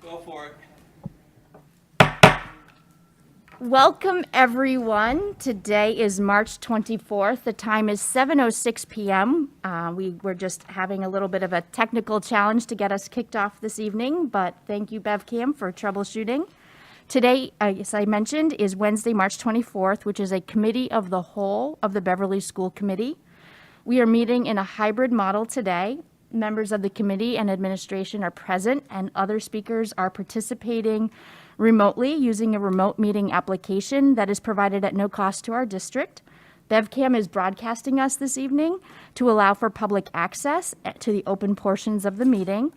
Go for it. Welcome, everyone. Today is March 24th. The time is 7:06 p.m. We were just having a little bit of a technical challenge to get us kicked off this evening, but thank you, BevCam, for troubleshooting. Today, as I mentioned, is Wednesday, March 24th, which is a committee of the whole of the Beverly School Committee. We are meeting in a hybrid model today. Members of the committee and administration are present, and other speakers are participating remotely using a remote meeting application that is provided at no cost to our district. BevCam is broadcasting us this evening to allow for public access to the open portions of the meeting.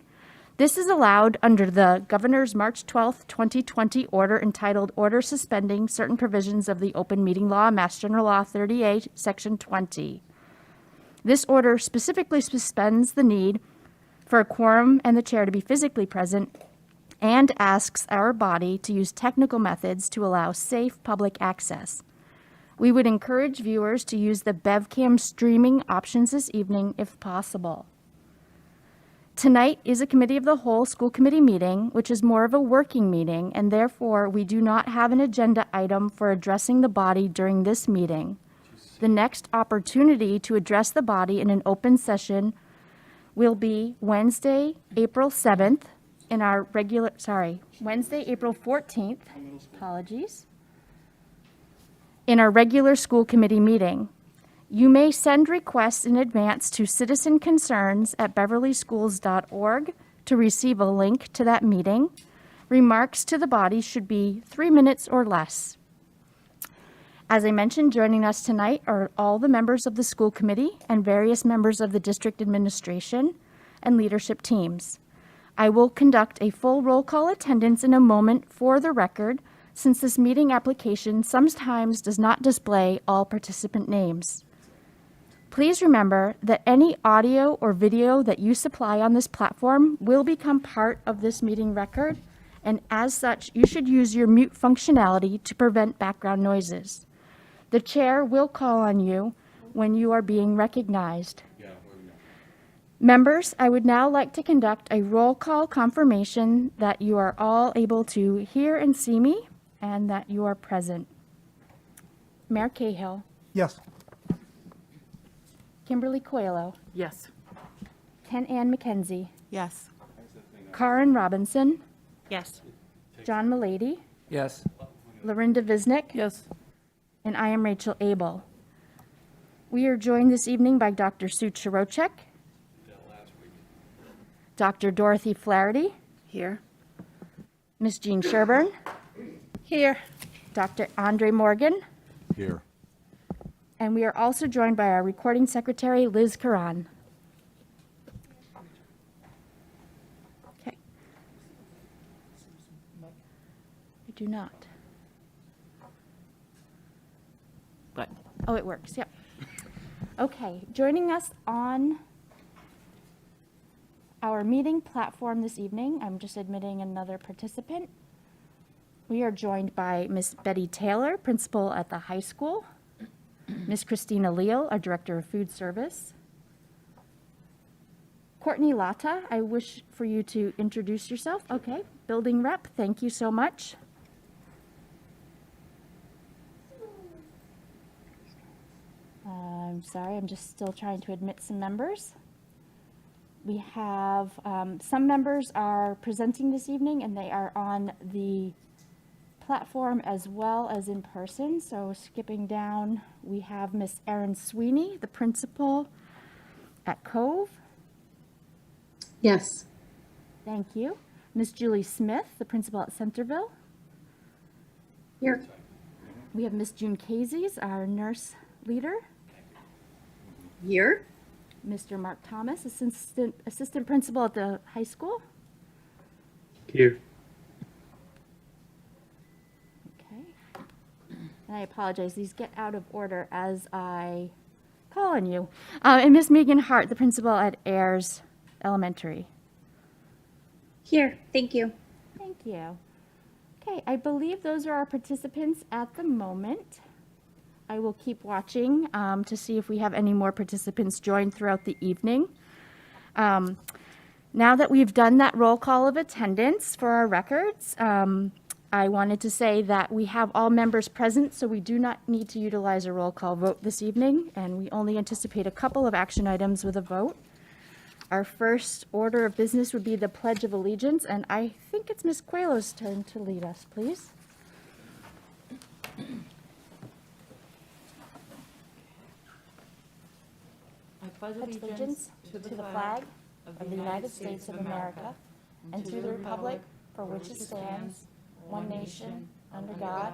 This is allowed under the Governor's March 12th, 2020 order entitled Order Suspending Certain Provisions of the Open Meeting Law, Mass General Law 38, Section 20. This order specifically suspends the need for a quorum and the chair to be physically present and asks our body to use technical methods to allow safe public access. We would encourage viewers to use the BevCam streaming options this evening if possible. Tonight is a committee of the whole school committee meeting, which is more of a working meeting, and therefore we do not have an agenda item for addressing the body during this meeting. The next opportunity to address the body in an open session will be Wednesday, April 7th, Wednesday, April 14th, apologies, in our regular school committee meeting. You may send requests in advance to citizenconcerns@beverlyschools.org to receive a link to that meeting. Remarks to the body should be 3 minutes or less. As I mentioned, joining us tonight are all the members of the school committee and various members of the district administration and leadership teams. I will conduct a full roll call attendance in a moment for the record, since this meeting application sometimes does not display all participant names. Please remember that any audio or video that you supply on this platform will become part of this meeting record, and as such, you should use your mute functionality to prevent background noises. The chair will call on you when you are being recognized. Members, I would now like to conduct a roll call confirmation that you are all able to hear and see me and that you are present. Mayor Cahill. Yes. Kimberly Coelho. Yes. Ken Ann McKenzie. Yes. Karen Robinson. Yes. John Milady. Yes. Lorinda Visnick. Yes. And I am Rachel Abel. We are joined this evening by Dr. Sue Chirocek, Dr. Dorothy Flaherty, Here. Ms. Jean Sherburne, Here. Dr. Andre Morgan, Here. and we are also joined by our recording secretary, Liz Karan. Okay. I do not. But Oh, it works, yep. Okay, joining us on our meeting platform this evening, I'm just admitting another participant. We are joined by Miss Betty Taylor, principal at the high school, Miss Christina Leal, our director of food service. Courtney Lata, I wish for you to introduce yourself. Okay, building rep, thank you so much. I'm sorry, I'm just still trying to admit some members. We have, some members are presenting this evening and they are on the platform as well as in person. So skipping down, we have Miss Erin Sweeney, the principal at Cove. Yes. Thank you. Miss Julie Smith, the principal at Centerville. Here. We have Miss June Casey's, our nurse leader. Here. Mr. Mark Thomas, assistant principal at the high school. Here. Okay. And I apologize, these get out of order as I call on you. And Miss Megan Hart, the principal at Ayers Elementary. Here. Thank you. Thank you. Okay, I believe those are our participants at the moment. I will keep watching to see if we have any more participants join throughout the evening. Now that we've done that roll call of attendance for our records, I wanted to say that we have all members present, so we do not need to utilize a roll call vote this evening, and we only anticipate a couple of action items with a vote. Our first order of business would be the Pledge of Allegiance, and I think it's Ms. Coelho's turn to lead us, please. I pledge Allegiance to the flag of the United States of America and to the republic for which it stands, one nation, under God,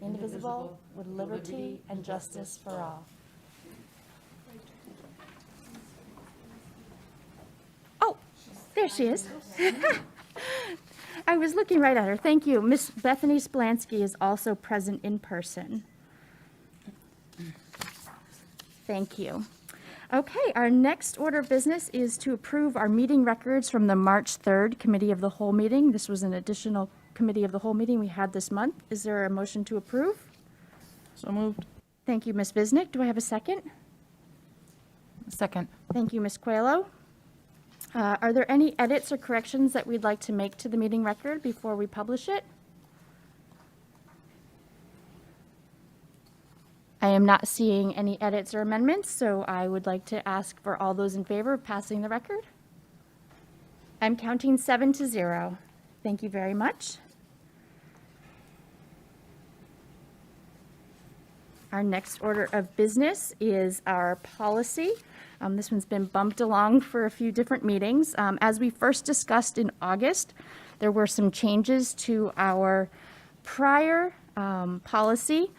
indivisible, with liberty and justice for all. Oh, there she is. I was looking right at her. Thank you. Miss Bethany Splansky is also present in person. Thank you. Okay, our next order of business is to approve our meeting records from the March 3rd Committee of the Whole meeting. This was an additional Committee of the Whole meeting we had this month. Is there a motion to approve? So moved. Thank you, Ms. Visnick. Do I have a second? Second. Thank you, Ms. Coelho. Are there any edits or corrections that we'd like to make to the meeting record before we publish it? I am not seeing any edits or amendments, so I would like to ask for all those in favor of passing the record. I'm counting 7-0. Thank you very much. Our next order of business is our policy. This one's been bumped along for a few different meetings. As we first discussed in August, there were some changes to our prior policy.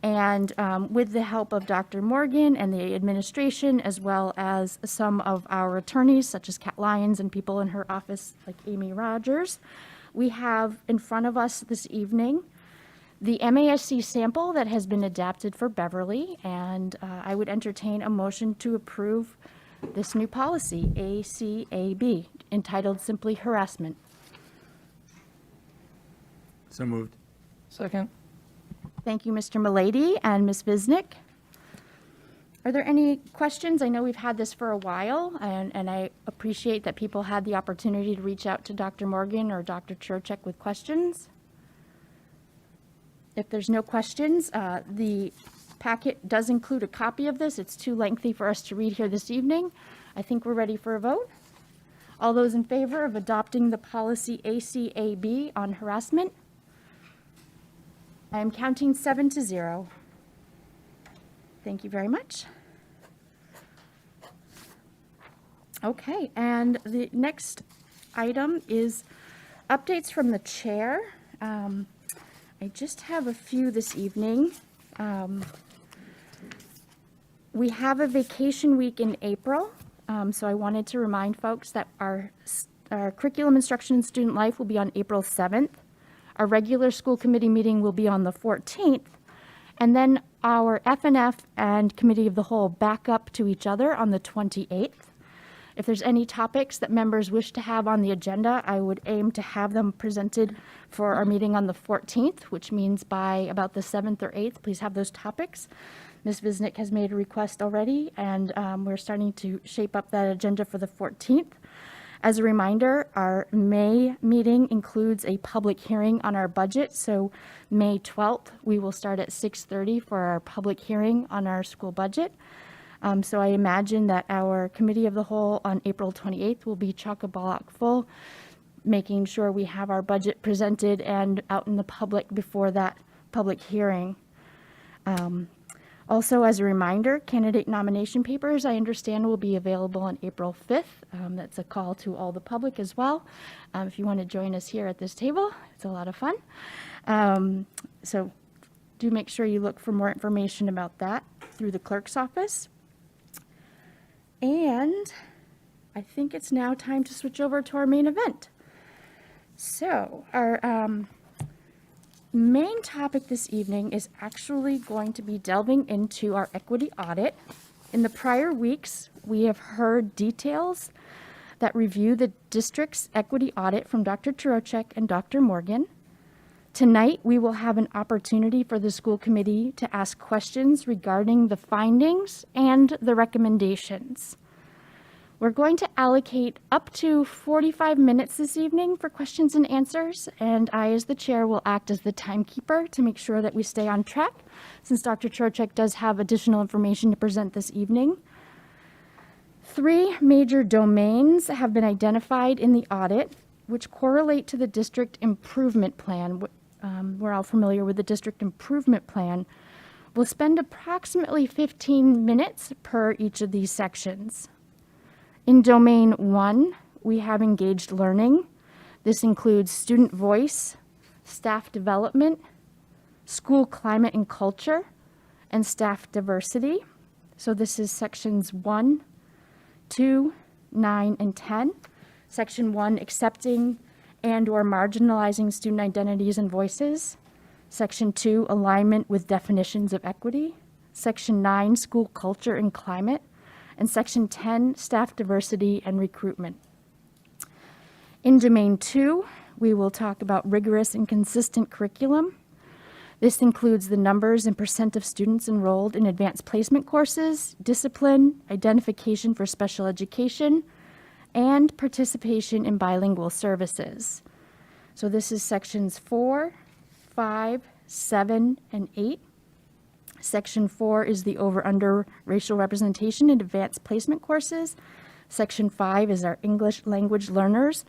And with the help of Dr. Morgan and the administration, as well as some of our attorneys, such as Kat Lyons and people in her office like Amy Rogers, we have in front of us this evening the MASC sample that has been adapted for Beverly. And I would entertain a motion to approve this new policy, ACAB, entitled simply Harassment. So moved. Second. Thank you, Mr. Milady and Ms. Visnick. Are there any questions? I know we've had this for a while, and I appreciate that people had the opportunity to reach out to Dr. Morgan or Dr. Churchek with questions. If there's no questions, the packet does include a copy of this. It's too lengthy for us to read here this evening. I think we're ready for a vote. All those in favor of adopting the policy ACAB on harassment? I am counting 7-0. Thank you very much. Okay, and the next item is updates from the chair. I just have a few this evening. We have a vacation week in April, so I wanted to remind folks that our curriculum instruction and student life will be on April 7th. Our regular school committee meeting will be on the 14th, and then our FNF and Committee of the Whole back up to each other on the 28th. If there's any topics that members wish to have on the agenda, I would aim to have them presented for our meeting on the 14th, which means by about the 7th or 8th, please have those topics. Ms. Visnick has made a request already, and we're starting to shape up that agenda for the 14th. As a reminder, our May meeting includes a public hearing on our budget. So May 12th, we will start at 6:30 for our public hearing on our school budget. So I imagine that our Committee of the Whole on April 28th will be chock-a-block full, making sure we have our budget presented and out in the public before that public hearing. Also, as a reminder, candidate nomination papers, I understand, will be available on April 5th. That's a call to all the public as well. If you want to join us here at this table, it's a lot of fun. So do make sure you look for more information about that through the clerk's office. And I think it's now time to switch over to our main event. So our main topic this evening is actually going to be delving into our equity audit. In the prior weeks, we have heard details that review the district's equity audit from Dr. Churchek and Dr. Morgan. Tonight, we will have an opportunity for the school committee to ask questions regarding the findings and the recommendations. We're going to allocate up to 45 minutes this evening for questions and answers, and I, as the chair, will act as the timekeeper to make sure that we stay on track, since Dr. Trocheck does have additional information to present this evening. 3 major domains have been identified in the audit, which correlate to the district improvement plan. We're all familiar with the district improvement plan. We'll spend approximately 15 minutes per each of these sections. In domain 1, we have engaged learning. This includes student voice, staff development, school climate and culture, and staff diversity. So this is sections 1, 2, 9, and 10. Section 1, accepting and/or marginalizing student identities and voices. Section 2, alignment with definitions of equity. Section 9, school culture and climate. And Section 10, staff diversity and recruitment. In domain 2, we will talk about rigorous and consistent curriculum. This includes the numbers and percent of students enrolled in advanced placement courses, discipline, identification for special education, and participation in bilingual services. So this is sections 4, 5, 7, and 8. Section 4 is the over-under racial representation in advanced placement courses. Section 5 is our English language learners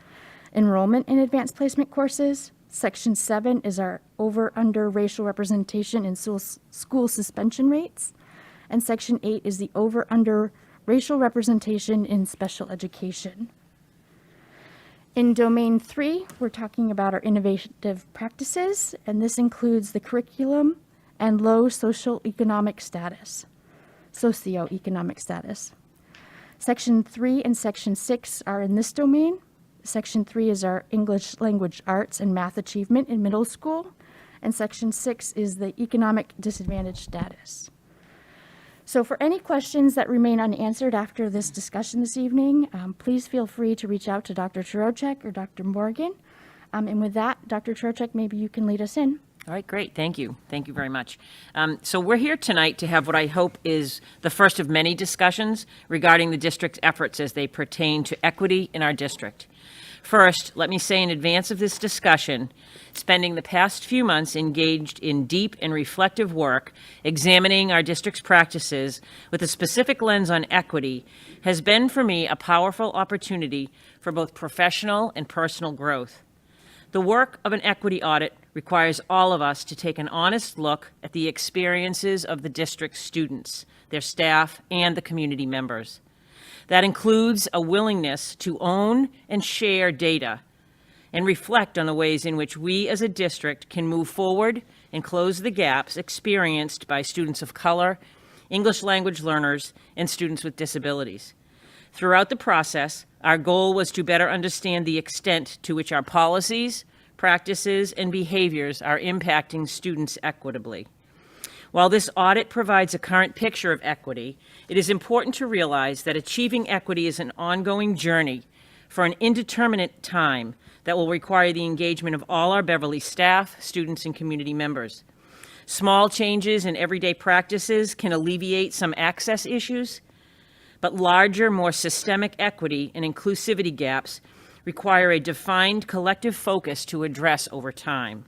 enrollment in advanced placement courses. Section 7 is our over-under racial representation in school suspension rates. And Section 8 is the over-under racial representation in special education. In domain 3, we're talking about our innovative practices, and this includes the curriculum and low socioeconomic status. Section 3 and Section 6 are in this domain. Section 3 is our English language arts and math achievement in middle school, and Section 6 is the economic disadvantage status. So for any questions that remain unanswered after this discussion this evening, please feel free to reach out to Dr. Trocheck or Dr. Morgan. And with that, Dr. Trocheck, maybe you can lead us in. All right, great. Thank you. Thank you very much. So we're here tonight to have what I hope is the first of many discussions regarding the district's efforts as they pertain to equity in our district. First, let me say in advance of this discussion, spending the past few months engaged in deep and reflective work examining our district's practices with a specific lens on equity has been for me a powerful opportunity for both professional and personal growth. The work of an equity audit requires all of us to take an honest look at the experiences of the district's students, their staff, and the community members. That includes a willingness to own and share data and reflect on the ways in which we as a district can move forward and close the gaps experienced by students of color, English language learners, and students with disabilities. Throughout the process, our goal was to better understand the extent to which our policies, practices, and behaviors are impacting students equitably. While this audit provides a current picture of equity, it is important to realize that achieving equity is an ongoing journey for an indeterminate time that will require the engagement of all our Beverly staff, students, and community members. Small changes in everyday practices can alleviate some access issues, but larger, more systemic equity and inclusivity gaps require a defined collective focus to address over time.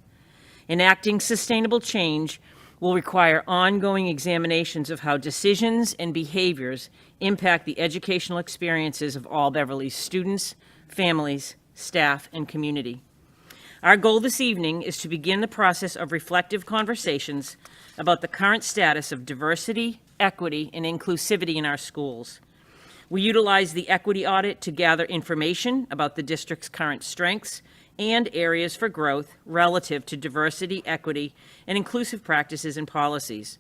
Enacting sustainable change will require ongoing examinations of how decisions and behaviors impact the educational experiences of all Beverly's students, families, staff, and community. Our goal this evening is to begin the process of reflective conversations about the current status of diversity, equity, and inclusivity in our schools. We utilize the equity audit to gather information about the district's current strengths and areas for growth relative to diversity, equity, and inclusive practices and policies.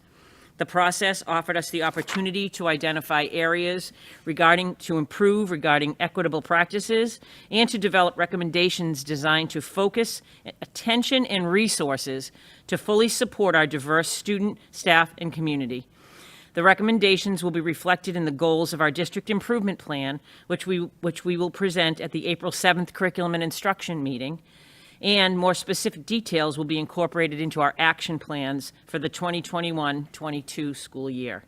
The process offered us the opportunity to identify areas to improve regarding equitable practices and to develop recommendations designed to focus attention and resources to fully support our diverse student, staff, and community. The recommendations will be reflected in the goals of our district improvement plan, which we will present at the April 7th curriculum and instruction meeting, and more specific details will be incorporated into our action plans for the 2021-22 school year.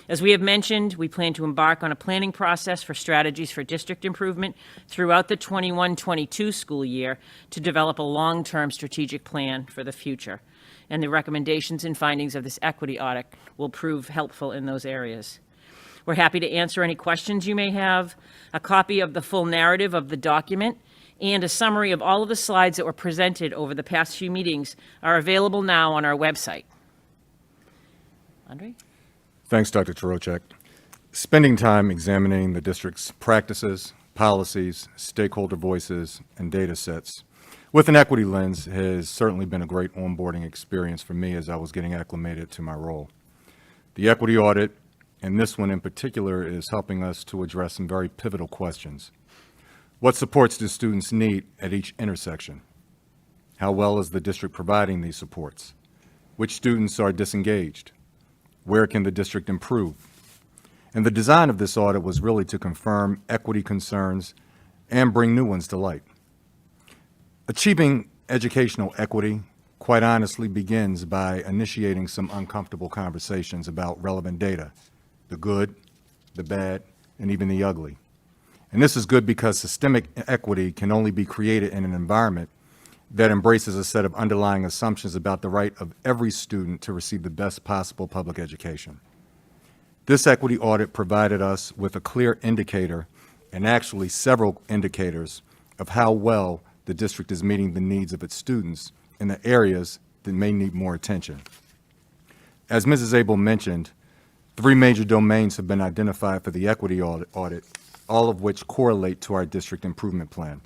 As we have mentioned, we plan to embark on a planning process for strategies for district improvement throughout the 21-22 school year to develop a long-term strategic plan for the future. And the recommendations and findings of this equity audit will prove helpful in those areas. We're happy to answer any questions you may have. A copy of the full narrative of the document and a summary of all of the slides that were presented over the past few meetings are available now on our website. Andre? Thanks, Dr. Torochek. Spending time examining the district's practices, policies, stakeholder voices, and data sets with an equity lens has certainly been a great onboarding experience for me as I was getting acclimated to my role. The equity audit, and this one in particular, is helping us to address some very pivotal questions. What supports do students need at each intersection? How well is the district providing these supports? Which students are disengaged? Where can the district improve? And the design of this audit was really to confirm equity concerns and bring new ones to light. Achieving educational equity, quite honestly, begins by initiating some uncomfortable conversations about relevant data, the good, the bad, and even the ugly. And this is good because systemic equity can only be created in an environment that embraces a set of underlying assumptions about the right of every student to receive the best possible public education. This equity audit provided us with a clear indicator, and actually several indicators, of how well the district is meeting the needs of its students in the areas that may need more attention. As Mrs. Abel mentioned, 3 major domains have been identified for the equity audit, all of which correlate to our district improvement plan.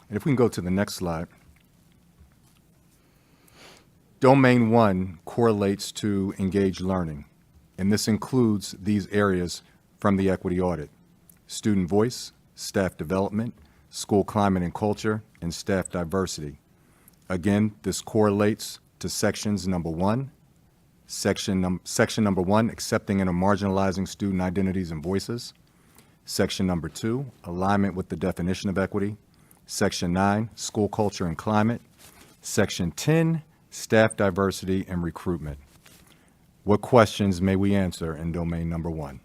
And if we can go to the next slide. Domain 1 correlates to engaged learning, and this includes these areas from the equity audit: student voice, staff development, school climate and culture, and staff diversity. Again, this correlates to sections number 1, section number 1, accepting and marginalizing student identities and voices; section number 2, alignment with the definition of equity; section 9, school culture and climate; section 10, staff diversity and recruitment. What questions may we answer in domain number 1?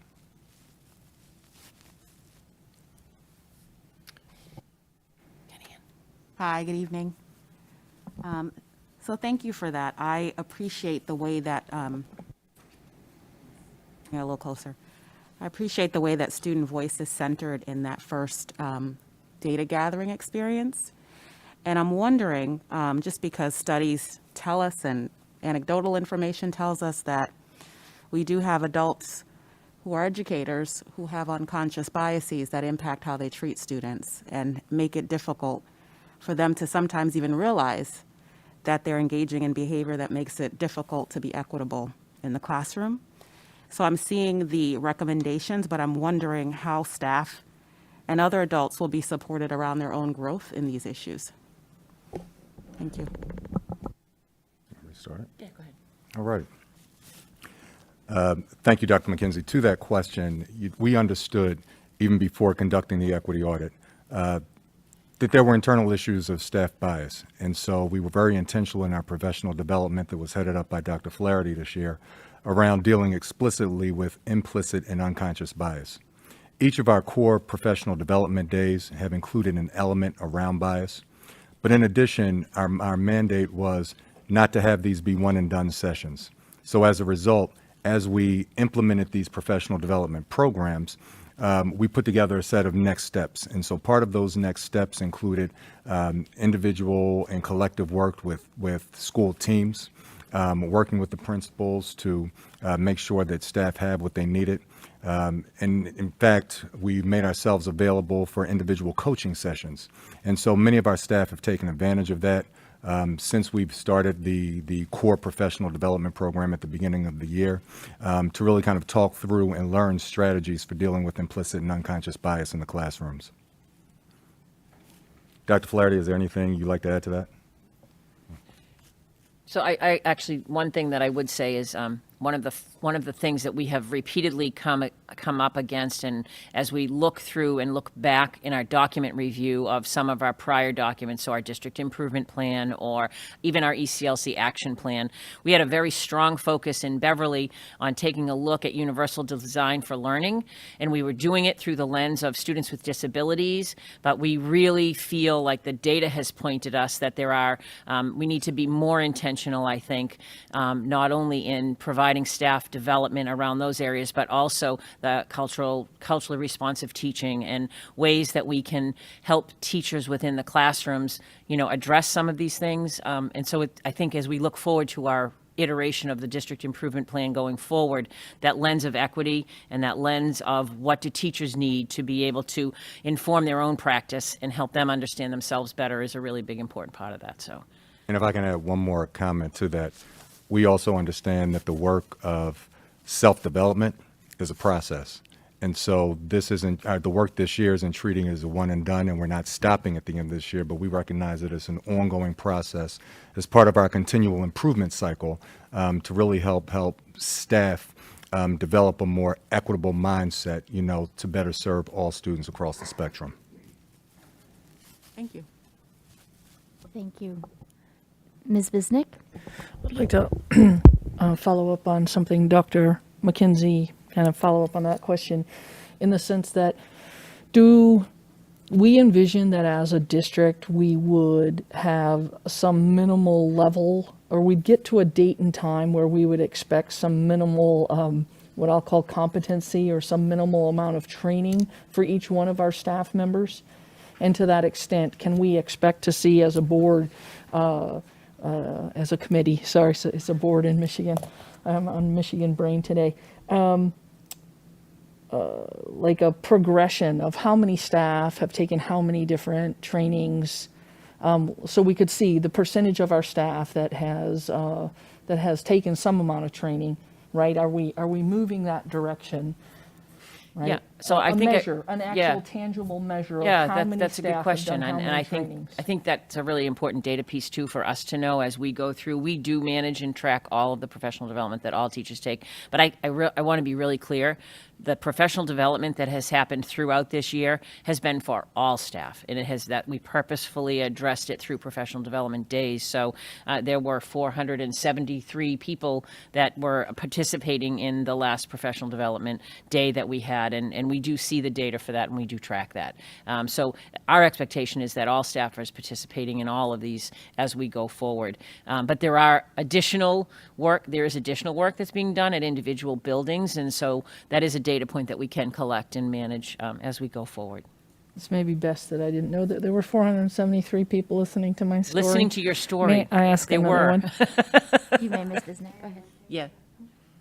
Hi, good evening. So thank you for that. I appreciate the way that, a little closer. I appreciate the way that student voice is centered in that first data gathering experience. And I'm wondering, just because studies tell us and anecdotal information tells us that we do have adults who are educators who have unconscious biases that impact how they treat students and make it difficult for them to sometimes even realize that they're engaging in behavior that makes it difficult to be equitable in the classroom. So I'm seeing the recommendations, but I'm wondering how staff and other adults will be supported around their own growth in these issues. Thank you. Let me start. Yeah, go ahead. All right. Thank you, Dr. McKenzie. To that question, we understood, even before conducting the equity audit, that there were internal issues of staff bias. And so we were very intentional in our professional development that was headed up by Dr. Flaherty this year around dealing explicitly with implicit and unconscious bias. Each of our core professional development days have included an element around bias. But in addition, our mandate was not to have these be one and done sessions. So as a result, as we implemented these professional development programs, we put together a set of next steps. And so part of those next steps included individual and collective work with school teams, working with the principals to make sure that staff have what they needed. And in fact, we made ourselves available for individual coaching sessions. And so many of our staff have taken advantage of that. Since we've started the core professional development program at the beginning of the year, to really kind of talk through and learn strategies for dealing with implicit and unconscious bias in the classrooms. Dr. Flaherty, is there anything you'd like to add to that? So I actually, one thing that I would say is one of the things that we have repeatedly come up against, and as we look through and look back in our document review of some of our prior documents, so our district improvement plan or even our ECLC action plan, we had a very strong focus in Beverly on taking a look at universal design for learning, and we were doing it through the lens of students with disabilities, but we really feel like the data has pointed us that we need to be more intentional, I think, not only in providing staff development around those areas, but also the culturally responsive teaching and ways that we can help teachers within the classrooms, address some of these things. And so I think as we look forward to our iteration of the district improvement plan going forward, that lens of equity and that lens of what do teachers need to be able to inform their own practice and help them understand themselves better is a really big important part of that. So, And if I can add one more comment to that, we also understand that the work of self-development is a process. And so this isn't, the work this year isn't treating it as a one and done, and we're not stopping at the end of this year, but we recognize it as an ongoing process as part of our continual improvement cycle to really help staff develop a more equitable mindset, to better serve all students across the spectrum. Thank you. Thank you. Ms. Bisnick? I'd like to follow up on something Dr. McKenzie, kind of follow up on that question in the sense that, do we envision that as a district we would have some minimal level, or we'd get to a date and time where we would expect some minimal, what I'll call competency, or some minimal amount of training for each one of our staff members? And to that extent, can we expect to see as a board, as a committee, sorry, it's a board in Michigan, I'm on Michigan brain today, like a progression of how many staff have taken how many different trainings, so we could see the percentage of our staff that has taken some amount of training, right? Are we moving that direction? Right? Yeah, so I think an actual tangible measure of yeah, how many that's a staff good question, have done how and many I think trainings. that's a really important data piece too for us to know as we go through. We do manage and track all of the professional development that all teachers take, but I want to be really clear. The professional development that has happened throughout this year has been for all staff, and it has that we purposefully addressed it through professional development days. So there were 473 people that were participating in the last professional development day that we had, and we do see the data for that, and we do track that. So our expectation is that all staffers participating in all of these as we go forward. But there is additional work that's being done at individual buildings, and so that is a data point that we can collect and manage as we go forward. It's maybe best that I didn't know that there were 473 people listening to my story. Listening to your story, May I ask there another were. one? You may, Ms. Bisnick, go ahead. Yeah.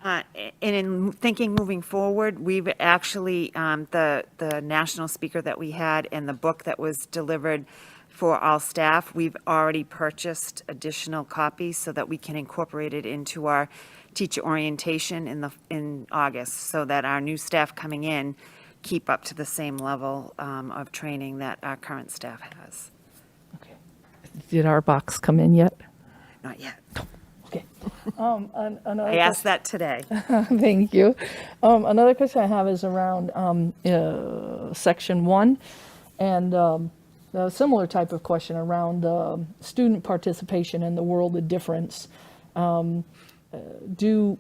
And in thinking moving forward, we've actually, the national speaker that we had and the book that was delivered for all staff, we've already purchased additional copies so that we can incorporate it into our teacher orientation in August, so that our new staff coming in keep up to the same level of training that our current staff has. Okay. Did our box come in yet? Not yet. Okay. I asked that today. Thank you. Another question I have is around section 1, and a similar type of question around student participation in the world of difference. Do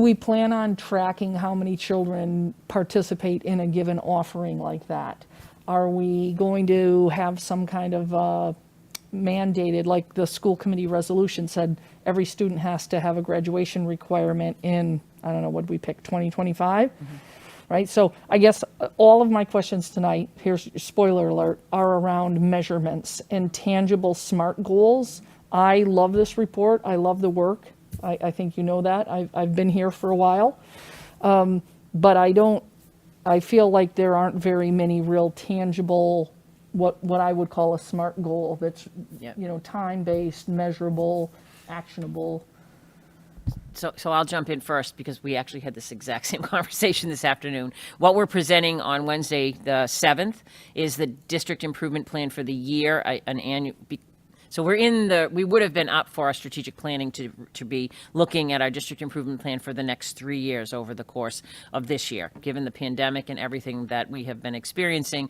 we plan on tracking how many children participate in a given offering like that? Are we going to have some kind of mandated, like the school committee resolution said, every student has to have a graduation requirement in, I don't know, what did we pick, 2025? Mm-hmm. Right, so I guess all of my questions tonight, here's spoiler alert, are around measurements and tangible SMART goals. I love this report. I love the work. I think you know that. I've been here for a while. But I feel like there aren't very many real tangible, what I would call a SMART goal that's, Yep. time-based, measurable, actionable. So I'll jump in first because we actually had this exact same conversation this afternoon. What we're presenting on Wednesday, the 7th, is the district improvement plan for the year, So we would have been up for our strategic planning to be looking at our district improvement plan for the next 3 years over the course of this year. Given the pandemic and everything that we have been experiencing,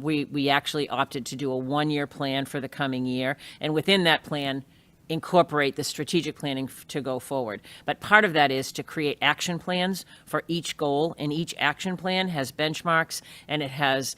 we actually opted to do a 1-year plan for the coming year, and within that plan, incorporate the strategic planning to go forward. But part of that is to create action plans for each goal, and each action plan has benchmarks, and it has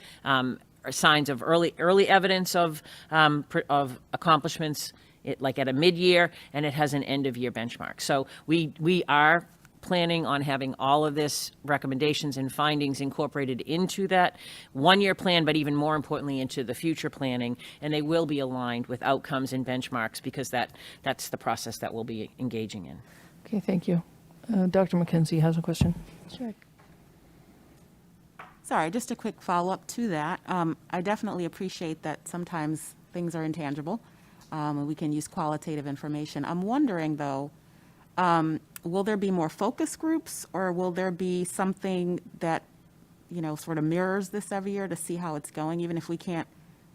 signs of early evidence of accomplishments, like at a mid-year, and it has an end-of-year benchmark. So we are planning on having all of this recommendations and findings incorporated into that 1-year plan, but even more importantly into the future planning, and they will be aligned with outcomes and benchmarks, because that's the process that we'll be engaging in. Okay, thank you. Dr. McKenzie has a question. Sure. Sorry, just a quick follow-up to that. I definitely appreciate that sometimes things are intangible, and we can use qualitative information. I'm wondering, though, will there be more focus groups, or will there be something that, sort of mirrors this every year to see how it's going, even if we can't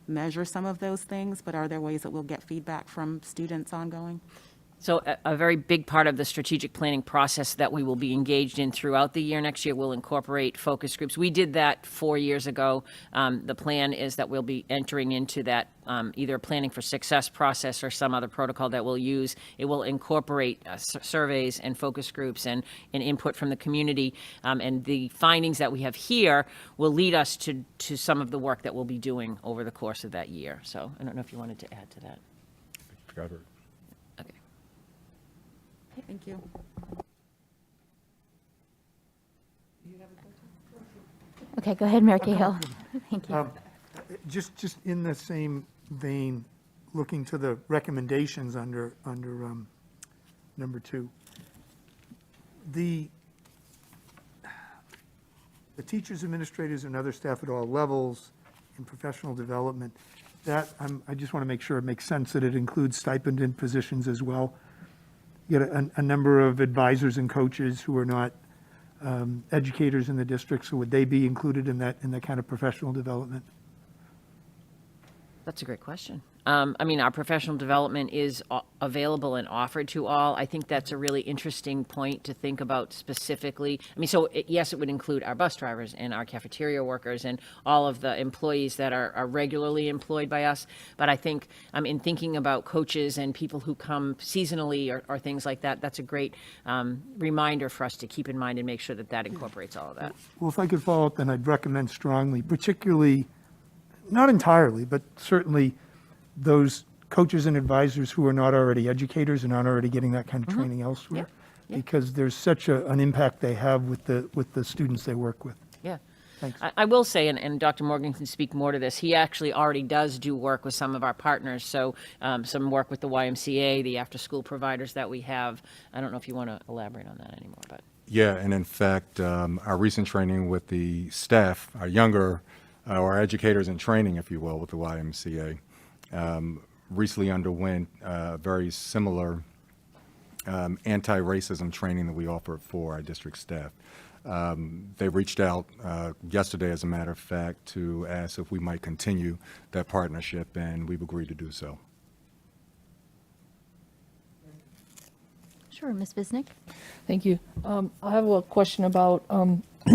measure some of those things? But are there ways that we'll get feedback from students ongoing? So a very big part of the strategic planning process that we will be engaged in throughout the year next year will incorporate focus groups. We did that 4 years ago. The plan is that we'll be entering into that either planning for success process or some other protocol that we'll use. It will incorporate surveys and focus groups and input from the community. And the findings that we have here will lead us to some of the work that we'll be doing over the course of that year. So I don't know if you wanted to add to that. Got it. Okay. Thank you. Okay, go ahead, Mary Kay Hill. Thank you. Just in the same vein, looking to the recommendations under number 2. The teachers, administrators, and other staff at all levels in professional development, that I just want to make sure it makes sense that it includes stipended positions as well. You get a number of advisors and coaches who are not educators in the district, so would they be included in that kind of professional development? That's a great question. I mean, our professional development is available and offered to all. I think that's a really interesting point to think about specifically. I mean, so yes, it would include our bus drivers and our cafeteria workers and all of the employees that are regularly employed by us. But I think in thinking about coaches and people who come seasonally or things like that, that's a great reminder for us to keep in mind and make sure that that incorporates all of that. Well, if I could follow up, then I'd recommend strongly, particularly, not entirely, but certainly those coaches and advisors who are not already educators and aren't already getting that kind of training elsewhere, because there's such an impact they have with the students they work with. Yeah. Thanks. I will say, and Dr. Morgan can speak more to this, he actually already does do work with some of our partners, so some work with the YMCA, the after-school providers that we have. I don't know if you want to elaborate on that anymore, but. Yeah, and in fact, our recent training with the staff, our younger, our educators in training, if you will, with the YMCA, recently underwent very similar anti-racism training that we offer for our district staff. They reached out yesterday, as a matter of fact, to ask if we might continue that partnership, and we've agreed to do so. Sure, Ms. Visnick. Thank you. I have a question about,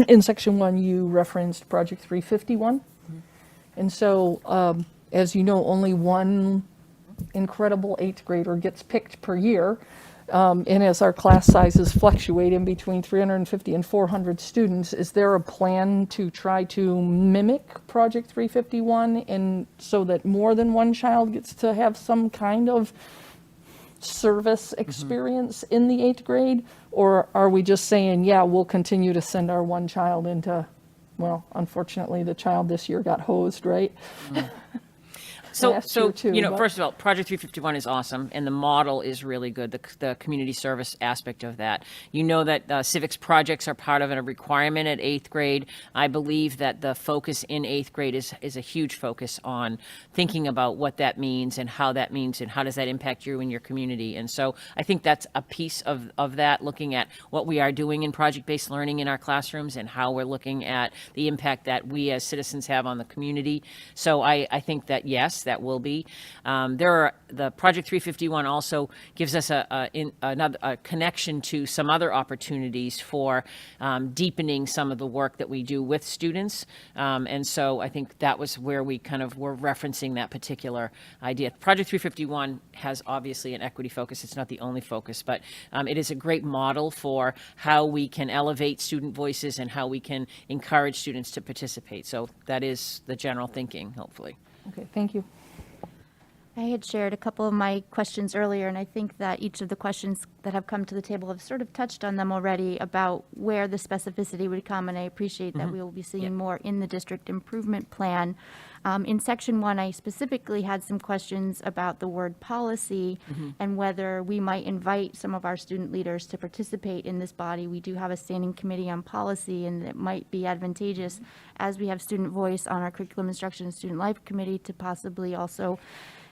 in section 1, you referenced Project 351. And so, as you know, only one incredible 8th grader gets picked per year. And as our class sizes fluctuate in between 350 and 400 students, is there a plan to try to mimic Project 351 and so that more than one child gets to have some kind of service experience in the 8th grade? Or are we just saying, yeah, we'll continue to send our one child into, well, unfortunately, the child this year got hosed, right? So, last year too, but- first of all, Project 351 is awesome, and the model is really good, the community service aspect of that. You know that civics projects are part of a requirement at 8th grade. I believe that the focus in 8th grade is a huge focus on thinking about what that means and how does that impact you and your community. And so I think that's a piece of that, looking at what we are doing in project-based learning in our classrooms and how we're looking at the impact that we as citizens have on the community. So I think that, yes, that will be. The Project 351 also gives us a connection to some other opportunities for deepening some of the work that we do with students. And so I think that was where we kind of were referencing that particular idea. Project 351 has obviously an equity focus. It's not the only focus, but it is a great model for how we can elevate student voices and how we can encourage students to participate. So that is the general thinking, hopefully. Okay, thank you. I had shared a couple of my questions earlier, and I think that each of the questions that have come to the table have sort of touched on them already about where the specificity would come, and I appreciate that we will be seeing more in the district improvement plan. In section 1, I specifically had some questions about the word policy and whether we might invite some of our student leaders to participate in this body. We do have a standing committee on policy, and it might be advantageous as we have student voice on our curriculum instruction and student life committee to possibly also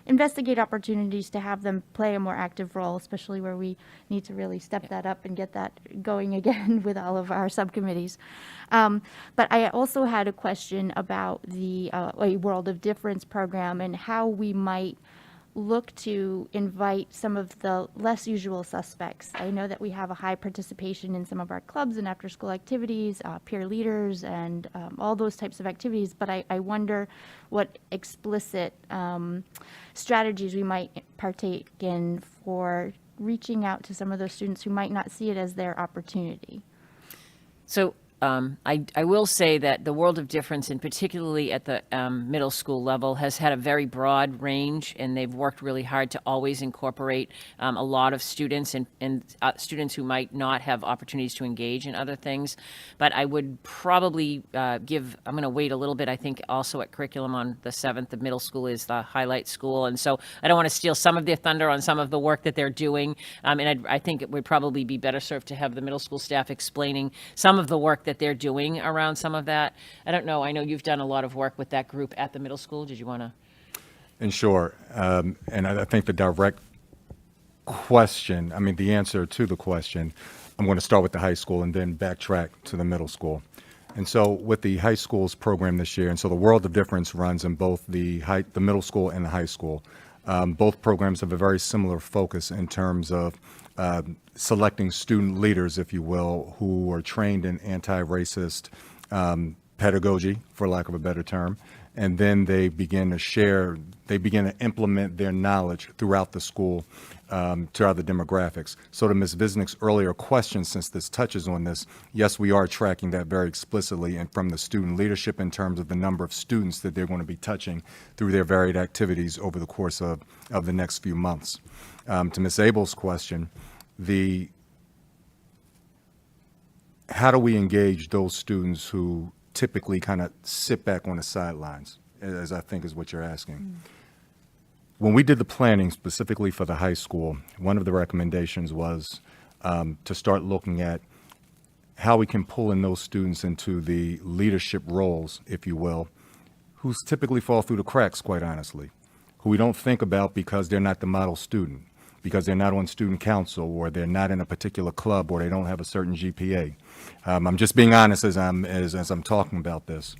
investigate opportunities to have them play a more active role, especially where we need to really step that up and get that going again with all of our subcommittees. But I also had a question about the A World of Difference program and how we might look to invite some of the less usual suspects. I know that we have a high participation in some of our clubs and after-school activities, peer leaders, and all those types of activities, but I wonder what explicit strategies we might partake in for reaching out to some of those students who might not see it as their opportunity. So I will say that the World of Difference, and particularly at the middle school level, has had a very broad range, and they've worked really hard to always incorporate a lot of students and students who might not have opportunities to engage in other things. But I would probably I'm going to wait a little bit. I think also at curriculum on the 7th, the middle school is the highlight school, and so I don't want to steal some of their thunder on some of the work that they're doing. And I think it would probably be better served to have the middle school staff explaining some of the work that they're doing around some of that. I don't know. I know you've done a lot of work with that group at the middle school. Did you want to? And sure. And I think the direct question, I mean, the answer to the question, I'm going to start with the high school and then backtrack to the middle school. And so with the high school's program this year, and so the World of Difference runs in both the middle school and the high school. Both programs have a very similar focus in terms of selecting student leaders, if you will, who are trained in anti-racist pedagogy, for lack of a better term, and then they begin to implement their knowledge throughout the school to other demographics. So to Ms. Visnick's earlier question, since this touches on this, yes, we are tracking that very explicitly and from the student leadership in terms of the number of students that they're going to be touching through their varied activities over the course of the next few months. To Ms. Abel's question, how do we engage those students who typically kind of sit back on the sidelines, as I think is what you're asking? When we did the planning specifically for the high school, one of the recommendations was to start looking at how we can pull in those students into the leadership roles, if you will, who typically fall through the cracks, quite honestly, who we don't think about because they're not the model student, because they're not on student council, or they're not in a particular club, or they don't have a certain GPA. I'm just being honest as I'm talking about this.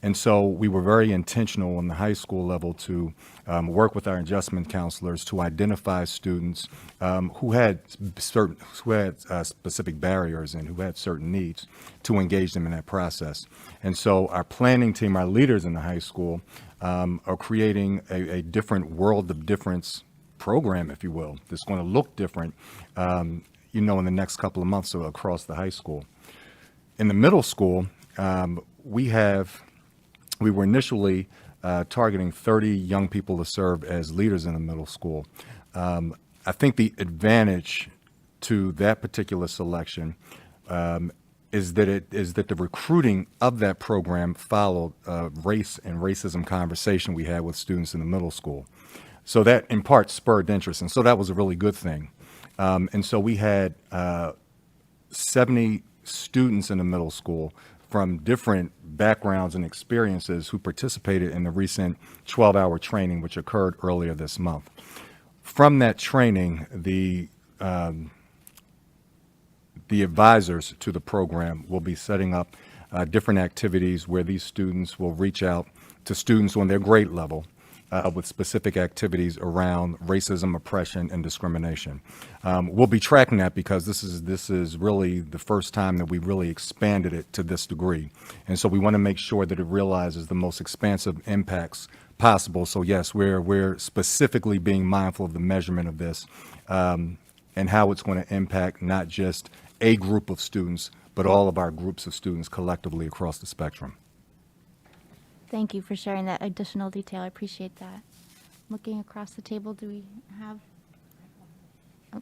And so we were very intentional on the high school level to work with our adjustment counselors to identify students who had specific barriers and who had certain needs to engage them in that process. And so our planning team, our leaders in the high school, are creating a different World of Difference program, if you will, that's going to look different, in the next couple of months across the high school. In the middle school, we were initially targeting 30 young people to serve as leaders in the middle school. I think the advantage to that particular selection is that the recruiting of that program followed race and racism conversation we had with students in the middle school. So that in part spurred interest, and so that was a really good thing. And so we had 70 students in the middle school from different backgrounds and experiences who participated in the recent 12-hour training which occurred earlier this month. From that training, the advisors to the program will be setting up different activities where these students will reach out to students on their grade level with specific activities around racism, oppression, and discrimination. We'll be tracking that because this is really the first time that we really expanded it to this degree. And so we want to make sure that it realizes the most expansive impacts possible. So yes, we're specifically being mindful of the measurement of this and how it's going to impact not just a group of students, but all of our groups of students collectively across the spectrum. Thank you for sharing that additional detail. I appreciate that. Looking across the table, do we have? Oh,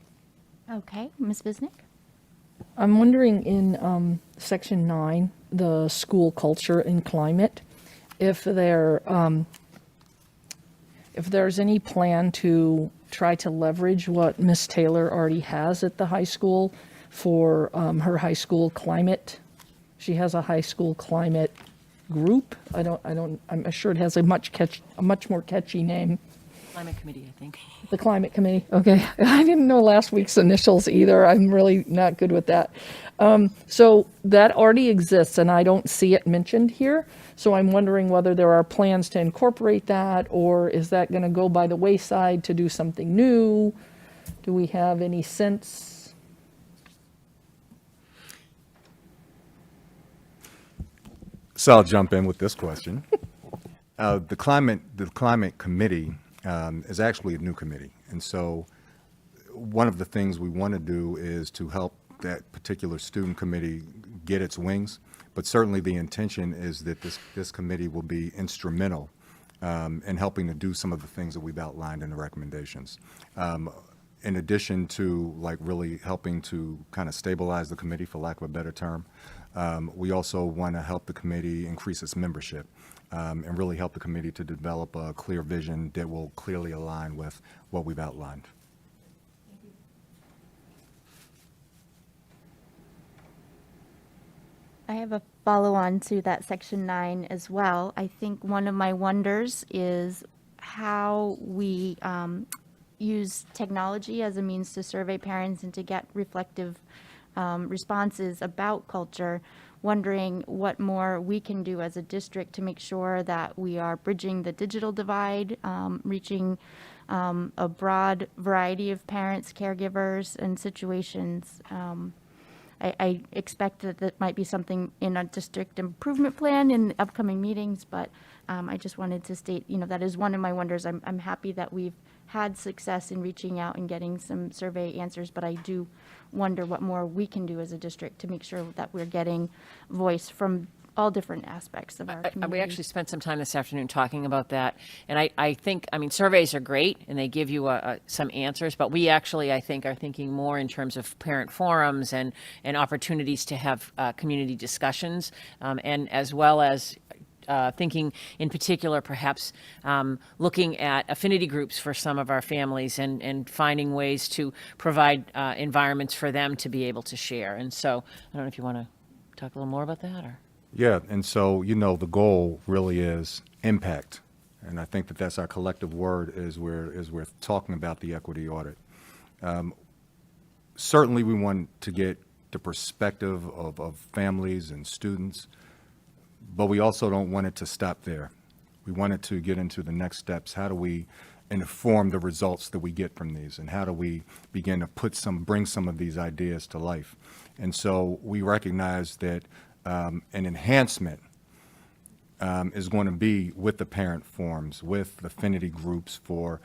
okay, Ms. Bisnick? I'm wondering in section 9, the school culture and climate, if there's any plan to try to leverage what Ms. Taylor already has at the high school for her high school climate. She has a high school climate group. I'm sure it has a much more catchy name. Climate Committee, I think. The Climate Committee, okay. I didn't know last week's initials either. I'm really not good with that. So that already exists, and I don't see it mentioned here. So I'm wondering whether there are plans to incorporate that, or is that going to go by the wayside to do something new? Do we have any sense? So I'll jump in with this question. The Climate Committee is actually a new committee. And so one of the things we want to do is to help that particular student committee get its wings. But certainly the intention is that this committee will be instrumental in helping to do some of the things that we've outlined in the recommendations. In addition to like really helping to kind of stabilize the committee, for lack of a better term, we also want to help the committee increase its membership and really help the committee to develop a clear vision that will clearly align with what we've outlined. I have a follow-on to that section 9 as well. I think one of my wonders is how we use technology as a means to survey parents and to get reflective responses about culture, wondering what more we can do as a district to make sure that we are bridging the digital divide, reaching a broad variety of parents, caregivers, and situations. I expect that might be something in a district improvement plan in upcoming meetings, but I just wanted to state, that is one of my wonders. I'm happy that we've had success in reaching out and getting some survey answers, but I do wonder what more we can do as a district to make sure that we're getting voice from all different aspects of our community. We actually spent some time this afternoon talking about that. And I think, surveys are great and they give you some answers, but we actually, I think, are thinking more in terms of parent forums and opportunities to have community discussions, and as well as thinking in particular, perhaps looking at affinity groups for some of our families and finding ways to provide environments for them to be able to share. And so I don't know if you want to talk a little more about that or. Yeah, and so, the goal really is impact. And I think that that's our collective word as we're talking about the equity audit. Certainly we want to get the perspective of families and students, but we also don't want it to stop there. We want it to get into the next steps. How do we inform the results that we get from these, and how do we begin to bring some of these ideas to life? And so we recognize that an enhancement is going to be with the parent forums, with affinity groups for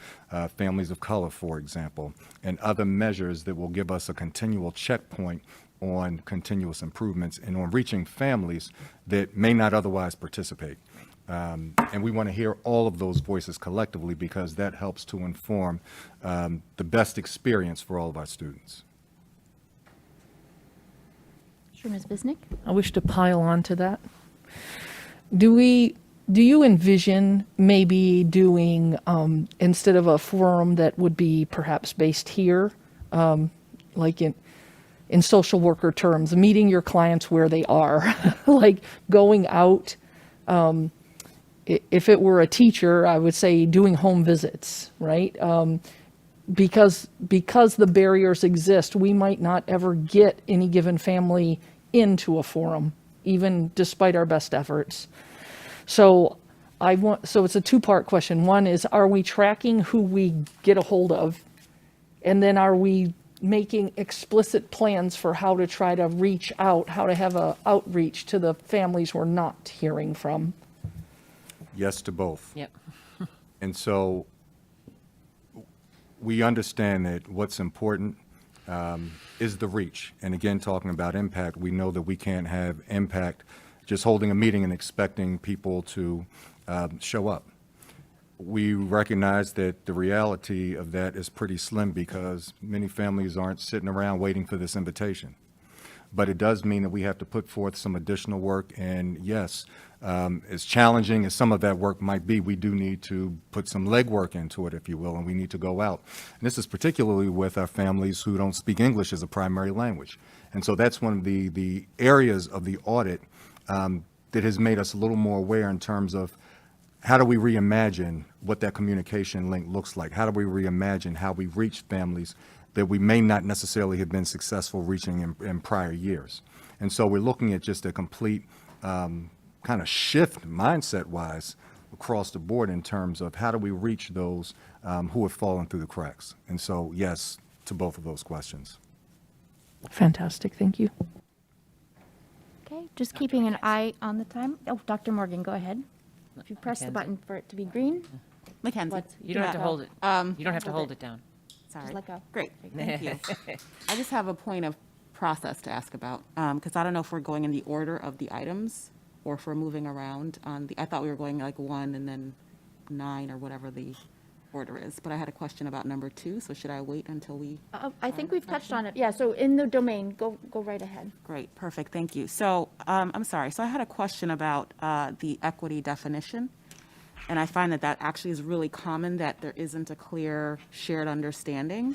families of color, for example, and other measures that will give us a continual checkpoint on continuous improvements and on reaching families that may not otherwise participate. And we want to hear all of those voices collectively because that helps to inform the best experience for all of our students. Sure, Ms. Bisnick? I wish to pile on to that. Do you envision maybe doing, instead of a forum that would be perhaps based here, like in social worker terms, meeting your clients where they are, like going out, if it were a teacher, I would say doing home visits, right? Because the barriers exist, we might not ever get any given family into a forum, even despite our best efforts. So so it's a two-part question. One is, are we tracking who we get a hold of? And then are we making explicit plans for how to try to reach out, how to have a outreach to the families we're not hearing from? Yes to both. Yep. And so we understand that what's important is the reach. And again, talking about impact, we know that we can't have impact just holding a meeting and expecting people to show up. We recognize that the reality of that is pretty slim because many families aren't sitting around waiting for this invitation. But it does mean that we have to put forth some additional work. And yes, as challenging as some of that work might be, we do need to put some legwork into it, if you will, and we need to go out. And this is particularly with our families who don't speak English as a primary language. And so that's one of the areas of the audit that has made us a little more aware in terms of how do we reimagine what that communication link looks like? How do we reimagine how we reach families that we may not necessarily have been successful reaching in prior years? And so we're looking at just a complete kind of shift mindset-wise across the board in terms of how do we reach those who have fallen through the cracks? And so, yes, to both of those questions. Fantastic, thank you. Okay, just keeping an eye on the time. Oh, Dr. Morgan, go ahead. If you press the Mackenzie. button for it to be green, Mackenzie. What? You don't have to hold it. You don't have to hold it down. Sorry. let go. Great, thank you. I just have a point of process to ask about, because I don't know if we're going in the order of the items or if we're moving around on I thought we were going like 1 and then 9 or whatever the order is. But I had a question about number 2, so should I wait until we? I think we've touched on it. Yeah, so in the domain, go right ahead. Great, perfect, thank you. So, I'm sorry, so I had a question about the equity definition. And I find that actually is really common, that there isn't a clear shared understanding.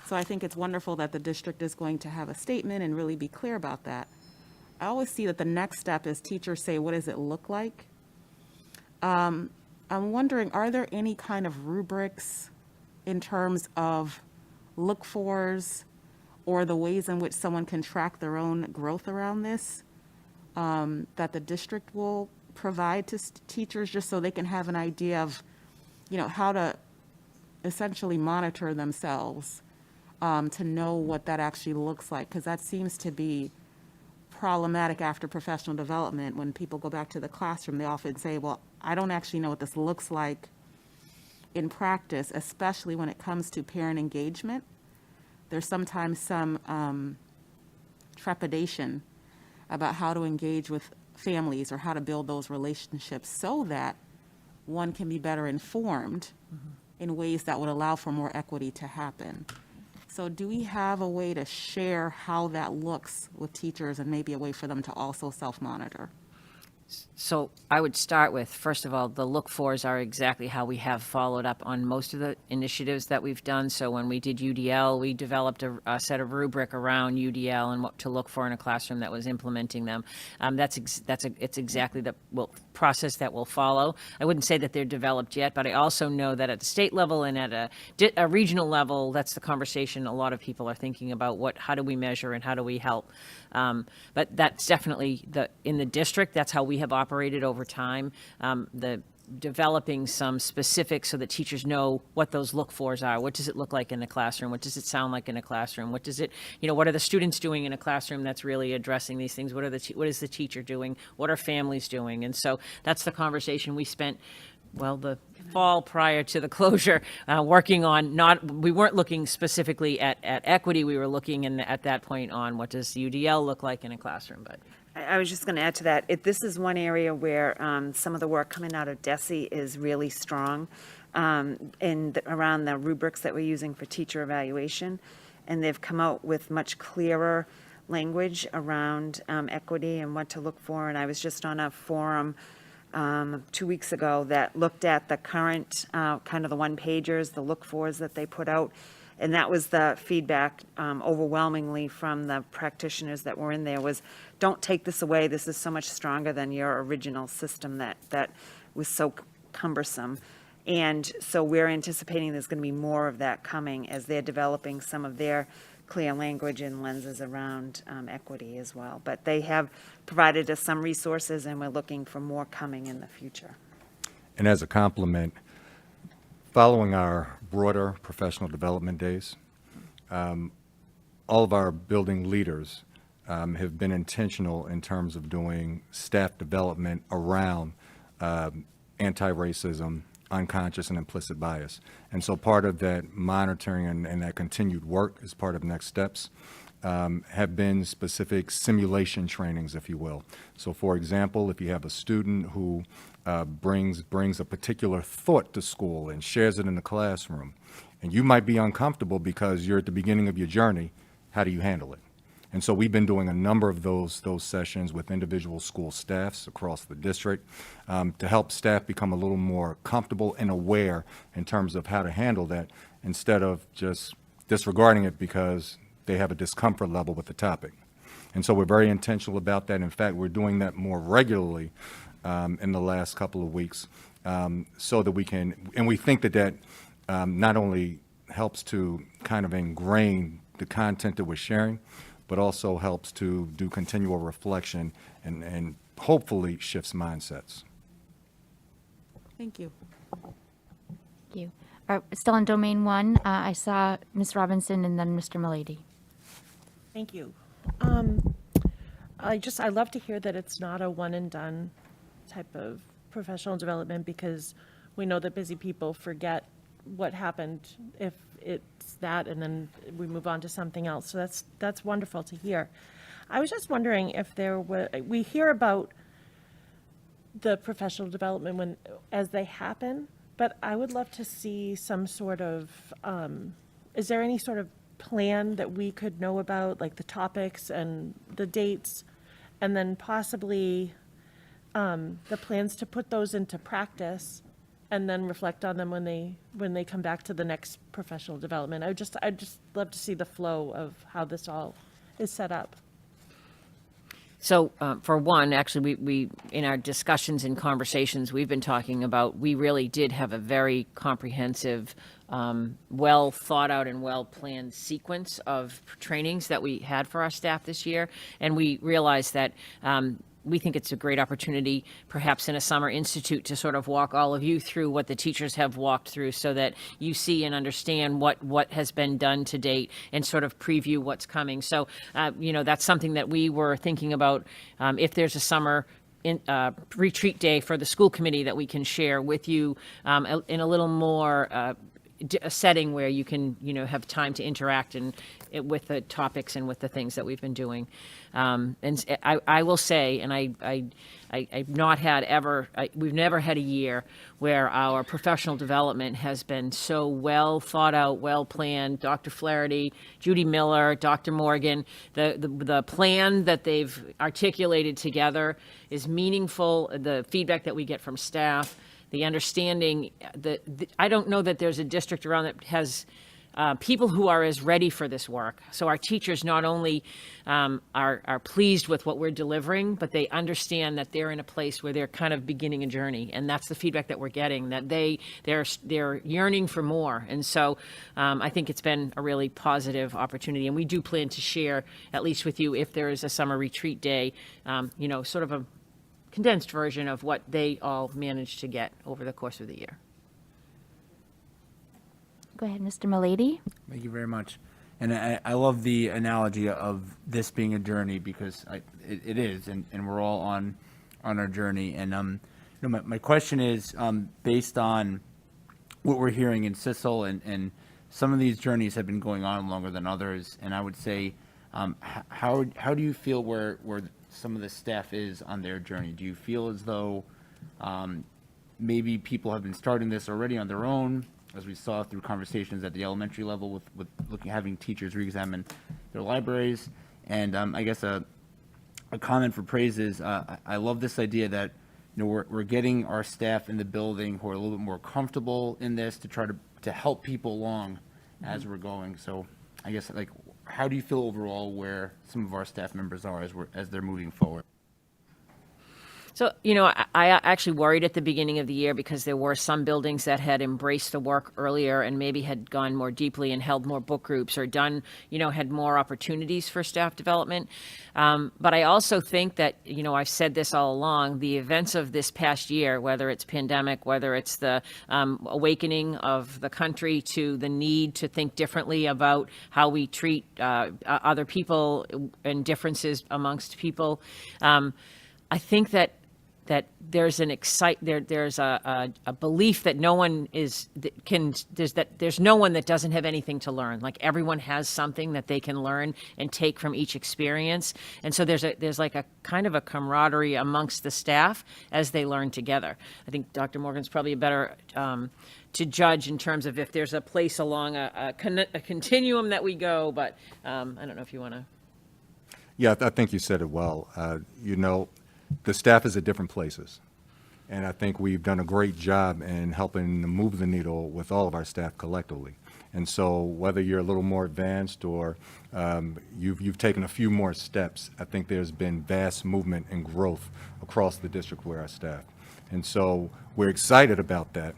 So I think it's wonderful that the district is going to have a statement and really be clear about that. I always see that the next step is teachers say, what does it look like? I'm wondering, are there any kind of rubrics in terms of look-fors or the ways in which someone can track their own growth around this that the district will provide to teachers, just so they can have an idea of, how to essentially monitor themselves, to know what that actually looks like? Because that seems to be problematic after professional development. When people go back to the classroom, they often say, well, I don't actually know what this looks like in practice, especially when it comes to parent engagement. There's sometimes some trepidation about how to engage with families or how to build those relationships so that one can be better informed in ways that would allow for more equity to happen. So do we have a way to share how that looks with teachers and maybe a way for them to also self-monitor? So I would start with, first of all, the look-fors are exactly how we have followed up on most of the initiatives that we've done. So when we did UDL, we developed a set of rubric around UDL and what to look for in a classroom that was implementing them. It's exactly the process that we'll follow. I wouldn't say that they're developed yet, but I also know that at the state level and at a regional level, that's the conversation a lot of people are thinking about. How do we measure and how do we help? But that's definitely in the district, that's how we have operated over time. The developing some specifics so that teachers know what those look-fors are. What does it look like in the classroom? What does it sound like in a classroom? What are the students doing in a classroom that's really addressing these things? What is the teacher doing? What are families doing? And so that's the conversation we spent, the fall prior to the closure, working on. We weren't looking specifically at equity. We were looking at that point on what does UDL look like in a classroom. But I was just going to add to that. This is one area where some of the work coming out of DESE is really strong around the rubrics that we're using for teacher evaluation. And they've come out with much clearer language around equity and what to look for. And I was just on a forum 2 weeks ago that looked at the current kind of the one-pagers, the look-fors that they put out. And that was the feedback overwhelmingly from the practitioners that were in there was, don't take this away. This is so much stronger than your original system that was so cumbersome. And so we're anticipating there's going to be more of that coming as they're developing some of their clear language and lenses around equity as well. But they have provided us some resources, and we're looking for more coming in the future. And as a compliment, following our broader professional development days, all of our building leaders have been intentional in terms of doing staff development around anti-racism, unconscious and implicit bias. And so part of that monitoring and that continued work as part of next steps have been specific simulation trainings, if you will. So for example, if you have a student who brings a particular thought to school and shares it in the classroom, and you might be uncomfortable because you're at the beginning of your journey, how do you handle it? And so we've been doing a number of those sessions with individual school staffs across the district to help staff become a little more comfortable and aware in terms of how to handle that instead of just disregarding it because they have a discomfort level with the topic. And so we're very intentional about that. In fact, we're doing that more regularly in the last couple of weeks so that we can, and we think that not only helps to kind of ingrain the content that we're sharing, but also helps to do continual reflection and hopefully shifts mindsets. Thank you. Thank you. Still on domain one, I saw Ms. Robinson and then Mr. Milady. Thank you. I love to hear that it's not a one and done type of professional development, because we know that busy people forget what happened if it's that, and then we move on to something else. So that's wonderful to hear. I was just wondering if we hear about the professional development as they happen, but I would love to see some sort of, is there any sort of plan that we could know about, like the topics and the dates, and then possibly the plans to put those into practice and then reflect on them when they come back to the next professional development. I'd just love to see the flow of how this all is set up. So for one, actually, we in our discussions and conversations we've been talking about, we really did have a very comprehensive, well thought out and well planned sequence of trainings that we had for our staff this year. And we realized that we think it's a great opportunity, perhaps in a summer institute, to sort of walk all of you through what the teachers have walked through so that you see and understand what has been done to date and sort of preview what's coming. So, that's something that we were thinking about. If there's a summer retreat day for the school committee that we can share with you in a little more a setting where you can, have time to interact with the topics and with the things that we've been doing. And I will say, and I've not had we've never had a year where our professional development has been so well thought out, well planned. Dr. Flaherty, Judy Miller, Dr. Morgan, the plan that they've articulated together is meaningful. The feedback that we get from staff, the understanding that I don't know that there's a district around that has people who are as ready for this work. So our teachers not only are pleased with what we're delivering, but they understand that they're in a place where they're kind of beginning a journey, and that's the feedback that we're getting. That they're yearning for more, and so I think it's been a really positive opportunity. And we do plan to share, at least with you, if there is a summer retreat day, sort of a condensed version of what they all managed to get over the course of the year. Go ahead, Mr. Milady. Thank you very much. And I love the analogy of this being a journey, because it is, and we're all on our journey. And my question is, based on what we're hearing in CISL, and some of these journeys have been going on longer than others. And I would say, how do you feel where some of the staff is on their journey? Do you feel as though maybe people have been starting this already on their own, as we saw through conversations at the elementary level with having teachers re-examine their libraries? And I guess a comment for praise is I love this idea that we're getting our staff in the building who are a little bit more comfortable in this to try to help people along as we're going. So I guess, how do you feel overall where some of our staff members are as they're moving forward? So, you know, I actually worried at the beginning of the year because there were some buildings that had embraced the work earlier and maybe had gone more deeply and held more book groups or done, you know, had more opportunities for staff development. But I also think that, you know, I've said this all along, the events of this past year, whether it's pandemic, whether it's the awakening of the country to the need to think differently about how we treat other people and differences amongst people, I think that there's an there's a belief that no one there's no one that doesn't have anything to learn. Like everyone has something that they can learn and take from each experience. And so there's like a kind of a camaraderie amongst the staff as they learn together. I think Dr. Morgan's probably a better to judge in terms of if there's a place along a continuum that we go, but I don't know if you want to. Yeah, I think you said it well. You know, the staff is at different places. And I think we've done a great job in helping to move the needle with all of our staff collectively. And so whether you're a little more advanced or you've taken a few more steps, I think there's been vast movement and growth across the district with our staff. And so we're excited about that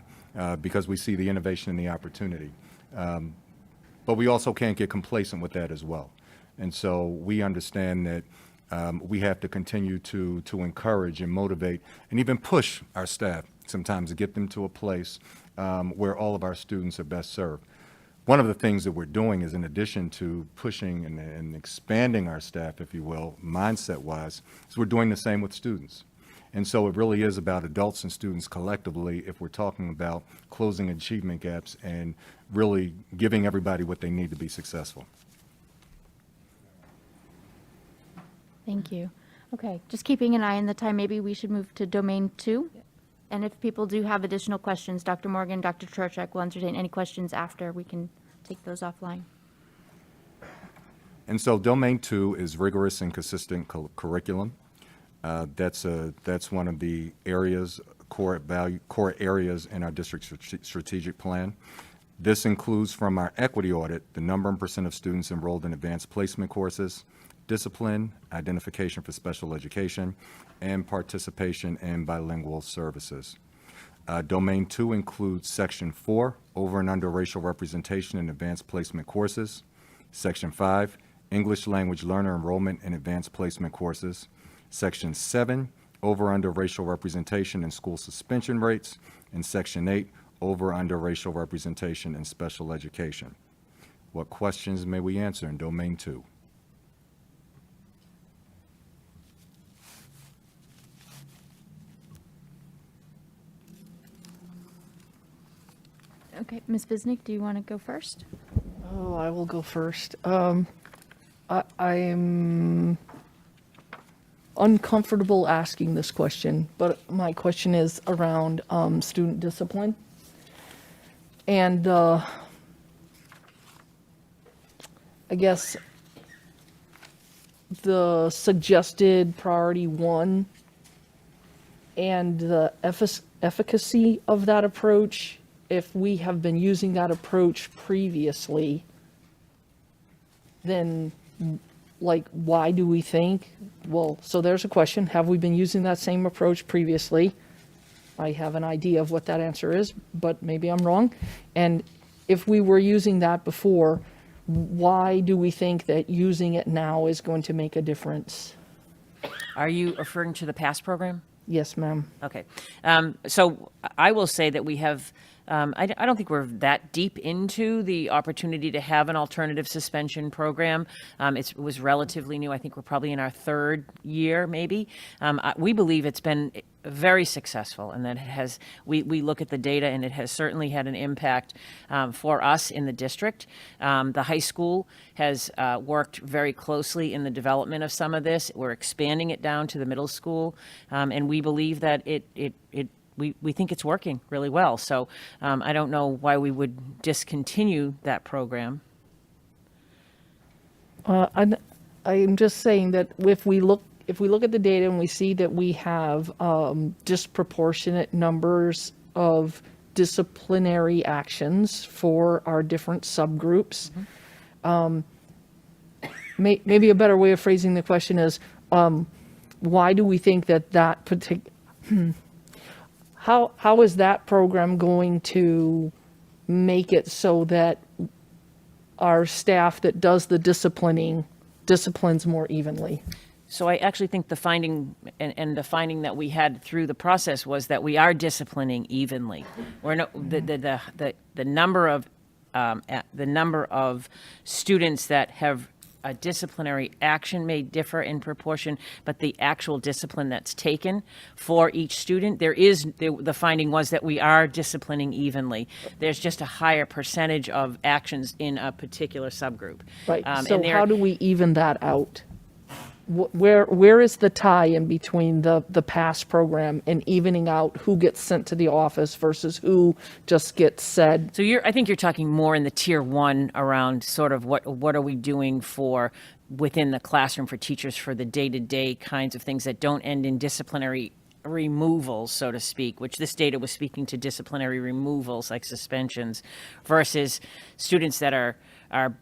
because we see the innovation and the opportunity. But we also can't get complacent with that as well. And so we understand that we have to continue to encourage and motivate and even push our staff sometimes to get them to a place where all of our students are best served. One of the things that we're doing is, in addition to pushing and expanding our staff, if you will, mindset-wise, is we're doing the same with students. And so it really is about adults and students collectively if we're talking about closing achievement gaps and really giving everybody what they need to be successful. Thank you. Okay, just keeping an eye on the time, maybe we should move to domain 2. And if people do have additional questions, Dr. Morgan, Dr. Churchak will entertain any questions after. We can take those offline. And so domain 2 is rigorous and consistent curriculum. That's one of the areas, core areas in our district strategic plan. This includes from our equity audit, the number and percent of students enrolled in advanced placement courses, discipline, identification for special education, and participation in bilingual services. Domain 2 includes Section 4, over and under racial representation in advanced placement courses, Section 5, English language learner enrollment in advanced placement courses, Section 7, over under racial representation in school suspension rates, and Section 8, over under racial representation in special education. What questions may we answer in Domain 2? Okay, Ms. Bisnick, do you want to go first? Oh, I will go first. I am uncomfortable asking this question, but my question is around student discipline. And I guess the suggested priority 1 and the efficacy of that approach, if we have been using that approach previously, then like, why do we think? Well, so there's a question. Have we been using that same approach previously? I have an idea of what that answer is, but maybe I'm wrong. And if we were using that before, why do we think that using it now is going to make a difference? Are you referring to the PASS program? Yes, ma'am. Okay. So I will say that we have, I don't think we're that deep into the opportunity to have an alternative suspension program. It was relatively new. I think we're probably in our 3rd year, maybe. We believe it's been very successful, and that it has, we look at the data, and it has certainly had an impact for us in the district. The high school has worked very closely in the development of some of this. We're expanding it down to the middle school, and we believe that we think it's working really well. So I don't know why we would discontinue that program. I'm just saying that if we look at the data and we see that we have disproportionate numbers of disciplinary actions for our different subgroups, maybe a better way of phrasing the question is, why do we think that that how is that program going to make it so that our staff that does the disciplines more evenly? So I actually think the finding, and the finding that we had through the process was that we are disciplining evenly. We're no, the number of students that have a disciplinary action may differ in proportion, but the actual discipline that's taken for each student, the finding was that we are disciplining evenly. There's just a higher percentage of actions in a particular subgroup. Right, And so there- how do we even that out? Where is the tie in between the past program and evening out who gets sent to the office versus who just gets said? So I think you're talking more in the tier one around sort of what are we doing for within the classroom for teachers for the day-to-day kinds of things that don't end in disciplinary removals, so to speak, which this data was speaking to disciplinary removals like suspensions versus students that are I'm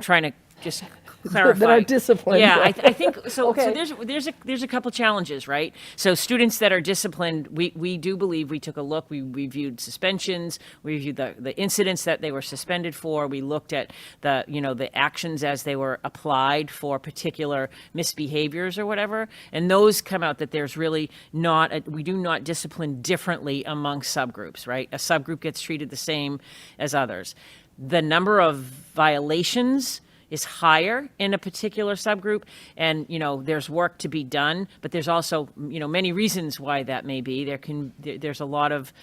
trying to just clarify. That are disciplined. Yeah, I think so. Okay. So there's a couple challenges, right? So students that are disciplined, we do believe we took a look. We reviewed suspensions. We reviewed the incidents that they were suspended for. We looked at the actions as they were applied for particular misbehaviors or whatever, and those come out that there's really we do not discipline differently among subgroups, right? A subgroup gets treated the same as others. The number of violations is higher in a particular subgroup, and there's work to be done, but there's also many reasons why that may be. There's a lot of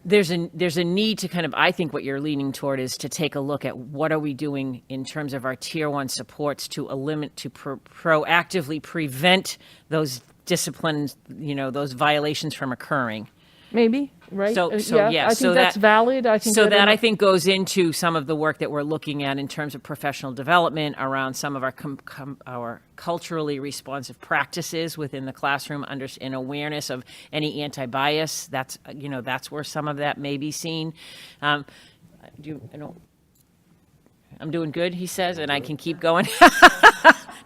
there's a need to kind of, I think what you're leaning toward is to take a look at what are we doing in terms of our tier one supports to proactively prevent those disciplines, those violations from occurring. Maybe, right? So yeah, I think that's valid. I think I think goes into some of the work that we're looking at in terms of professional development around some of our culturally responsive practices within the classroom, in awareness of any anti-bias. That's where some of that may be seen. I'm doing good, he says, and I can keep going.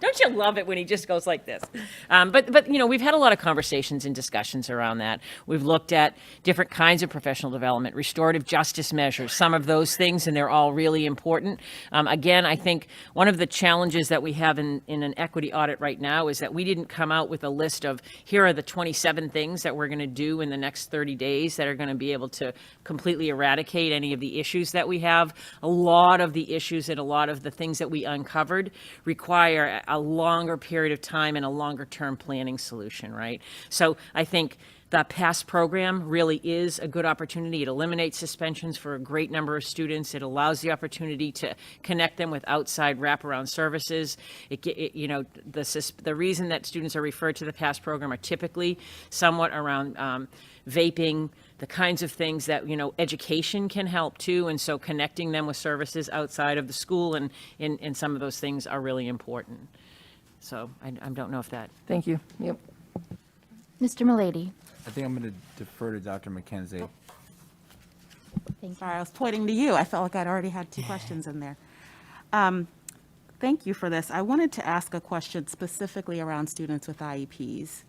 Don't you love it when he just goes like this? But we've had a lot of conversations and discussions around that. We've looked at different kinds of professional development, restorative justice measures, some of those things, and they're all really important. Again, I think one of the challenges that we have in an equity audit right now is that we didn't come out with a list of here are the 27 things that we're going to do in the next 30 days that are going to be able to completely eradicate any of the issues that we have. A lot of the issues and a lot of the things that we uncovered require a longer period of time and a longer term planning solution, right? So I think the PASS program really is a good opportunity. It eliminates suspensions for a great number of students. It allows the opportunity to connect them with outside wraparound services. The reason that students are referred to the PASS program are typically somewhat around vaping, the kinds of things that, education can help too. And so connecting them with services outside of the school and some of those things are really important. So I don't know if that. Thank you. Yep. Mr. Milady. I think I'm going to defer to Dr. McKenzie. Sorry, I was pointing to you. I felt like I'd already had two questions in there. Thank you for this. I wanted to ask a question specifically around students with IEPs.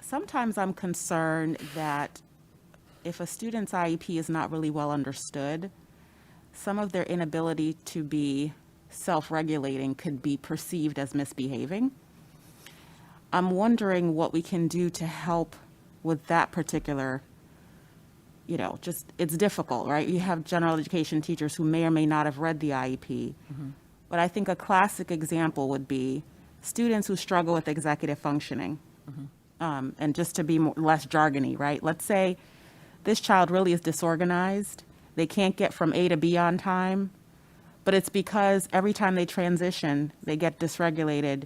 Sometimes I'm concerned that if a student's IEP is not really well understood, some of their inability to be self-regulating could be perceived as misbehaving. I'm wondering what we can do to help with that particular, it's difficult, right? You have general education teachers who may or may not have read the IEP. But I think a classic example would be students who struggle with executive functioning. And just to be less jargony, right? Let's say this child really is disorganized. They can't get from A to B on time, but it's because every time they transition, they get dysregulated.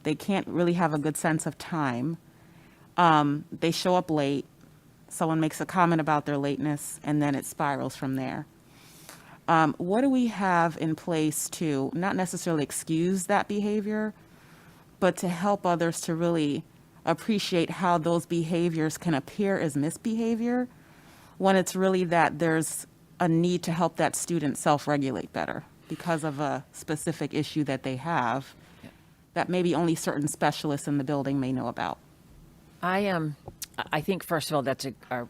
They can't really have a good sense of time. They show up late. Someone makes a comment about their lateness, and then it spirals from there. What do we have in place to not necessarily excuse that behavior, but to help others to really appreciate how those behaviors can appear as misbehavior when it's really that there's a need to help that student self-regulate better? because of a specific issue that they have that maybe only certain specialists in the building may know about? I think, first of all, that's a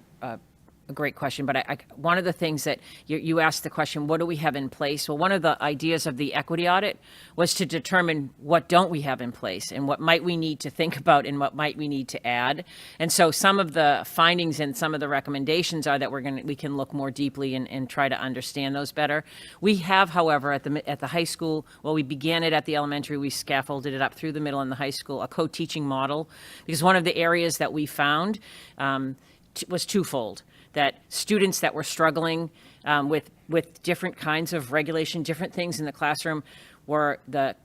great question, but one of the things that you asked the question, what do we have in place? Well, one of the ideas of the equity audit was to determine what don't we have in place and what might we need to think about and what might we need to add. And so some of the findings and some of the recommendations are that we can look more deeply and try to understand those better. We have, however, at the high school, well, we began it at the elementary, we scaffolded it up through the middle and the high school, a co-teaching model, because one of the areas that we found was twofold. That students that were struggling with different kinds of regulation, different things in the classroom, were the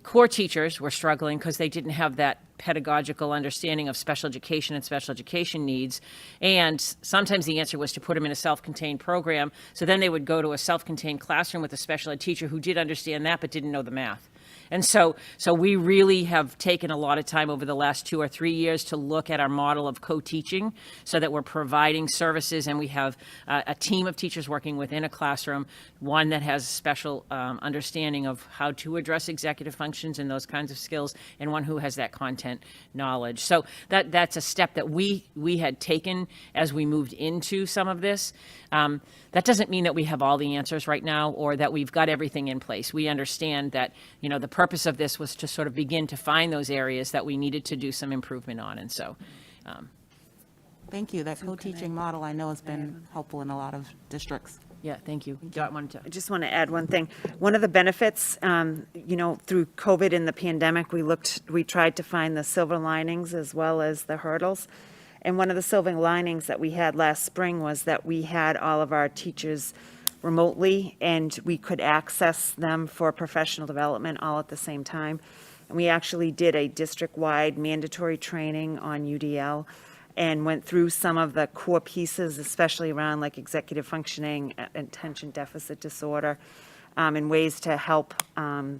core teachers were struggling because they didn't have that pedagogical understanding of special education and special education needs. And sometimes the answer was to put them in a self-contained program. So then they would go to a self-contained classroom with a special ed teacher who did understand that but didn't know the math. And so we really have taken a lot of time over the last 2 or 3 years to look at our model of co-teaching so that we're providing services, and we have a team of teachers working within a classroom, one that has special understanding of how to address executive functions and those kinds of skills, and one who has that content knowledge. So that's a step that we had taken as we moved into some of this. That doesn't mean that we have all the answers right now or that we've got everything in place. We understand that, the purpose of this was to sort of begin to find those areas that we needed to do some improvement on. And so, Thank you. That co-teaching model I know has been helpful in a lot of districts. yeah, thank you. Dot wanted to. I just want to add one thing. One of the benefits, through COVID and the pandemic, we tried to find the silver linings as well as the hurdles. And one of the silver linings that we had last spring was that we had all of our teachers remotely, and we could access them for professional development all at the same time. And we actually did a district-wide mandatory training on UDL and went through some of the core pieces, especially around like executive functioning, attention deficit disorder, and ways to help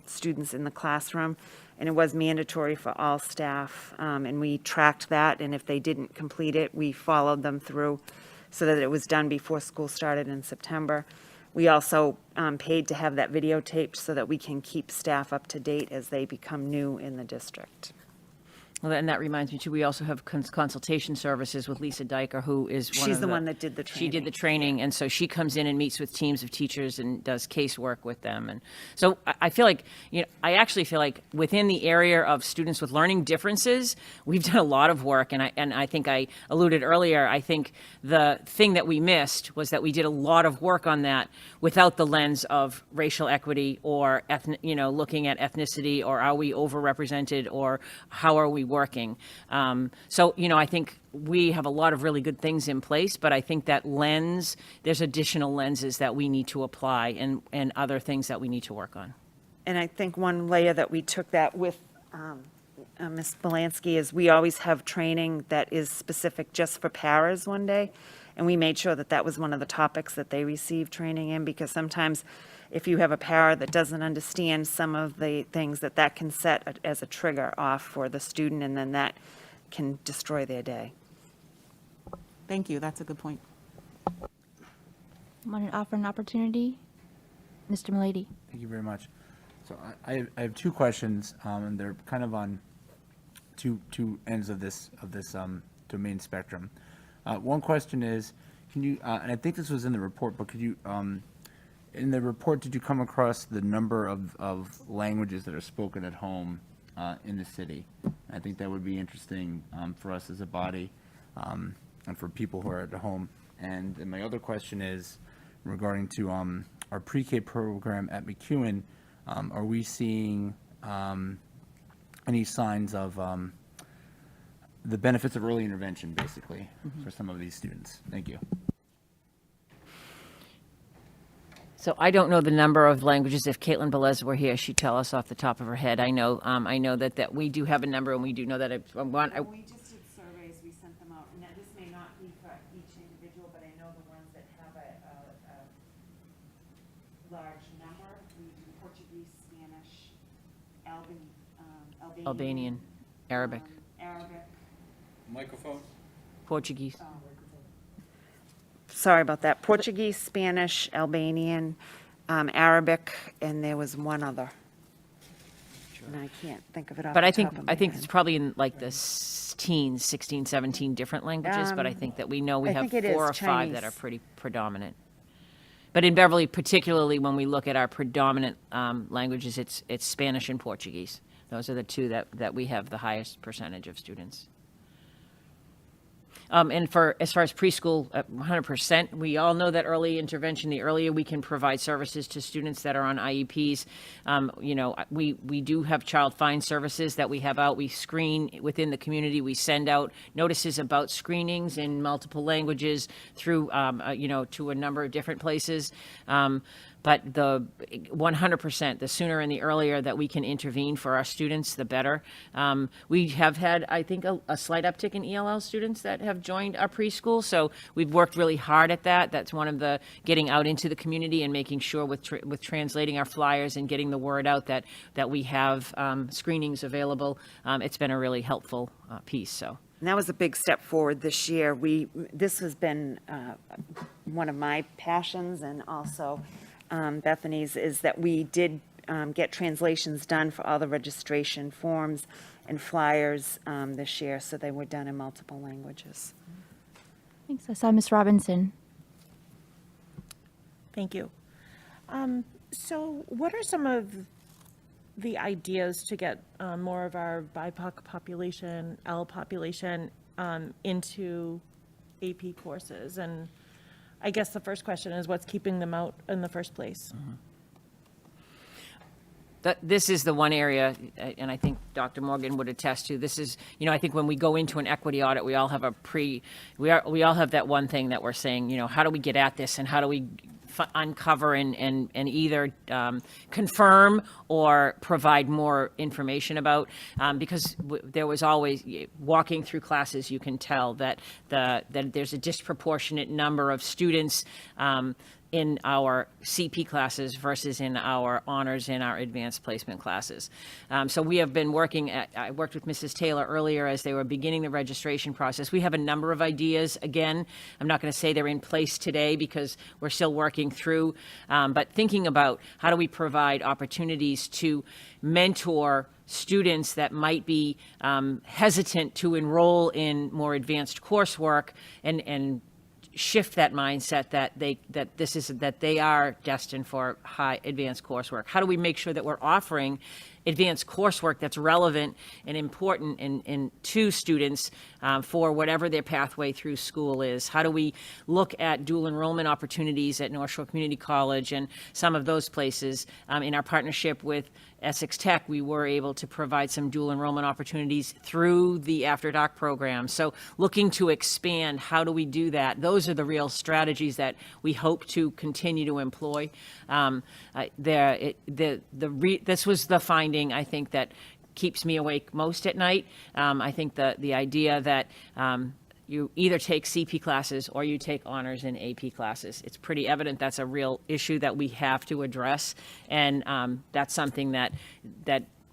students in the classroom. And it was mandatory for all staff, and we tracked that, and if they didn't complete it, we followed them through so that it was done before school started in September. We also paid to have that videotaped so that we can keep staff up to date as they become new in the district. Well, and that reminds me too, we also have consultation services with Lisa Diker, who is one of She's the one that did the She did training. the training, and so she comes in and meets with teams of teachers and does casework with them. And so I feel like, I actually feel like within the area of students with learning differences, we've done a lot of work. And I think I alluded earlier, I think the thing that we missed was that we did a lot of work on that without the lens of racial equity or looking at ethnicity, or are we overrepresented, or how are we working. So I think we have a lot of really good things in place, but I think that lens, there's additional lenses that we need to apply and other things that we need to work on. And I think one layer that we took that with Ms. Belansky is we always have training that is specific just for paras one day. And we made sure that that was one of the topics that they received training in, because sometimes if you have a para that doesn't understand some of the things, that can set as a trigger off for the student, and then that can destroy their day. Thank you. That's a good point. Want to offer an opportunity? Mr. Milady. Thank you very much. So I have two questions, and they're kind of on two ends of this domain spectrum. One question is, can you, and I think this was in the report, but could you, in the report, did you come across the number of languages that are spoken at home in the city? I think that would be interesting for us as a body and for people who are at home. And then my other question is regarding to our pre-K program at McEwen. Are we seeing any signs of the benefits of early intervention, basically, for some of these students? Thank you. So I don't know the number of languages. If Caitlin Velez were here, she'd tell us off the top of her head. I know that we do have a number, and we do know that We just did surveys, we sent them out, and this may not be for each individual, but I know the ones that have a large number, we do Portuguese, Spanish, Albanian, Arabic, Arabic. Portuguese. Sorry about that. Portuguese, Spanish, Albanian, Arabic, and there was one other. And I can't think of it off But the I top think, of my I think head. it's probably in like the teens, 16, 17 different languages, but I think that we know we I have think it is 4 or 5 that are Chinese. pretty predominant. But in Beverly, particularly when we look at our predominant languages, it's Spanish and Portuguese. Those are the 2 that we have the highest percentage of students. And as far as preschool, 100%, we all know that early intervention, the earlier we can provide services to students that are on IEPs. We do have child find services that we have out. We screen within the community. We send out notices about screenings in multiple languages through, to a number of different places. But the 100%, the sooner and the earlier that we can intervene for our students, the better. We have had, I think, a slight uptick in ELL students that have joined our preschool. So we've worked really hard at that. That's one of the getting out into the community and making sure with translating our flyers and getting the word out that we have screenings available. It's been a really helpful piece. So. And that was a big step forward this year. This has been one of my passions, and also Bethany's, is that we did get translations done for all the registration forms and flyers this year, so they were done in multiple languages. Thanks. I saw Ms. Robinson. Thank you. So what are some of the ideas to get more of our BIPOC population, L population, into AP courses? And I guess the first question is, what's keeping them out in the first place? This is the one area, and I think Dr. Morgan would attest to, this is, I think when we go into an equity audit, we all have we all have that one thing that we're saying, how do we get at this, and how do we uncover and either confirm or provide more information about, because there was always, walking through classes, you can tell that there's a disproportionate number of students in our CP classes versus in our honors and our advanced placement classes. So we have been I worked with Mrs. Taylor earlier as they were beginning the registration process. We have a number of ideas. Again, I'm not going to say they're in place today because we're still working through, but thinking about how do we provide opportunities to mentor students that might be hesitant to enroll in more advanced coursework and shift that mindset that they are destined for high advanced coursework. How do we make sure that we're offering advanced coursework that's relevant and important to students for whatever their pathway through school is? How do we look at dual enrollment opportunities at North Shore Community College and some of those places? In our partnership with Essex Tech, we were able to provide some dual enrollment opportunities through the After Dark program. So looking to expand, how do we do that? Those are the real strategies that we hope to continue to employ. This was the finding, I think, that keeps me awake most at night. I think the idea that you either take CP classes or you take honors and AP classes. It's pretty evident that's a real issue that we have to address, and that's something that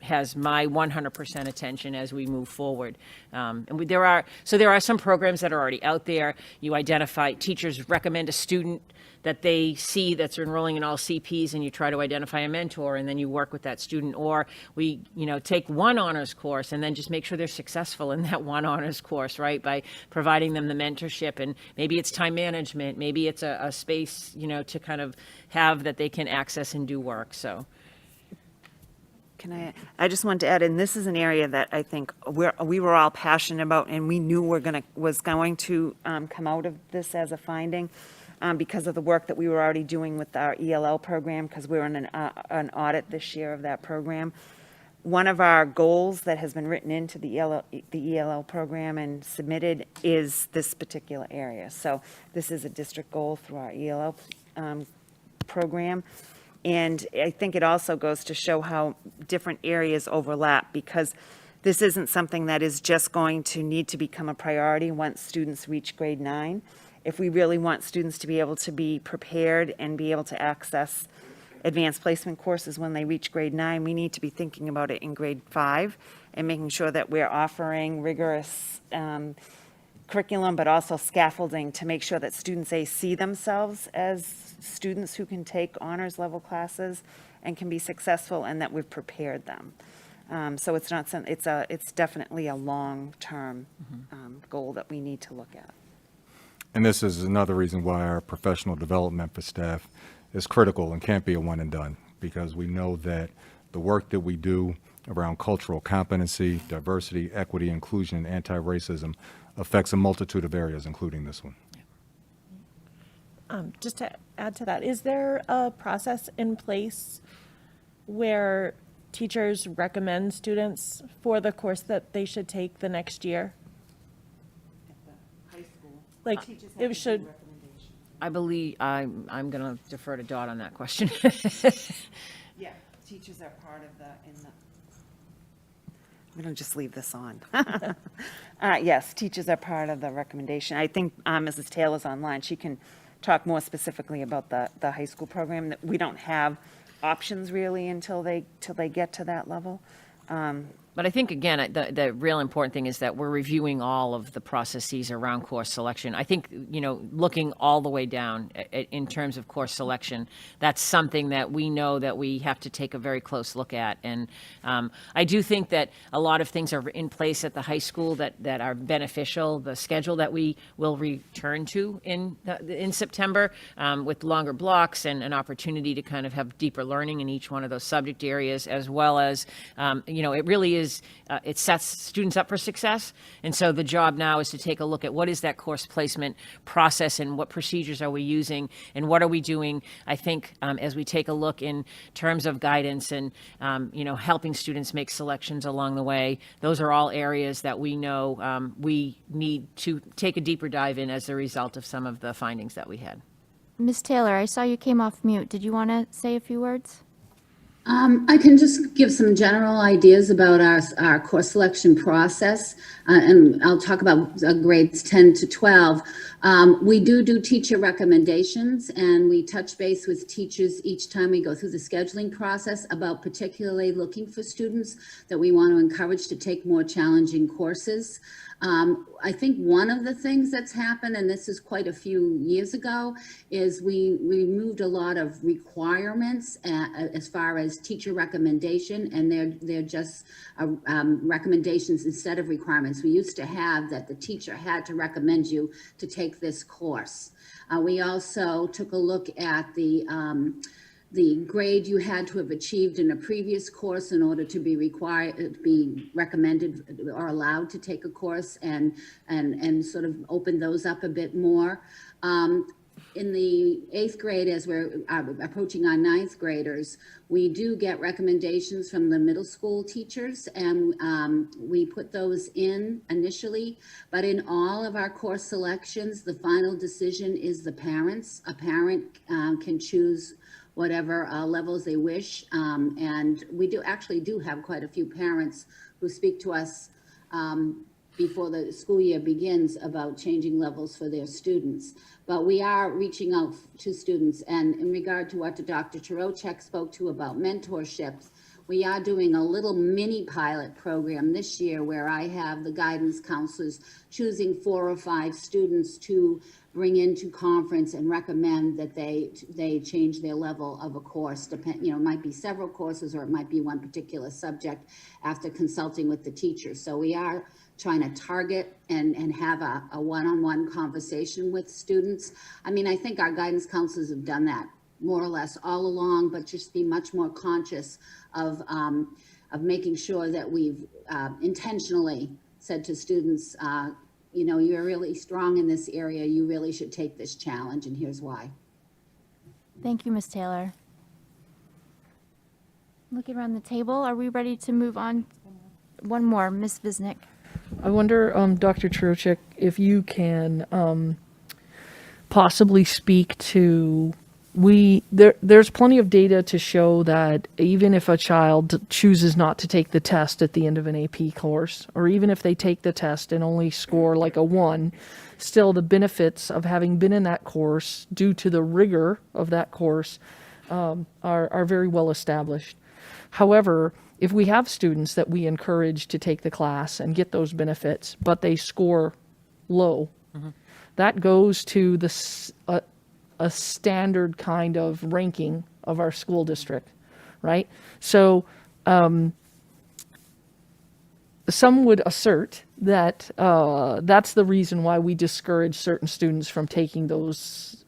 has my 100% attention as we move forward. There are some programs that are already out there. You identify, teachers recommend a student that they see that's enrolling in all CPs, and you try to identify a mentor, and then you work with that student. Or we, take one honors course and then just make sure they're successful in that one honors course, right? By providing them the mentorship, and maybe it's time management, maybe it's a space, to kind of have that they can access and do work, so. I just wanted to add, and this is an area that I think we were all passionate about, and we knew was going to come out of this as a finding, because of the work that we were already doing with our ELL program, because we're in an audit this year of that program. One of our goals that has been written into the ELL program and submitted is this particular area. So this is a district goal through our ELL program. And I think it also goes to show how different areas overlap, because this isn't something that is just going to need to become a priority once students reach grade 9. If we really want students to be able to be prepared and be able to access advanced placement courses when they reach grade 9, we need to be thinking about it in grade 5 and making sure that we're offering rigorous curriculum, but also scaffolding to make sure that students, see themselves as students who can take honors level classes and can be successful, and that we've prepared them. So it's not, it's definitely a long-term goal that we need to look at. And this is another reason why our professional development for staff is critical and can't be a one and done, because we know that the work that we do around cultural competency, diversity, equity, inclusion, and anti-racism affects a multitude of areas, including this one. Just to add to that, is there a process in place where teachers recommend students for the course that they should take the next year? Like, it should, I believe, I'm going to defer to Dot on that question. Yeah, teachers are part of I'm going to just leave this on. Yes, teachers are part of the recommendation. I think Mrs. Taylor's online. She can talk more specifically about the high school program, that we don't have options really until they get to that level. But I think, again, the real important thing is that we're reviewing all of the processes around course selection. I think, looking all the way down in terms of course selection, that's something that we know that we have to take a very close look at. And I do think that a lot of things are in place at the high school that are beneficial. The schedule that we will return to in September with longer blocks and an opportunity to kind of have deeper learning in each one of those subject areas, as well as, it really is it sets students up for success. And so the job now is to take a look at what is that course placement process and what procedures are we using and what are we doing, I think, as we take a look in terms of guidance and, helping students make selections along the way. Those are all areas that we know we need to take a deeper dive in as a result of some of the findings that we had. Ms. Taylor, I saw you came off mute. Did you want to say a few words? I can just give some general ideas about our course selection process, and I'll talk about grades 10 to 12. We do teacher recommendations, and we touch base with teachers each time we go through the scheduling process about particularly looking for students that we want to encourage to take more challenging courses. I think one of the things that's happened, and this is quite a few years ago, is we removed a lot of requirements as far as teacher recommendation, and they're just recommendations instead of requirements. We used to have that the teacher had to recommend you to take this course. We also took a look at the grade you had to have achieved in a previous course in order to be recommended or allowed to take a course, and sort of open those up a bit more. In the 8th grade, as we're approaching our 9th graders, we do get recommendations from the middle school teachers, and we put those in initially. But in all of our course selections, the final decision is the parents. A parent can choose whatever levels they wish. And we do have quite a few parents who speak to us before the school year begins about changing levels for their students. But we are reaching out to students. And in regard to what Dr. Chirocek spoke to about mentorships, we are doing a little mini pilot program this year where I have the guidance counselors choosing 4 or 5 students to bring into conference and recommend that they change their level of a course. It might be several courses, or it might be one particular subject after consulting with the teacher. So we are trying to target and have a one-on-one conversation with students. I mean, I think our guidance counselors have done that more or less all along, but just be much more conscious of making sure that we've intentionally said to students, you're really strong in this area. You really should take this challenge, and here's why. Thank you, Ms. Taylor. Looking around the table, are we ready to move on? One more, Ms. Visnick. I wonder, Dr. Chirocek, if you can possibly speak to, there's plenty of data to show that even if a child chooses not to take the test at the end of an AP course, or even if they take the test and only score like a 1, still the benefits of having been in that course due to the rigor of that course are very well established. However, if we have students that we encourage to take the class and get those benefits, but they score low. That goes to a standard kind of ranking of our school district, right? So some would assert that that's the reason why we discourage certain students from taking those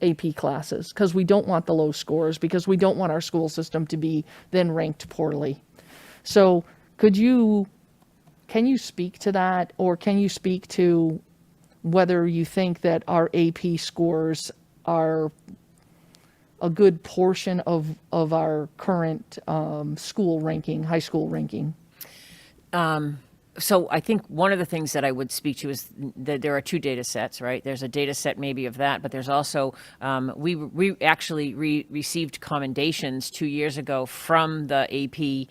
AP classes, because we don't want the low scores, because we don't want our school system to be then ranked poorly. So can you speak to that, or can you speak to whether you think that our AP scores are a good portion of our current school ranking, high school ranking? So I think one of the things that I would speak to is that there are two data sets, right? There's a data set maybe of that, but there's also, we actually received commendations 2 years ago from the AP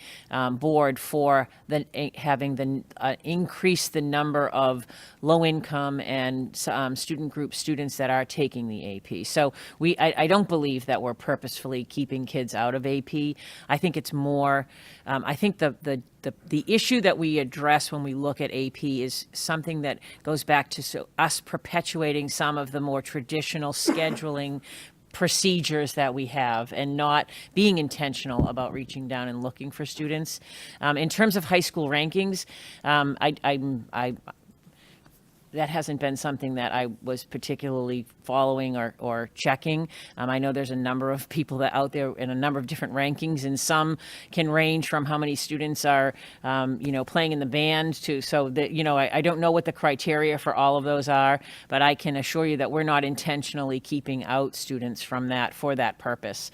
board for having increase the number of low income and student group students that are taking the AP. So I don't believe that we're purposefully keeping kids out of AP. I think it's more, I think the issue that we address when we look at AP is something that goes back to us perpetuating some of the more traditional scheduling procedures that we have and not being intentional about reaching down and looking for students. In terms of high school rankings, that hasn't been something that I was particularly following or checking. I know there's a number of people that out there in a number of different rankings, and some can range from how many students are, playing in the band to, so that, I don't know what the criteria for all of those are, but I can assure you that we're not intentionally keeping out students from that for that purpose.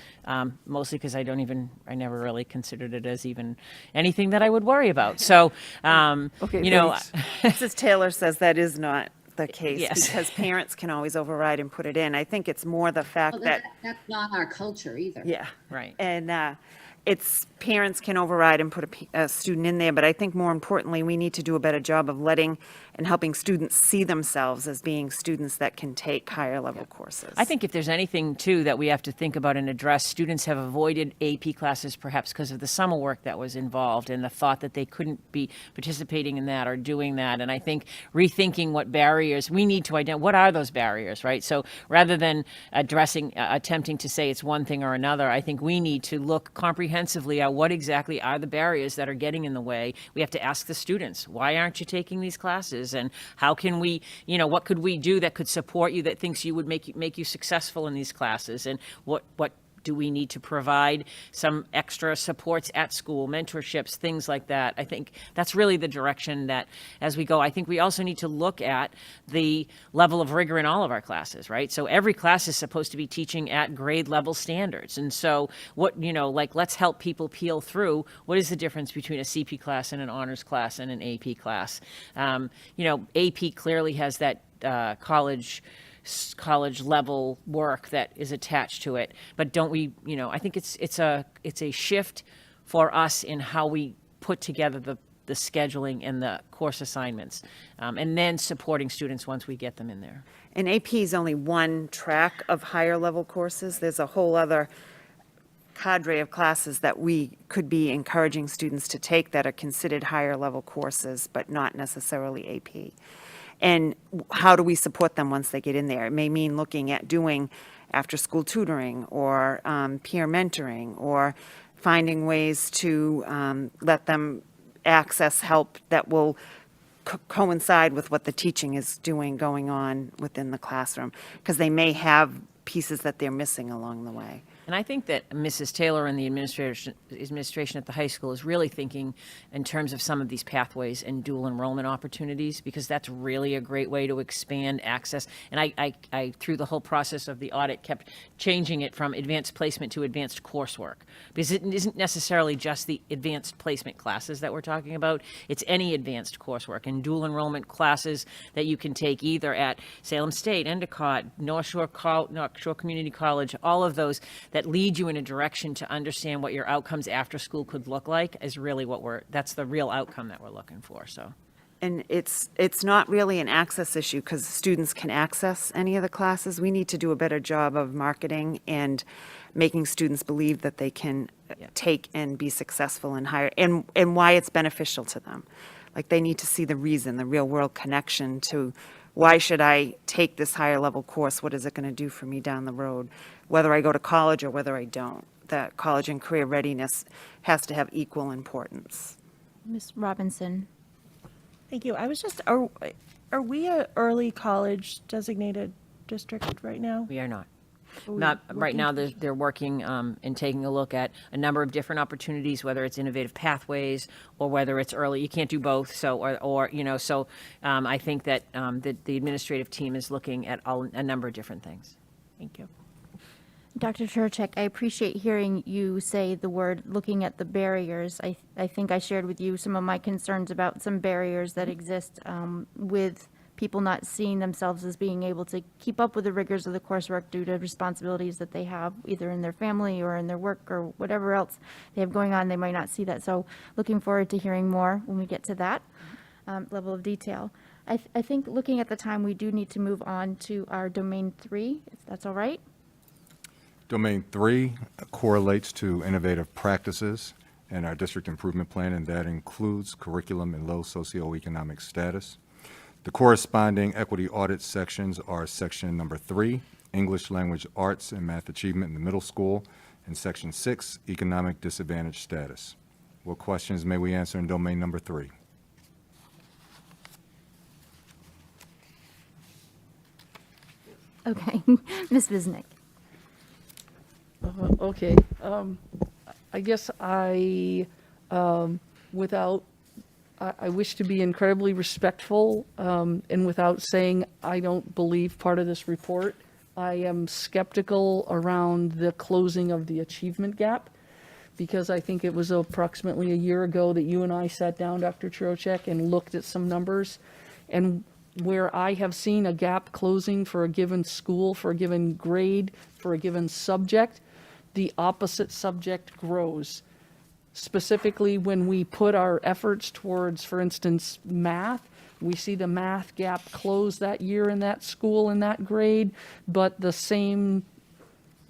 Mostly because I never really considered it as even anything that I would worry about. So, Mrs. Taylor says that is not the case, Yes. because parents can always override and put it in. I think it's more the fact Well, that, that's not our culture either. yeah. Right. And it's, parents can override and put a student in there, but I think more importantly, we need to do a better job of letting and helping students see themselves as being students that can take higher level courses. I think if there's anything, too, that we have to think about and address, students have avoided AP classes perhaps because of the summer work that was involved and the thought that they couldn't be participating in that or doing that. And I think rethinking what barriers, we need to identify, what are those barriers, right? So rather than attempting to say it's one thing or another, I think we need to look comprehensively at what exactly are the barriers that are getting in the way. We have to ask the students, why aren't you taking these classes? And how can we, what could we do that could support you, that thinks you would make you successful in these classes? And what do we need to provide some extra supports at school, mentorships, things like that? I think that's really the direction that as we go. I think we also need to look at the level of rigor in all of our classes, right? So every class is supposed to be teaching at grade level standards. And so let's help people peel through what is the difference between a CP class and an honors class and an AP class. AP clearly has that college level work that is attached to it, but don't we, I think it's a shift for us in how we put together the scheduling and the course assignments, and then supporting students once we get them in there. And AP is only one track of higher level courses. There's a whole other cadre of classes that we could be encouraging students to take that are considered higher level courses, but not necessarily AP. And how do we support them once they get in there? It may mean looking at doing after-school tutoring or peer mentoring, or finding ways to let them access help that will coincide with what the teaching is going on within the classroom, because they may have pieces that they're missing along the way. And I think that Mrs. Taylor and the administration at the high school is really thinking in terms of some of these pathways and dual enrollment opportunities, because that's really a great way to expand access. And I through the whole process of the audit, kept changing it from advanced placement to advanced coursework, because it isn't necessarily just the advanced placement classes that we're talking about. It's any advanced coursework and dual enrollment classes that you can take either at Salem State, Endicott, North Shore Community College, all of those that lead you in a direction to understand what your outcomes after school could look like is really that's the real outcome that we're looking for, so. And it's not really an access issue, because students can access any of the classes. We need to do a better job of marketing and making students believe that they can take and be successful in higher, and why it's beneficial to them. Like, they need to see the reason, the real world connection to why should I take this higher level course? What is it going to do for me down the road? Whether I go to college or whether I don't, that college and career readiness has to have equal importance. Ms. Robinson? Thank you. I was just, are we a early college designated district right now? We are not. Are we Not, right looking now, to- they're working and taking a look at a number of different opportunities, whether it's innovative pathways or whether it's early. You can't do both, so, or you know, so I think that the administrative team is looking at a number of different things. Thank you. Dr. Turchek, I appreciate hearing you say the word looking at the barriers. I think I shared with you some of my concerns about some barriers that exist with people not seeing themselves as being able to keep up with the rigors of the coursework due to responsibilities that they have either in their family or in their work or whatever else they have going on. They might not see that. So looking forward to hearing more when we get to that level of detail. I think looking at the time, we do need to move on to our domain 3, if that's all right. Domain 3 correlates to innovative practices in our district improvement plan, and that includes curriculum and low socioeconomic status. The corresponding equity audit sections are section number 3, English language arts and math achievement in the middle school, and section 6, economic disadvantage status. What questions may we answer in domain number 3? Okay, Ms. Visnick. Okay, I guess I wish to be incredibly respectful, and without saying I don't believe part of this report, I am skeptical around the closing of the achievement gap, because I think it was approximately a year ago that you and I sat down, Dr. Trocheck, and looked at some numbers, and where I have seen a gap closing for a given school, for a given grade, for a given subject, the opposite subject grows. Specifically, when we put our efforts towards, for instance, math, we see the math gap close that year in that school, in that grade, but the same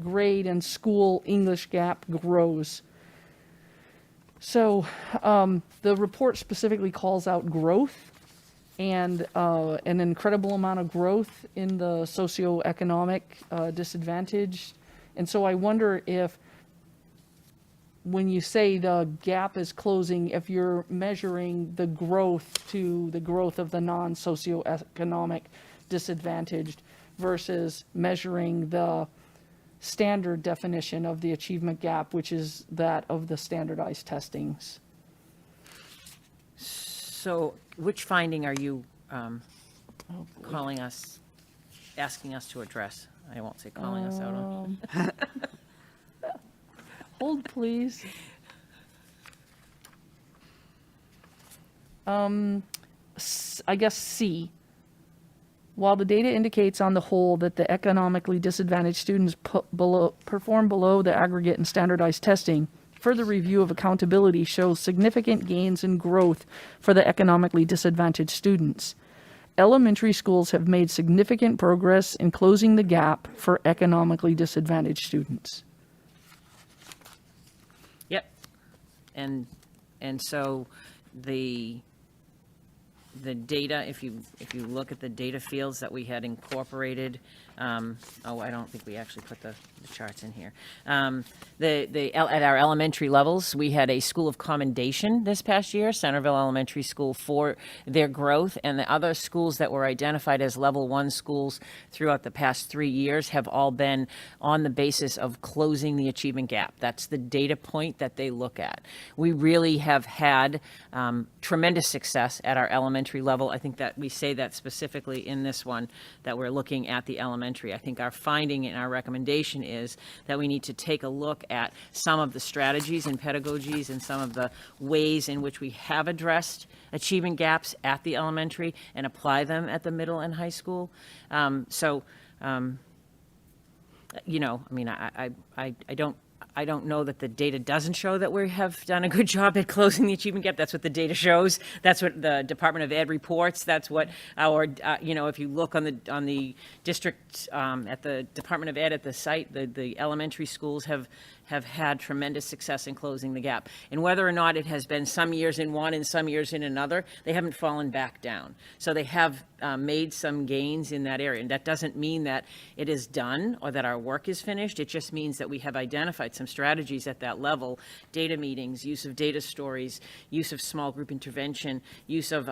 grade and school English gap grows. So the report specifically calls out growth, and an incredible amount of growth in the socioeconomic disadvantage. And so I wonder if, when you say the gap is closing, if you're measuring the growth to the growth of the non-socioeconomic disadvantaged versus measuring the standard definition of the achievement gap, which is that of the standardized testings. So which finding are you calling us, asking us to address? I won't say calling us out on. Hold, please. I guess C. While the data indicates on the whole that the economically disadvantaged students perform below the aggregate and standardized testing, further review of accountability shows significant gains in growth for the economically disadvantaged students. Elementary schools have made significant progress in closing the gap for economically disadvantaged students. Yep. And so the data, if you look at the data fields that we had incorporated, I don't think we actually put the charts in here. At our elementary levels, we had a school of commendation this past year, Centerville Elementary School, for their growth, and the other schools that were identified as level 1 schools throughout the past 3 years have all been on the basis of closing the achievement gap. That's the data point that they look at. We really have had tremendous success at our elementary level. I think that we say that specifically in this one, that we're looking at the elementary. I think our finding and our recommendation is that we need to take a look at some of the strategies and pedagogies and some of the ways in which we have addressed achievement gaps at the elementary and apply them at the middle and high school. You know, I mean, I I don't know that the data doesn't show that we have done a good job at closing the achievement gap. That's what the data shows. That's what the Department of Ed reports. That's what our, if you look on the district, at the Department of Ed at the site, the elementary schools have had tremendous success in closing the gap. And whether or not it has been some years in one and some years in another, they haven't fallen back down. So they have made some gains in that area. And that doesn't mean that it is done or that our work is finished. It just means that we have identified some strategies at that level: data meetings, use of data stories, use of small group intervention, use of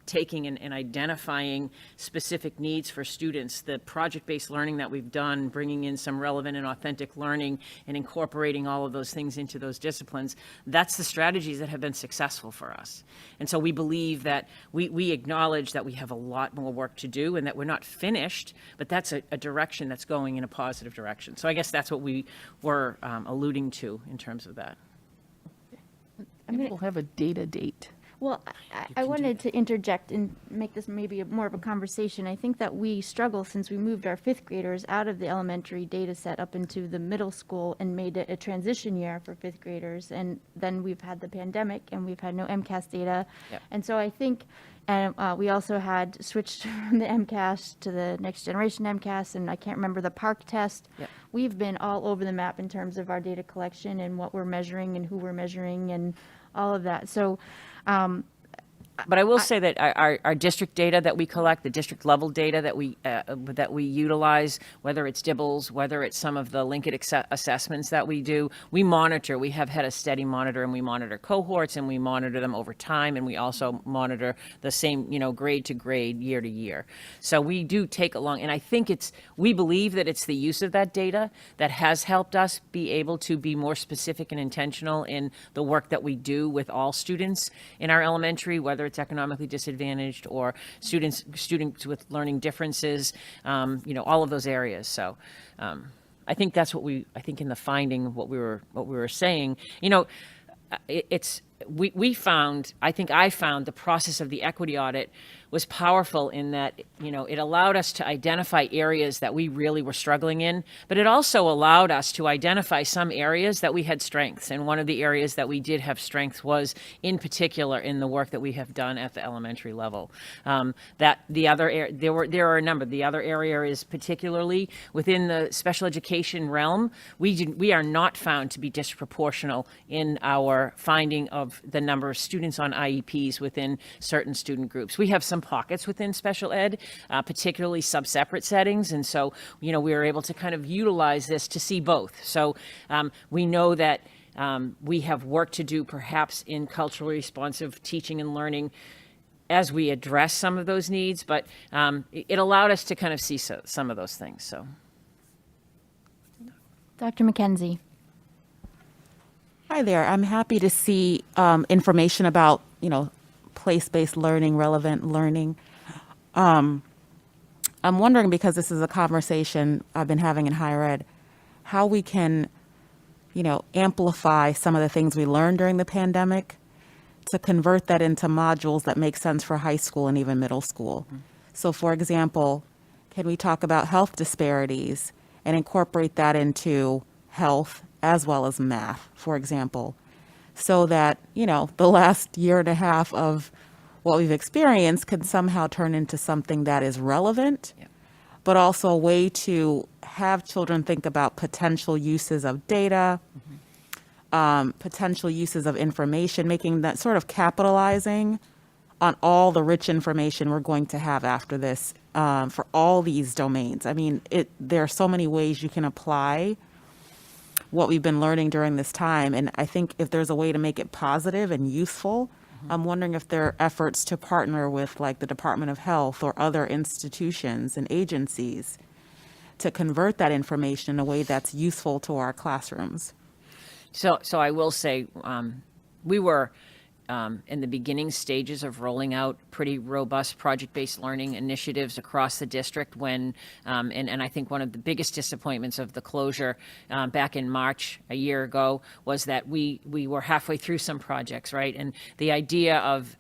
taking and identifying specific needs for students, the project-based learning that we've done, bringing in some relevant and authentic learning and incorporating all of those things into those disciplines. That's the strategies that have been successful for us. And so we believe that we acknowledge that we have a lot more work to do and that we're not finished, but that's a direction that's going in a positive direction. So I guess that's what we were alluding to in terms of that. Maybe we'll have a data date. Well, I wanted to interject and make this maybe more of a conversation. I think that we struggle since we moved our fifth graders out of the elementary data set up into the middle school and made it a transition year for fifth graders. And then we've had the pandemic and we've had no MCAS data. Yep. And so I think, and we also had switched from the MCAS to the next generation MCAS, and I can't remember the PARC test. Yep. We've been all over the map in terms of our data collection and what we're measuring and who we're measuring and all of that. So, But I will say that our district data that we collect, the district level data that we utilize, whether it's DIBELS, whether it's some of the Linkit assessments that we do, we monitor. We have had a steady monitor, and we monitor cohorts, and we monitor them over time, and we also monitor the same, grade to grade, year to year. So we do take along, and I think we believe that it's the use of that data that has helped us be able to be more specific and intentional in the work that we do with all students in our elementary, whether it's economically disadvantaged or students with learning differences, all of those areas. So I think that's I think in the finding, what we were saying, we found, I think I found the process of the equity audit was powerful in that, it allowed us to identify areas that we really were struggling in, but it also allowed us to identify some areas that we had strengths. And one of the areas that we did have strengths was, in particular, in the work that we have done at the elementary level. That the other there are a number. The other area is particularly within the special education realm. We are not found to be disproportional in our finding of the number of students on IEPs within certain student groups. We have some pockets within special ed, particularly sub-separate settings, and so we were able to kind of utilize this to see both. So we know that we have work to do perhaps in culturally responsive teaching and learning as we address some of those needs, but it allowed us to kind of see some of those things. So, Dr. McKenzie. Hi there. I'm happy to see information about, place-based learning, relevant learning. I'm wondering, because this is a conversation I've been having in higher ed, how we can, amplify some of the things we learned during the pandemic to convert that into modules that make sense for high school and even middle school. Mm-hmm. So, for example, can we talk about health disparities and incorporate that into health as well as math, for example, so that, the last year and a half of what we've experienced can somehow turn into something that is relevant, but also a way to have children think about potential uses of data, potential uses of information, making that sort of capitalizing on all the rich information we're going to have after this for all these domains. I mean, there are so many ways you can apply what we've been learning during this time. And I think if there's a way to make it positive and useful, I'm wondering if there are efforts to partner with like the Department of Health or other institutions and agencies to convert that information in a way that's useful to our classrooms. So I will say, we were in the beginning stages of rolling out pretty robust project-based learning initiatives across the district when, and I think one of the biggest disappointments of the closure back in March a year ago was that we were halfway through some projects, right? And the idea of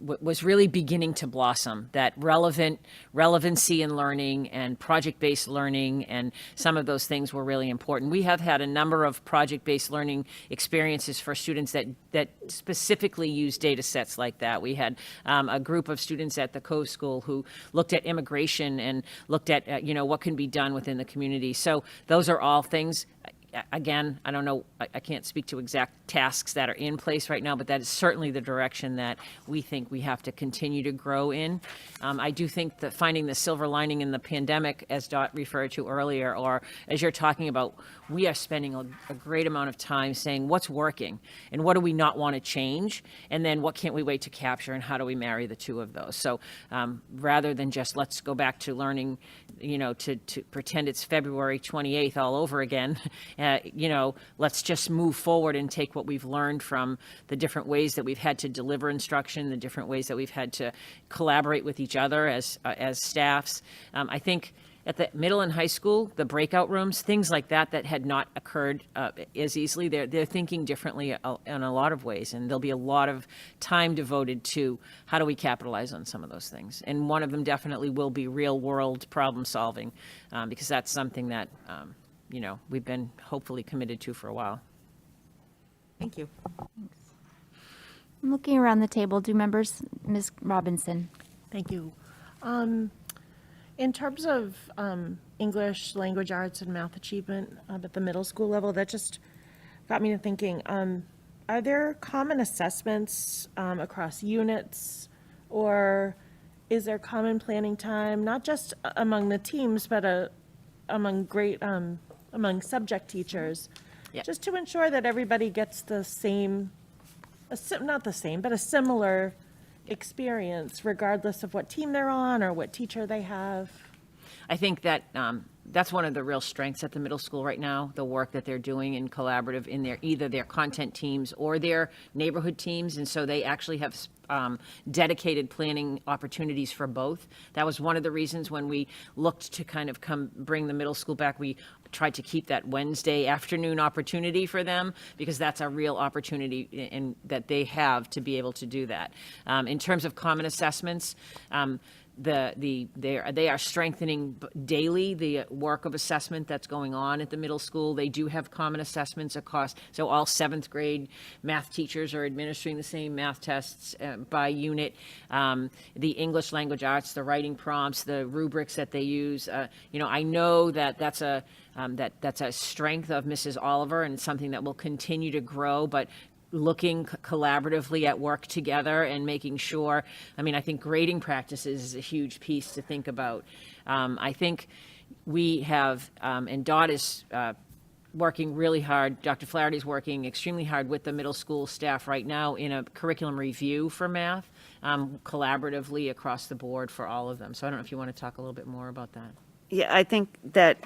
was really beginning to blossom, that relevancy in learning and project-based learning, and some of those things were really important. We have had a number of project-based learning experiences for students that specifically use data sets like that. We had a group of students at the Cove School who looked at immigration and looked at, what can be done within the community. So those are all things. Again, I don't know, I can't speak to exact tasks that are in place right now, but that is certainly the direction that we think we have to continue to grow in. I do think that finding the silver lining in the pandemic, as Dot referred to earlier, or as you're talking about, we are spending a great amount of time saying what's working and what do we not want to change, and then what can't we wait to capture, and how do we marry the two of those. So rather than just let's go back to learning, to pretend it's February 28th all over again, let's just move forward and take what we've learned from the different ways that we've had to deliver instruction, the different ways that we've had to collaborate with each other as staffs. I think at the middle and high school, the breakout rooms, things like that had not occurred as easily. They're thinking differently in a lot of ways, and there'll be a lot of time devoted to how do we capitalize on some of those things. And one of them definitely will be real-world problem solving, because that's something that we've been hopefully committed to for a while. Thank you. I'm looking around the table. Do members, Ms. Robinson? Thank you. In terms of English, language arts, and math achievement at the middle school level, that just got me to thinking, are there common assessments across units, or is there common planning time, not just among the teams, but among subject teachers, Yeah. just to ensure that everybody gets the same, not the same, but a similar experience, regardless of what team they're on or what teacher they have? I think that that's one of the real strengths at the middle school right now, the work that they're doing in collaborative in either their content teams or their neighborhood teams. And so they actually have dedicated planning opportunities for both. That was one of the reasons when we looked to kind of bring the middle school back, we tried to keep that Wednesday afternoon opportunity for them, because that's a real opportunity that they have to be able to do that. In terms of common assessments, they are strengthening daily the work of assessment that's going on at the middle school. They do have common assessments across, so all 7th grade math teachers are administering the same math tests by unit. The English language arts, the writing prompts, the rubrics that they use. I know that that's a strength of Mrs. Oliver and something that will continue to grow, but looking collaboratively at work together and making sure, I think grading practices is a huge piece to think about. I think we have, and Dot is working really hard, Dr. Flaherty's working extremely hard with the middle school staff right now in a curriculum review for math, collaboratively across the board for all of them. So I don't know if you want to talk a little bit more about that. Yeah, I think that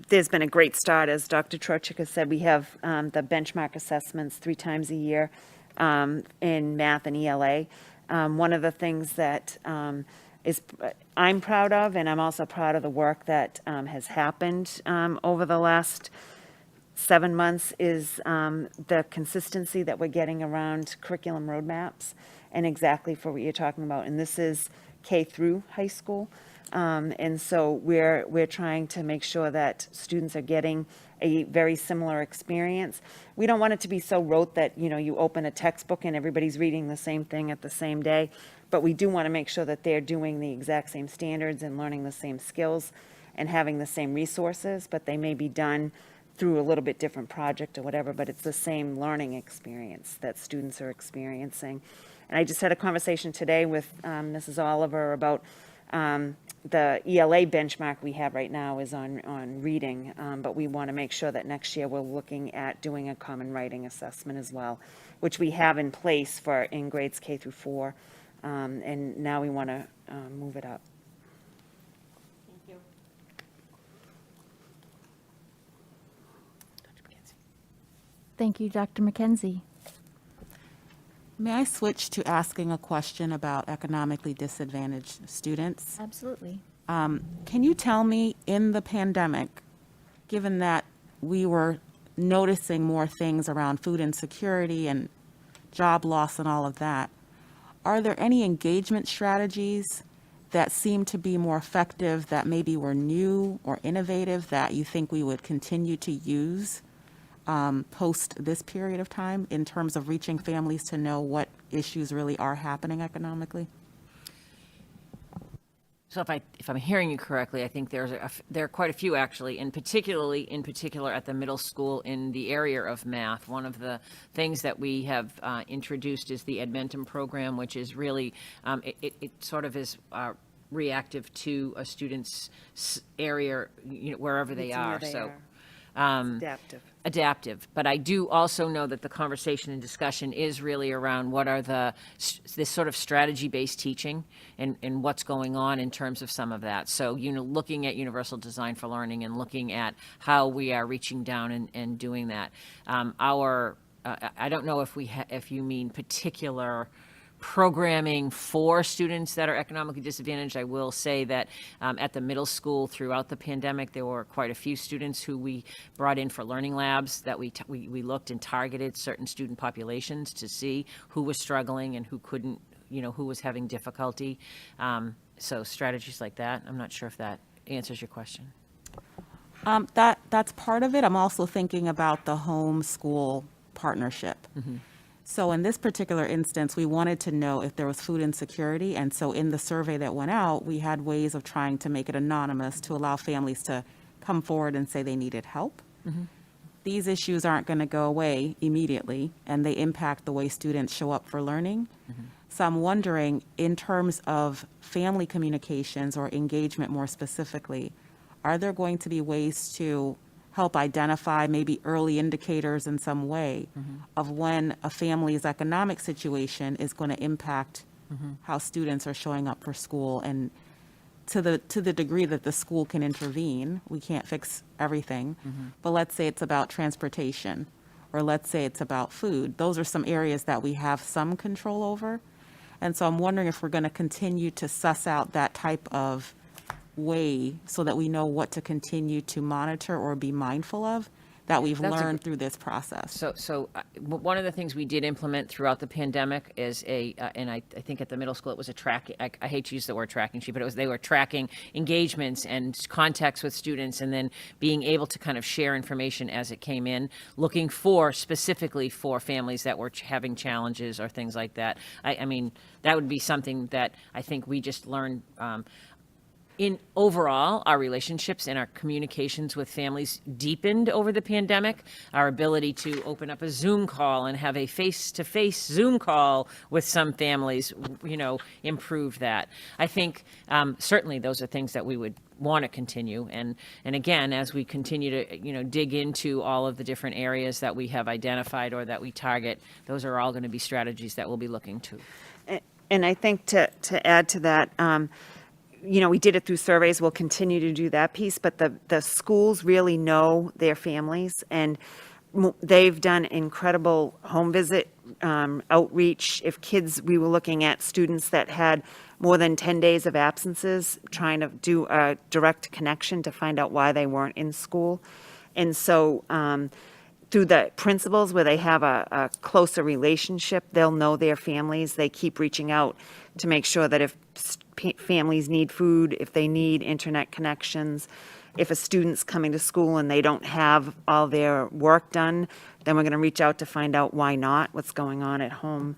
there's been a great start. As Dr. Trochik has said, we have the benchmark assessments 3 times a year in math and ELA. One of the things that I'm proud of, and I'm also proud of the work that has happened over the last 7 months, is the consistency that we're getting around curriculum roadmaps and exactly for what you're talking about. And this is K through high school. And so we're trying to make sure that students are getting a very similar experience. We don't want it to be so rote that, you open a textbook and everybody's reading the same thing at the same day. But we do want to make sure that they're doing the exact same standards and learning the same skills and having the same resources, but they may be done through a little bit different project or whatever, but it's the same learning experience that students are experiencing. And I just had a conversation today with Mrs. Oliver about the ELA benchmark we have right now is on reading, but we want to make sure that next year we're looking at doing a common writing assessment as well, which we have in place in grades K through 4, and now we want to move it up. Thank you. Thank you, Dr. McKenzie. May I switch to asking a question about economically disadvantaged students? Absolutely. Can you tell me, in the pandemic, given that we were noticing more things around food insecurity and job loss and all of that, are there any engagement strategies that seem to be more effective, that maybe were new or innovative, that you think we would continue to use post this period of time in terms of reaching families to know what issues really are happening economically? So if I'm hearing you correctly, I think there are quite a few actually, and in particular at the middle school in the area of math. One of the things that we have introduced is the Edmentum program, which is really, it sort of is reactive to a student's area, wherever they Meets 'em are. where they So. are. Adaptive. But I do also know that the conversation and discussion is really around what are this sort of strategy-based teaching and what's going on in terms of some of that. So, looking at universal design for learning and looking at how we are reaching down and doing that. I don't know if you mean particular programming for students that are economically disadvantaged. I will say that at the middle school throughout the pandemic, there were quite a few students who we brought in for learning labs that we looked and targeted certain student populations to see who was struggling and who couldn't, who was having difficulty. So strategies like that. I'm not sure if that answers your question. That's part of it. I'm also thinking about the home-school partnership. So in this particular instance, we wanted to know if there was food insecurity, and so in the survey that went out, we had ways of trying to make it anonymous to allow families to come forward and say they needed help. These issues aren't going to go away immediately, and they impact the way students show up for learning. So I'm wondering, in terms of family communications or engagement more specifically, are there going to be ways to help identify maybe early indicators in some way of when a family's economic situation is going to impact how students are showing up for school? And to the degree that the school can intervene, we can't fix everything, but let's say it's about transportation, or let's say it's about food. Those are some areas that we have some control over. And so I'm wondering if we're going to continue to suss out that type of way so that we know what to continue to monitor or be mindful of that we've learned through this process. So one of the things we did implement throughout the pandemic is and I think at the middle school it was a tracking, I hate to use the word tracking sheet, but they were tracking engagements and contacts with students and then being able to kind of share information as it came in, looking specifically for families that were having challenges or things like that. I mean, that would be something that I think we just learned in overall, our relationships and our communications with families deepened over the pandemic. Our ability to open up a Zoom call and have a face-to-face Zoom call with some families, improved that. I think certainly those are things that we would want to continue. And again, as we continue to, dig into all of the different areas that we have identified or that we target, those are all going to be strategies that we'll be looking to. And I think to add to that, we did it through surveys. We'll continue to do that piece, but the schools really know their families, and they've done incredible home visit outreach. If kids, we were looking at students that had more than 10 days of absences, trying to do a direct connection to find out why they weren't in school. And so through the principals, where they have a closer relationship, they'll know their families. They keep reaching out to make sure that if families need food, if they need internet connections, if a student's coming to school and they don't have all their work done, then we're going to reach out to find out why not, what's going on at home.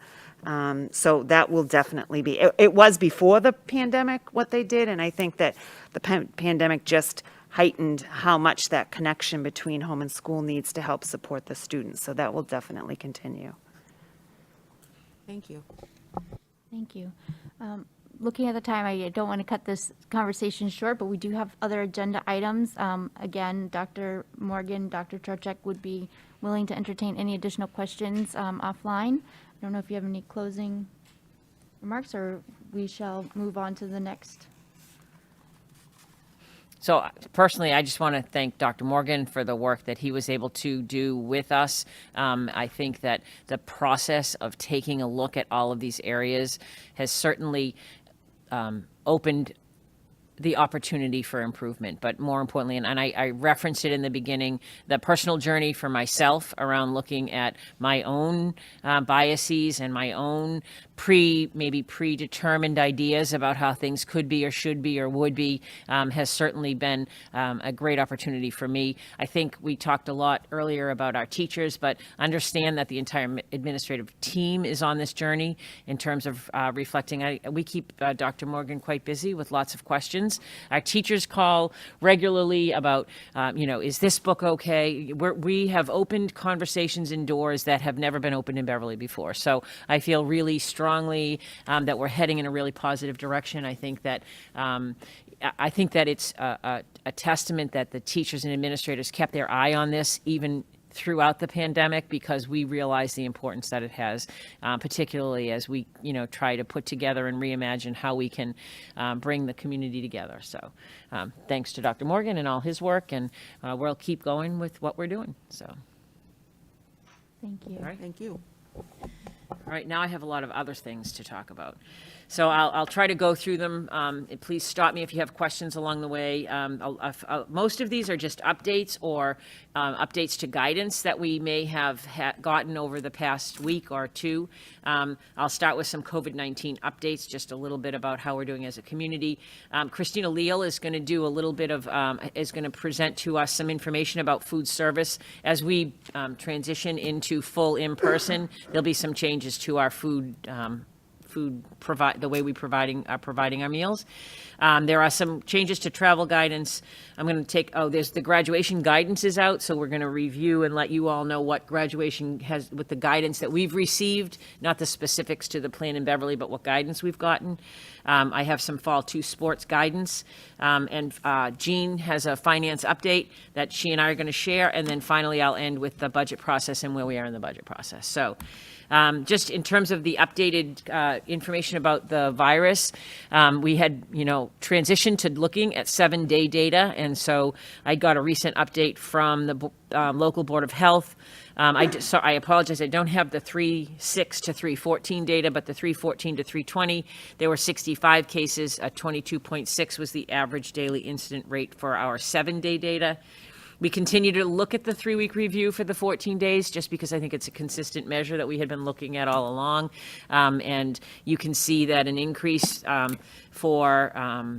So that will definitely be, it was before the pandemic what they did, and I think that the pandemic just heightened how much that connection between home and school needs to help support the students. So that will definitely continue. Thank you. Thank you. Looking at the time, I don't want to cut this conversation short, but we do have other agenda items. Again, Dr. Morgan, Dr. Trocek would be willing to entertain any additional questions offline. I don't know if you have any closing remarks, or we shall move on to the next. So personally, I just want to thank Dr. Morgan for the work that he was able to do with us. I think that the process of taking a look at all of these areas has certainly opened the opportunity for improvement, but more importantly, and I referenced it in the beginning, the personal journey for myself around looking at my own biases and my own maybe predetermined ideas about how things could be or should be or would be has certainly been a great opportunity for me. I think we talked a lot earlier about our teachers, but understand that the entire administrative team is on this journey in terms of reflecting. We keep Dr. Morgan quite busy with lots of questions. Our teachers call regularly about, is this book okay? We have opened conversations and doors that have never been opened in Beverly before. So I feel really strongly that we're heading in a really positive direction. I think that it's a testament that the teachers and administrators kept their eye on this even throughout the pandemic, because we realize the importance that it has, particularly as we, try to put together and reimagine how we can bring the community together. So thanks to Dr. Morgan and all his work, and we'll keep going with what we're doing. So. Thank you. All right. Thank you. All right, now I have a lot of other things to talk about. So I'll try to go through them. Please stop me if you have questions along the way. Most of these are just updates or updates to guidance that we may have gotten over the past week or two. I'll start with some COVID-19 updates, just a little bit about how we're doing as a community. Christina Leal is going to do a little bit of, is going to present to us some information about food service. As we transition into full in-person, there'll be some changes to our the way we are providing our meals. There are some changes to travel guidance. I'm going to there's the graduation guidance is out, so we're going to review and let you all know what graduation has, with the guidance that we've received, not the specifics to the plan in Beverly, but what guidance we've gotten. I have some fall 2 sports guidance, and Jean has a finance update that she and I are going to share, and then finally I'll end with the budget process and where we are in the budget process. So just in terms of the updated information about the virus, we had, transitioned to looking at 7-day data. And so I got a recent update from the local Board of Health. I apologize, I don't have the 3/6 to 3/14 data, but the 3/14 to 3/20, there were 65 cases. 22.6 was the average daily incident rate for our 7-day data. We continue to look at the 3-week review for the 14 days, just because I think it's a consistent measure that we had been looking at all along. And you can see that an increase for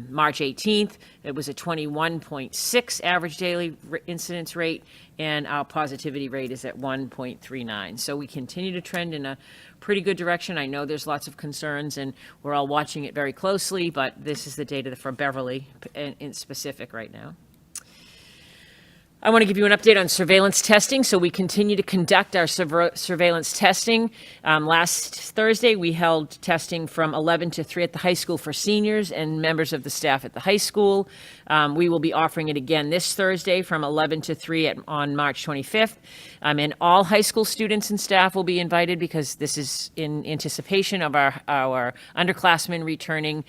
March 18th, it was a 21.6 average daily incidence rate, and our positivity rate is at 1.39. So we continue to trend in a pretty good direction. I know there's lots of concerns, and we're all watching it very closely, but this is the data for Beverly in specific right now. I want to give you an update on surveillance testing. So we continue to conduct our surveillance testing. Last Thursday, we held testing from 11 to 3 at the high school for seniors and members of the staff at the high school. We will be offering it again this Thursday from 11 to 3 on March 25th. And all high school students and staff will be invited, because this is in anticipation of our underclassmen returning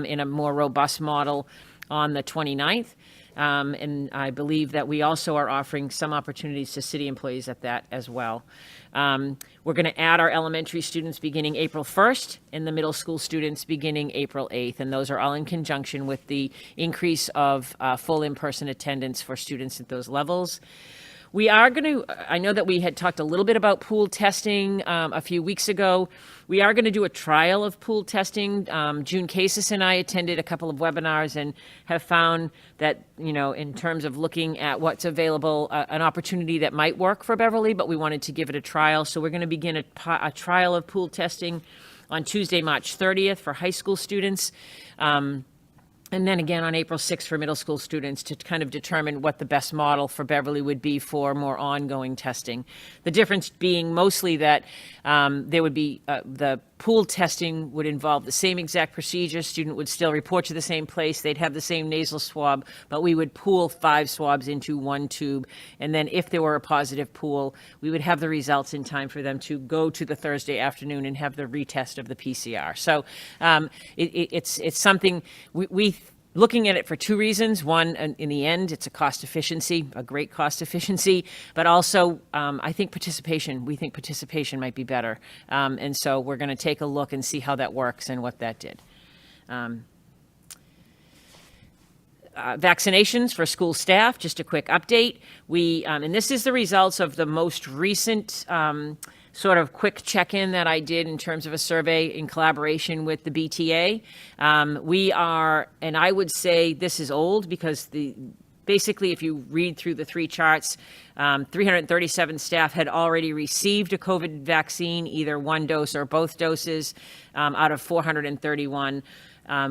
in a more robust model on the 29th. And I believe that we also are offering some opportunities to city employees at that as well. We're going to add our elementary students beginning April 1st and the middle school students beginning April 8th. And those are all in conjunction with the increase of full in-person attendance for students at those levels. We are going to, I know that we had talked a little bit about pool testing a few weeks ago. We are going to do a trial of pool testing. June Cases and I attended a couple of webinars and have found that, in terms of looking at what's available, an opportunity that might work for Beverly, but we wanted to give it a trial. So we're going to begin a trial of pool testing on Tuesday, March 30th for high school students. And then again on April 6th for middle school students, to kind of determine what the best model for Beverly would be for more ongoing testing. The difference being mostly that there would be the pool testing would involve the same exact procedure. Student would still report to the same place. They'd have the same nasal swab, but we would pool 5 swabs into 1 tube. And then if there were a positive pool, we would have the results in time for them to go to the Thursday afternoon and have the retest of the PCR. So it's something we looking at it for two reasons. One, in the end, it's a cost efficiency, a great cost efficiency, but also I think participation. We think participation might be better. And so we're going to take a look and see how that works and what that did. Vaccinations for school staff, just a quick update. And this is the results of the most recent sort of quick check-in that I did in terms of a survey in collaboration with the BTA. We are, and I would say this is old because basically, if you read through the three charts, 337 staff had already received a COVID vaccine, either one dose or both doses, out of 431.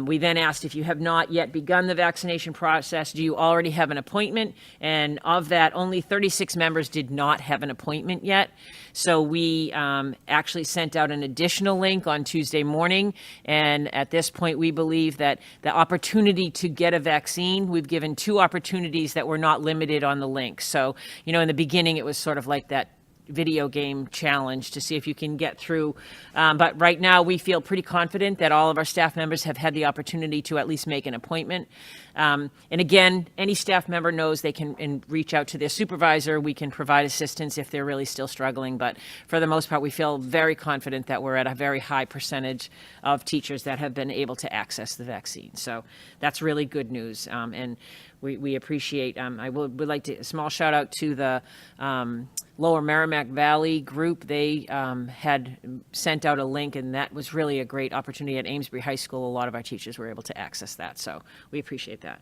We then asked, if you have not yet begun the vaccination process, do you already have an appointment? And of that, only 36 members did not have an appointment yet. So we actually sent out an additional link on Tuesday morning. And at this point, we believe that the opportunity to get a vaccine, we've given 2 opportunities that were not limited on the link. So, in the beginning, it was sort of like that video game challenge to see if you can get through. But right now, we feel pretty confident that all of our staff members have had the opportunity to at least make an appointment. And again, any staff member knows they can reach out to their supervisor. We can provide assistance if they're really still struggling. But for the most part, we feel very confident that we're at a very high percentage of teachers that have been able to access the vaccine. So that's really good news. And we appreciate, I would like to, a small shout out to the Lower Merrimack Valley group. They had sent out a link, and that was really a great opportunity at Amesbury High School. A lot of our teachers were able to access that, so we appreciate that.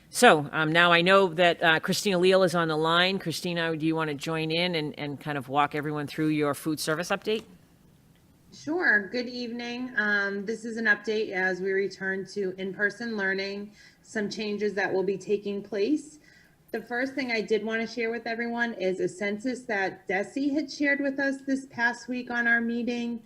So now I know that Christina Leal is on the line. Christina, do you want to join in and kind of walk everyone through your food service update? Sure. Good evening. This is an update as we return to in-person learning, some changes that will be taking place. The first thing I did want to share with everyone is a census that DESE had shared with us this past week on our meeting.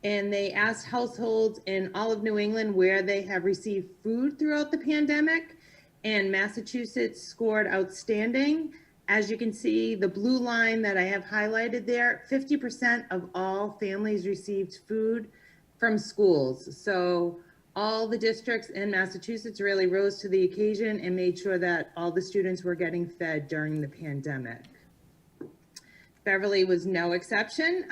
And they asked households in all of New England where they have received food throughout the pandemic. And Massachusetts scored outstanding. As you can see, the blue line that I have highlighted there, 50% of all families received food from schools. So all the districts in Massachusetts really rose to the occasion and made sure that all the students were getting fed during the pandemic. Beverly was no exception.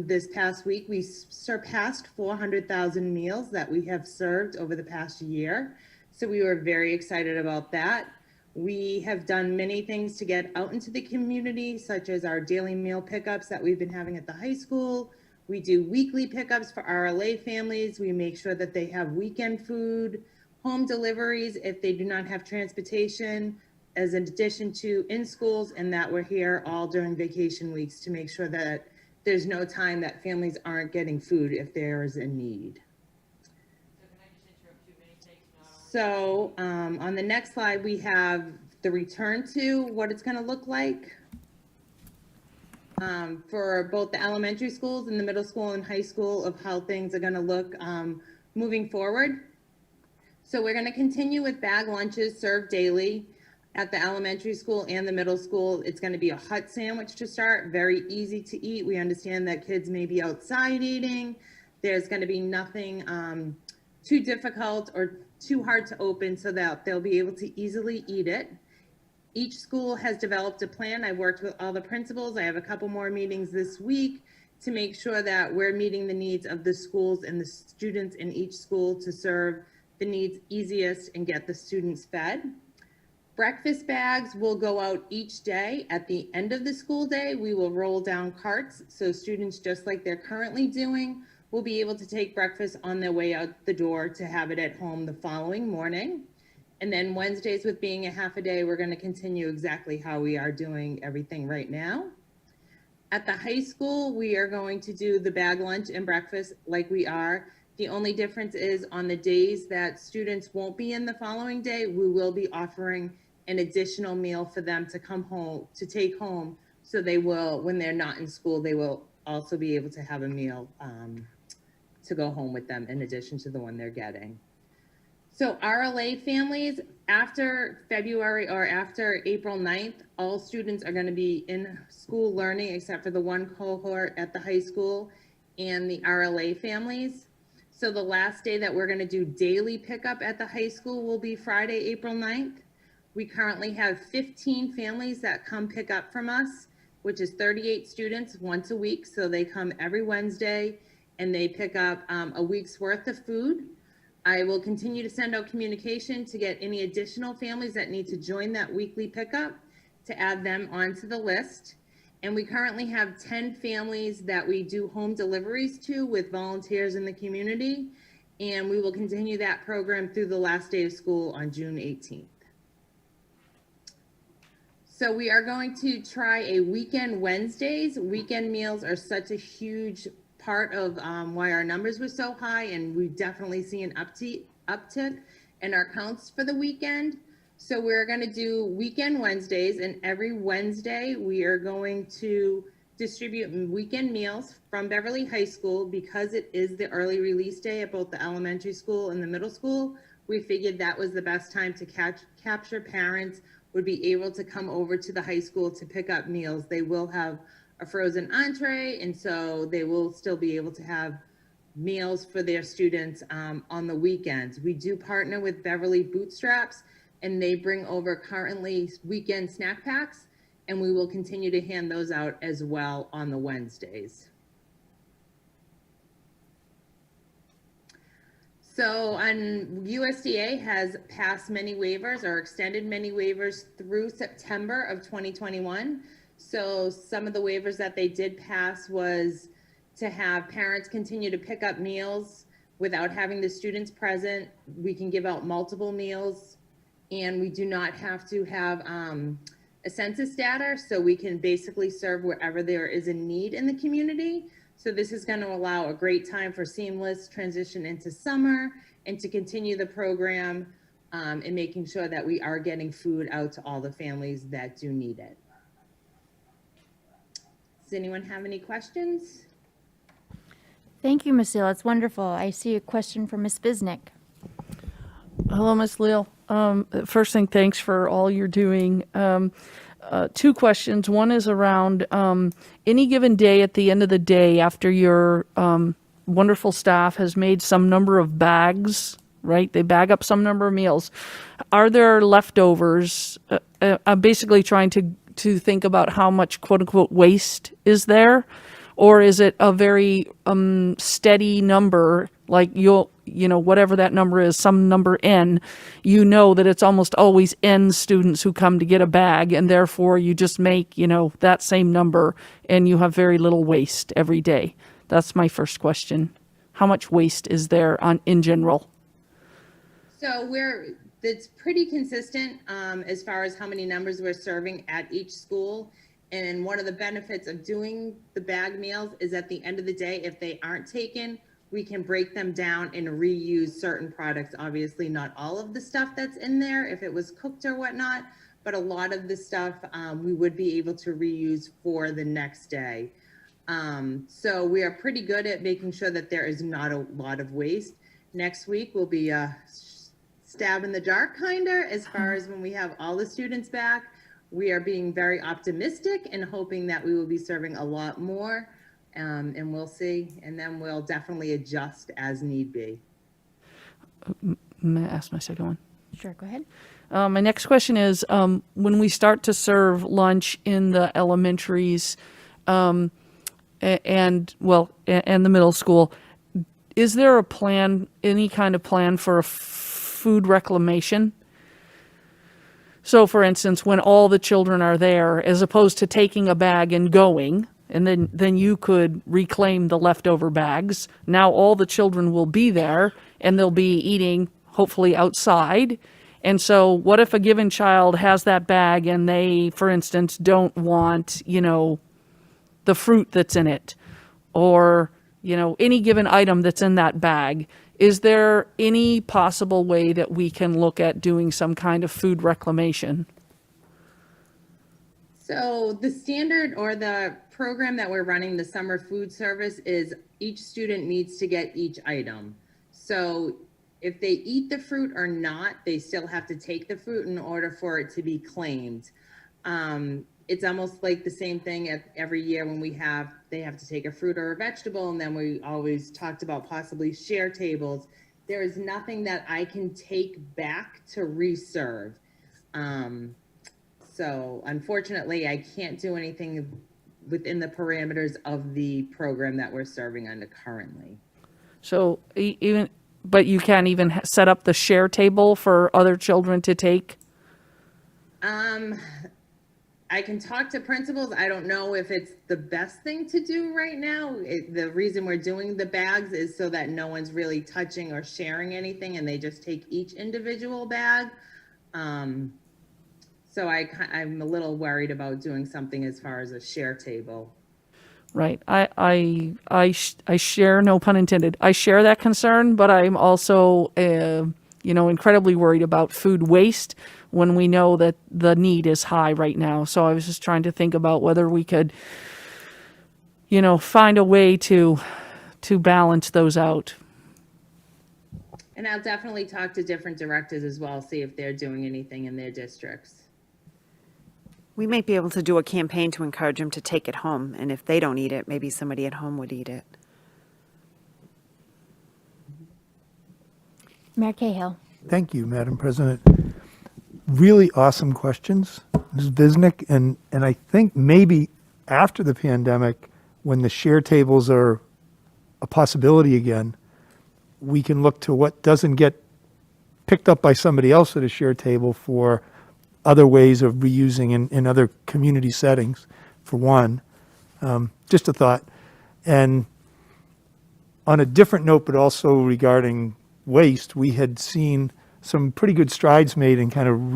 This past week, we surpassed 400,000 meals that we have served over the past year. So we were very excited about that. We have done many things to get out into the community, such as our daily meal pickups that we've been having at the high school. We do weekly pickups for RLA families. We make sure that they have weekend food, home deliveries if they do not have transportation, as an addition to in schools, and that we're here all during vacation weeks to make sure that there's no time that families aren't getting food if there is a need. So on the next slide, we have the return to what it's going to look like for both the elementary schools and the middle school and high school of how things are going to look moving forward. So we're going to continue with bag lunches served daily at the elementary school and the middle school. It's going to be a hot sandwich to start, very easy to eat. We understand that kids may be outside eating. There's going to be nothing too difficult or too hard to open so that they'll be able to easily eat it. Each school has developed a plan. I've worked with all the principals. I have a couple more meetings this week to make sure that we're meeting the needs of the schools and the students in each school to serve the needs easiest and get the students fed. Breakfast bags will go out each day. At the end of the school day, we will roll down carts so students, just like they're currently doing, will be able to take breakfast on their way out the door to have it at home the following morning. And then Wednesdays, with being a half a day, we're going to continue exactly how we are doing everything right now. At the high school, we are going to do the bag lunch and breakfast like we are. The only difference is on the days that students won't be in the following day, we will be offering an additional meal for them to come home, to take home. So they will, when they're not in school, they will also be able to have a meal to go home with them in addition to the one they're getting. So RLA families, after February or after April 9th, all students are going to be in school learning except for the one cohort at the high school and the RLA families. So the last day that we're going to do daily pickup at the high school will be Friday, April 9th. We currently have 15 families that come pick up from us, which is 38 students once a week. So they come every Wednesday and they pick up a week's worth of food. I will continue to send out communication to get any additional families that need to join that weekly pickup to add them onto the list. And we currently have 10 families that we do home deliveries to with volunteers in the community. And we will continue that program through the last day of school on June 18th. So we are going to try a weekend Wednesdays. Weekend meals are such a huge part of why our numbers were so high, and we definitely see an uptick in our counts for the weekend. So we're going to do weekend Wednesdays, and every Wednesday we are going to distribute weekend meals from Beverly High School. Because it is the early release day at both the elementary school and the middle school, we figured that was the best time to capture parents would be able to come over to the high school to pick up meals. They will have a frozen entree, and so they will still be able to have meals for their students on the weekends. We do partner with Beverly Bootstraps, and they bring over currently weekend snack packs, and we will continue to hand those out as well on the Wednesdays. So USDA has passed many waivers or extended many waivers through September of 2021. So some of the waivers that they did pass was to have parents continue to pick up meals without having the students present. We can give out multiple meals, and we do not have to have a census data, so we can basically serve wherever there is a need in the community. So this is going to allow a great time for seamless transition into summer and to continue the program and making sure that we are getting food out to all the families that do need it. Does anyone have any questions? Thank you, Ms. Seal. It's wonderful. I see a question from Ms. Bisnick. Hello, Ms. Leal. First thing, thanks for all you're doing. Two questions. One is around any given day at the end of the day after your wonderful staff has made some number of bags, right? They bag up some number of meals. Are there leftovers? I'm basically trying to think about how much quote unquote waste is there, or is it a very steady number, like whatever that number is, some number N, that it's almost always N students who come to get a bag, and therefore you just make, that same number and you have very little waste every day. That's my first question. How much waste is there in general? So it's pretty consistent as far as how many numbers we're serving at each school. And one of the benefits of doing the bag meals is at the end of the day, if they aren't taken, we can break them down and reuse certain products. Obviously, not all of the stuff that's in there if it was cooked or whatnot, but a lot of the stuff we would be able to reuse for the next day. So we are pretty good at making sure that there is not a lot of waste. Next week will be a stab in the dark as far as when we have all the students back. We are being very optimistic and hoping that we will be serving a lot more, and we'll see. And then we'll definitely adjust as need be. May I ask my second one? Sure, go ahead. My next question is, when we start to serve lunch in the elementaries and the middle school, is there a plan, any kind of plan for a food reclamation? So, for instance, when all the children are there, as opposed to taking a bag and going, and then you could reclaim the leftover bags. Now all the children will be there, and they'll be eating, hopefully, outside. And so what if a given child has that bag and they, for instance, don't want, the fruit that's in it, or, any given item that's in that bag? Is there any possible way that we can look at doing some kind of food reclamation? So the standard or the program that we're running, the summer food service, is each student needs to get each item. So if they eat the fruit or not, they still have to take the fruit in order for it to be claimed. it's almost like the same thing every year when they have to take a fruit or a vegetable, and then we always talked about possibly share tables. There is nothing that I can take back to reserve. So unfortunately, I can't do anything within the parameters of the program that we're serving under currently. So but you can't even set up the share table for other children to take? I can talk to principals. I don't know if it's the best thing to do right now. The reason we're doing the bags is so that no one's really touching or sharing anything, and they just take each individual bag. So I'm a little worried about doing something as far as a share table. Right. I share, no pun intended, I share that concern, but I'm also, incredibly worried about food waste when we know that the need is high right now. So I was just trying to think about whether we could, find a way to balance those out. And I'll definitely talk to different directors as well, see if they're doing anything in their districts. We might be able to do a campaign to encourage them to take it home, and if they don't eat it, maybe somebody at home would eat it. Mayor Cahill. Thank you, Madam President. Really awesome questions, Ms. Bisnick, and I think maybe after the pandemic, when the share tables are a possibility again, we can look to what doesn't get picked up by somebody else at a share table for other ways of reusing in other community settings, for one. Just a thought. And on a different note, but also regarding waste, we had seen some pretty good strides made in kind of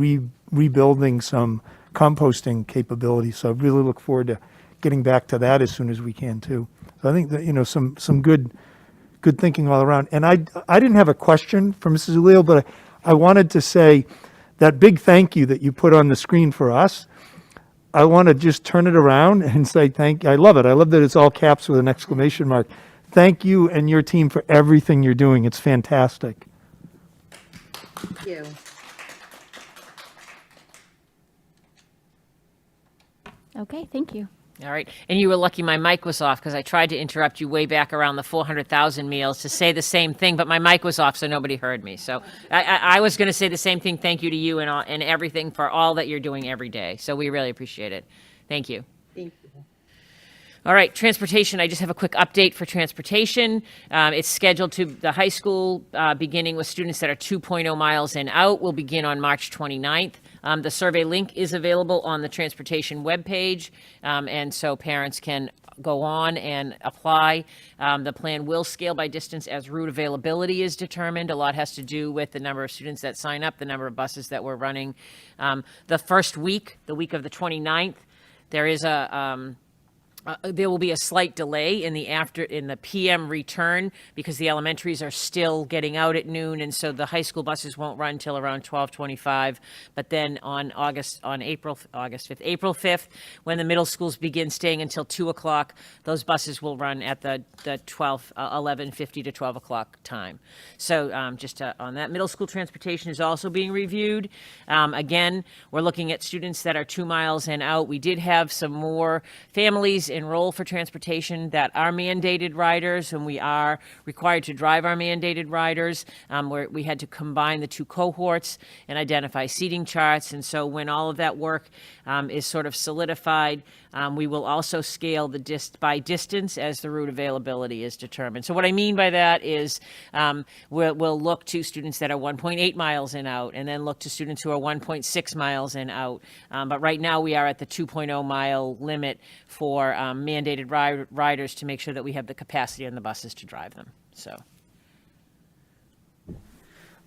rebuilding some composting capabilities. So I really look forward to getting back to that as soon as we can too. So I think that, some good thinking all around. And I didn't have a question for Mrs. Ulio, but I wanted to say that big thank you that you put on the screen for us. I want to just turn it around and say thank you. I love it. I love that it's all caps with an exclamation mark. Thank you and your team for everything you're doing. It's fantastic. Thank you. Okay, thank you. All right. And you were lucky my mic was off because I tried to interrupt you way back around the 400,000 meals to say the same thing, but my mic was off, so nobody heard me. So I was going to say the same thing. Thank you to you and everything for all that you're doing every day. So we really appreciate it. Thank you. Thank you. All right, transportation. I just have a quick update for transportation. It's scheduled to the high school, beginning with students that are 2.0 miles and out, will begin on March 29th. The survey link is available on the transportation webpage, and so parents can go on and apply. The plan will scale by distance as route availability is determined. A lot has to do with the number of students that sign up, the number of buses that we're running. The first week, the week of the 29th, there is there will be a slight delay in the PM return because the elementaries are still getting out at noon, and so the high school buses won't run till around 12:25. But then on April 5th, when the middle schools begin staying until 2 o'clock, those buses will run at the 11:50 to 12 o'clock time. So just on that, middle school transportation is also being reviewed. Again, we're looking at students that are 2 miles and out. We did have some more families enroll for transportation that are mandated riders, and we are required to drive our mandated riders, where we had to combine the two cohorts and identify seating charts. And so when all of that work is sort of solidified, we will also scale by distance as the route availability is determined. So what I mean by that is we'll look to students that are 1.8 miles and out, and then look to students who are 1.6 miles and out. But right now we are at the 2.0 mile limit for mandated riders to make sure that we have the capacity on the buses to drive them. So.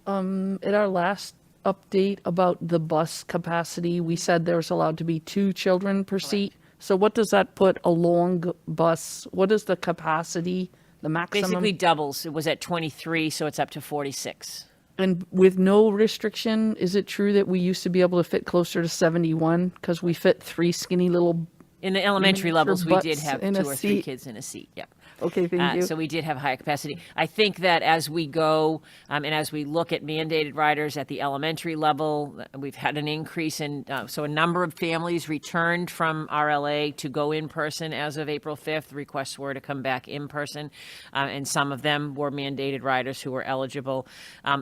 At our last update about the bus capacity, we said there's allowed to be 2 children per seat. So what does that put a long bus? What is the capacity, the maximum? Basically doubles. It was at 23, so it's up to 46. And with no restriction, is it true that we used to be able to fit closer to 71 because we fit 3 skinny little In the elementary Miniature levels, we did butts have in a 2 or 3 seat. kids in a seat, yep. Okay, thank you. So we did have higher capacity. I think that as we go and as we look at mandated riders at the elementary level, we've had an increase in, so a number of families returned from RLA to go in person as of April 5th. Requests were to come back in person, and some of them were mandated riders who were eligible.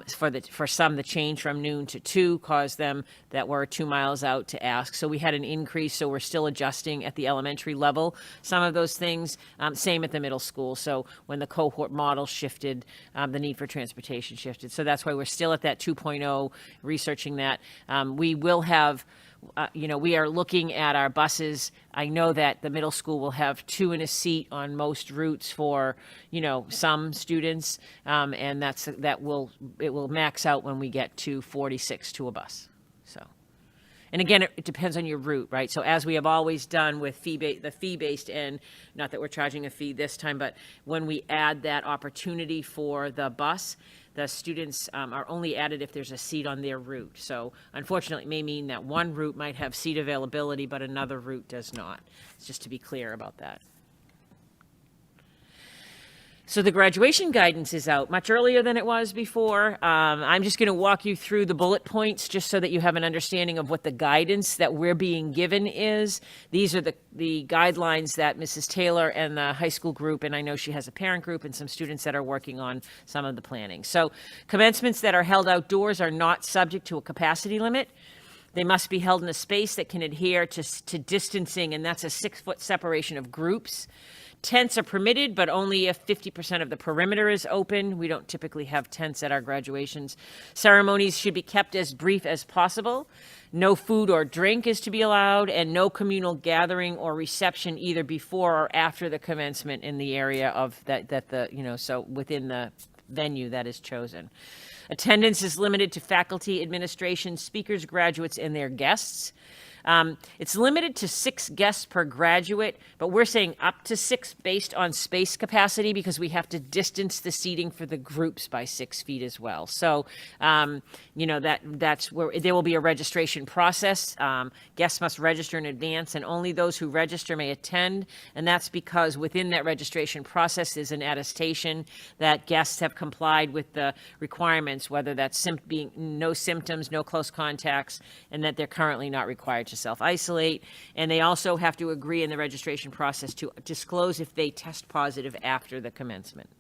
For some, the change from noon to 2 caused them that were 2 miles out to ask. So we had an increase, so we're still adjusting at the elementary level. Some of those things, same at the middle school. So when the cohort model shifted, the need for transportation shifted. So that's why we're still at that 2.0, researching that. We will have, we are looking at our buses. I know that the middle school will have 2 in a seat on most routes for, some students. And it will max out when we get to 46 to a bus. So. And again, it depends on your route, right? So as we have always done with the fee-based end, not that we're charging a fee this time, but when we add that opportunity for the bus, the students are only added if there's a seat on their route. So unfortunately, it may mean that one route might have seat availability, but another route does not. It's just to be clear about that. So the graduation guidance is out much earlier than it was before. I'm just going to walk you through the bullet points just so that you have an understanding of what the guidance that we're being given is. These are the guidelines that Mrs. Taylor and the high school group, and I know she has a parent group and some students that are working on some of the planning. So commencements that are held outdoors are not subject to a capacity limit. They must be held in a space that can adhere to distancing, and that's a 6-foot separation of groups. Tents are permitted, but only if 50% of the perimeter is open. We don't typically have tents at our graduations. Ceremonies should be kept as brief as possible. No food or drink is to be allowed, and no communal gathering or reception either before or after the commencement in the area of so within the venue that is chosen. Attendance is limited to faculty, administration, speakers, graduates, and their guests. It's limited to 6 guests per graduate, but we're saying up to 6 based on space capacity because we have to distance the seating for the groups by 6 feet as well. So, that's where there will be a registration process. Guests must register in advance, and only those who register may attend. And that's because within that registration process is an attestation that guests have complied with the requirements, whether that's being no symptoms, no close contacts, and that they're currently not required to self-isolate. And they also have to agree in the registration process to disclose if they test positive after the commencement.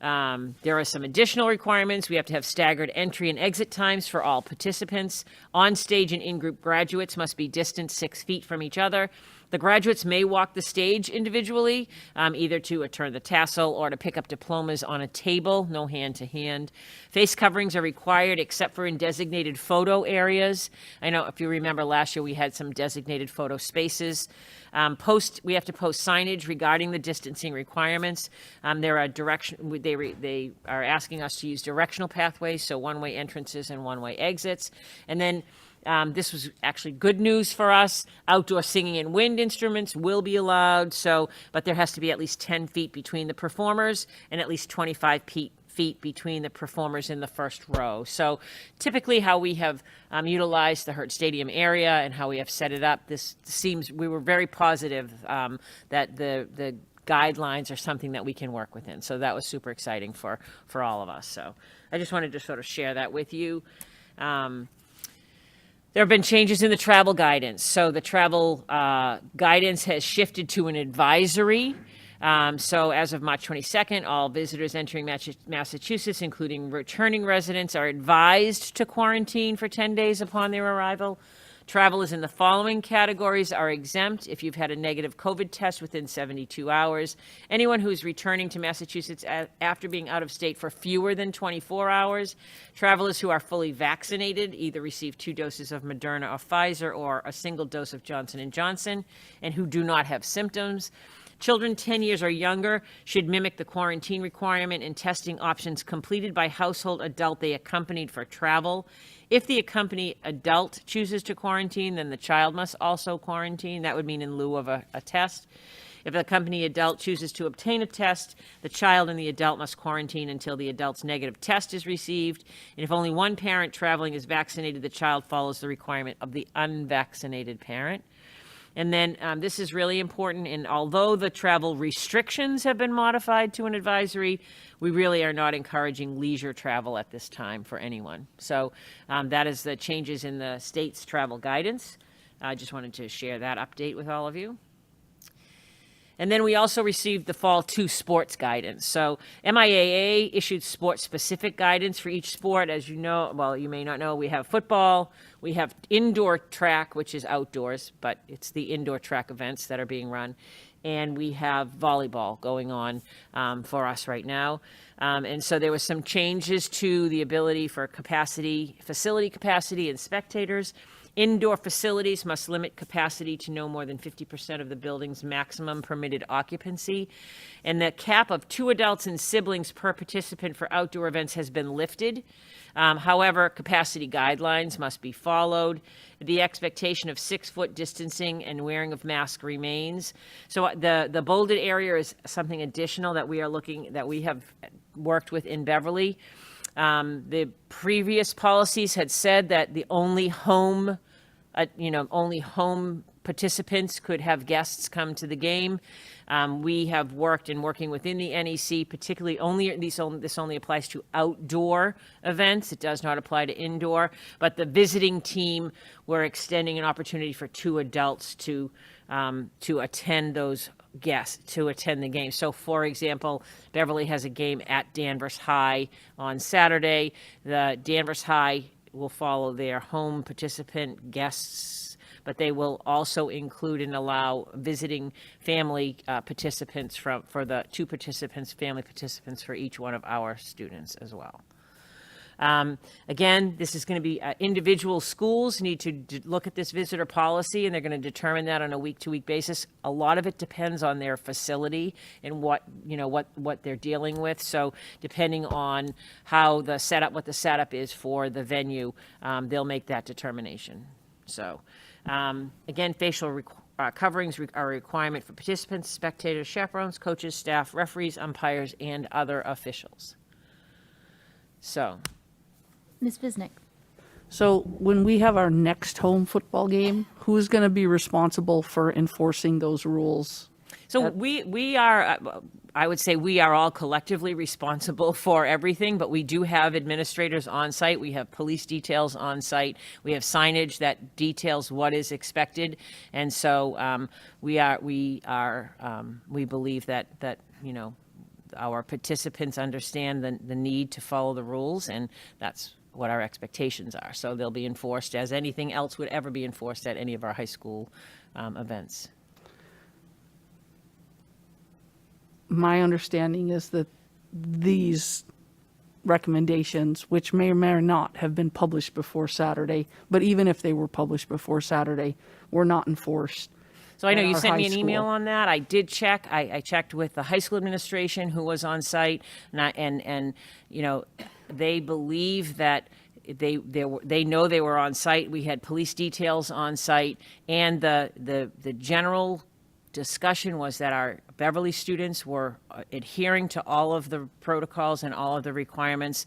There are some additional requirements. We have to have staggered entry and exit times for all participants. On-stage and in-group graduates must be distant 6 feet from each other. The graduates may walk the stage individually, either to turn the tassel or to pick up diplomas on a table, no hand-to-hand. Face coverings are required except for in designated photo areas. I know if you remember last year we had some designated photo spaces. We have to post signage regarding the distancing requirements. There are they are asking us to use directional pathways, so one-way entrances and one-way exits. And then this was actually good news for us. Outdoor singing and wind instruments will be allowed, but there has to be at least 10 feet between the performers and at least 25 feet between the performers in the first row. So typically how we have utilized the Hurt Stadium area and how we have set it up, we were very positive that the guidelines are something that we can work within. So that was super exciting for all of us. So I just wanted to sort of share that with you. There have been changes in the travel guidance. So the travel guidance has shifted to an advisory. So as of March 22nd, all visitors entering Massachusetts, including returning residents, are advised to quarantine for 10 days upon their arrival. Travelers in the following categories are exempt if you've had a negative COVID test within 72 hours. Anyone who's returning to Massachusetts after being out of state for fewer than 24 hours. Travelers who are fully vaccinated, either receive 2 doses of Moderna or Pfizer or a single dose of Johnson & Johnson, and who do not have symptoms. Children 10 years or younger should mimic the quarantine requirement and testing options completed by household adult they accompanied for travel. If the accompanied adult chooses to quarantine, then the child must also quarantine. That would mean in lieu of a test. If the accompanied adult chooses to obtain a test, the child and the adult must quarantine until the adult's negative test is received. And if only one parent traveling is vaccinated, the child follows the requirement of the unvaccinated parent. And then this is really important, and although the travel restrictions have been modified to an advisory, we really are not encouraging leisure travel at this time for anyone. So that is the changes in the state's travel guidance. I just wanted to share that update with all of you. And then we also received the Fall 2 sports guidance. So MIAA issued sport-specific guidance for each sport. As you know, well, you may not know, we have football, we have indoor track, which is outdoors, but it's the indoor track events that are being run. And we have volleyball going on for us right now. And so there was some changes to the ability for capacity, facility capacity and spectators. Indoor facilities must limit capacity to no more than 50% of the building's maximum permitted occupancy. And the cap of 2 adults and siblings per participant for outdoor events has been lifted. However, capacity guidelines must be followed. The expectation of 6-foot distancing and wearing of mask remains. So the bolded area is something additional that we have worked with in Beverly. The previous policies had said that the only home participants could have guests come to the game. We have working within the NEC, particularly this only applies to outdoor events. It does not apply to indoor. But the visiting team, we're extending an opportunity for 2 adults to attend those guests, to attend the game. So, for example, Beverly has a game at Danvers High on Saturday. The Danvers High will follow their home participant guests, but they will also include and allow visiting family participants for the 2 participants, family participants for each one of our students as well. Again, this is going to be individual schools need to look at this visitor policy, and they're going to determine that on a week-to-week basis. A lot of it depends on their facility and what they're dealing with. So depending on what the setup is for the venue, they'll make that determination. So again, facial coverings are a requirement for participants, spectators, chaperones, coaches, staff, referees, umpires, and other officials. So. Ms. Visnick. So when we have our next home football game, who's going to be responsible for enforcing those rules? So we are, I would say we are all collectively responsible for everything, but we do have administrators on site. We have police details on site. We have signage that details what is expected. And so we believe that our participants understand the need to follow the rules, and that's what our expectations are. So they'll be enforced as anything else would ever be enforced at any of our high school events. My understanding is that these recommendations, which may or may not have been published before Saturday, but even if they were published before Saturday, were not enforced. So I know you our sent me high an email school. on that. I did check. I checked with the high school administration who was on site, and they believe that they know they were on site. We had police details on site, and the general discussion was that our Beverly students were adhering to all of the protocols and all of the requirements.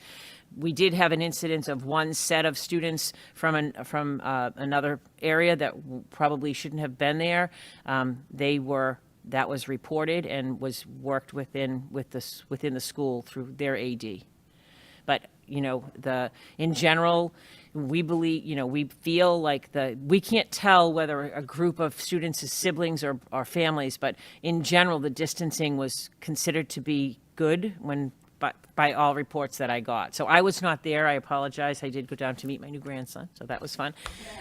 We did have an incidence of one set of students from another area that probably shouldn't have been there. That was reported and was worked within the school through their AD. But in general, we believe, we feel like we can't tell whether a group of students is siblings or families, but in general, the distancing was considered to be good by all reports that I got. So I was not there. I apologize. I did go down to meet my new grandson, so that was fun.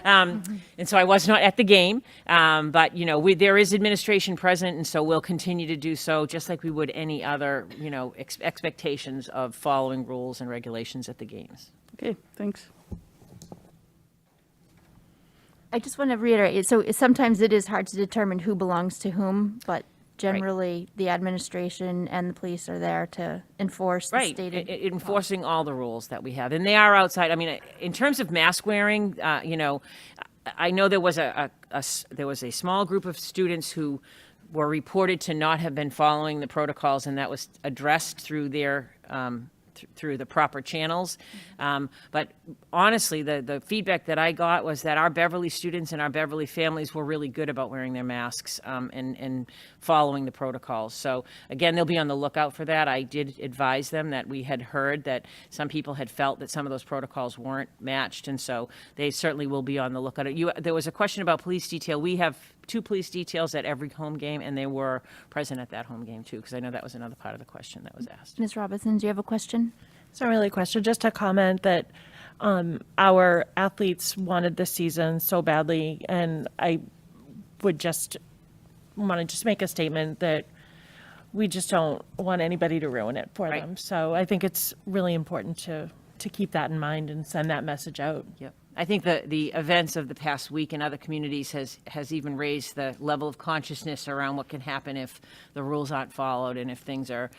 And so I was not at the game. But, there is administration present, and so we'll continue to do so, just like we would any other, expectations of following rules and regulations at the games. Okay, thanks. I just want to reiterate, so sometimes it is hard to determine who belongs to whom, but generally, the administration and the police are there to enforce the stated. Enforcing all the rules that we have. And they are outside. I mean, in terms of mask wearing, I know there was a small group of students who were reported to not have been following the protocols, and that was addressed through their through the proper channels. But honestly, the feedback that I got was that our Beverly students and our Beverly families were really good about wearing their masks and following the protocols. So again, they'll be on the lookout for that. I did advise them that we had heard that some people had felt that some of those protocols weren't matched, and so they certainly will be on the lookout. There was a question about police detail. We have 2 police details at every home game, and they were present at that home game too, because I know that was another part of the question that was asked. Ms. Robinson, do you have a question? It's not really a question, just a comment that our athletes wanted this season so badly, and I would just want to make a statement that we just don't want anybody to ruin it for Right. them. So I think it's really important to keep that in mind and send that message out. Yep. I think the events of the past week in other communities has even raised the level of consciousness around what can happen if the rules aren't followed and if things are,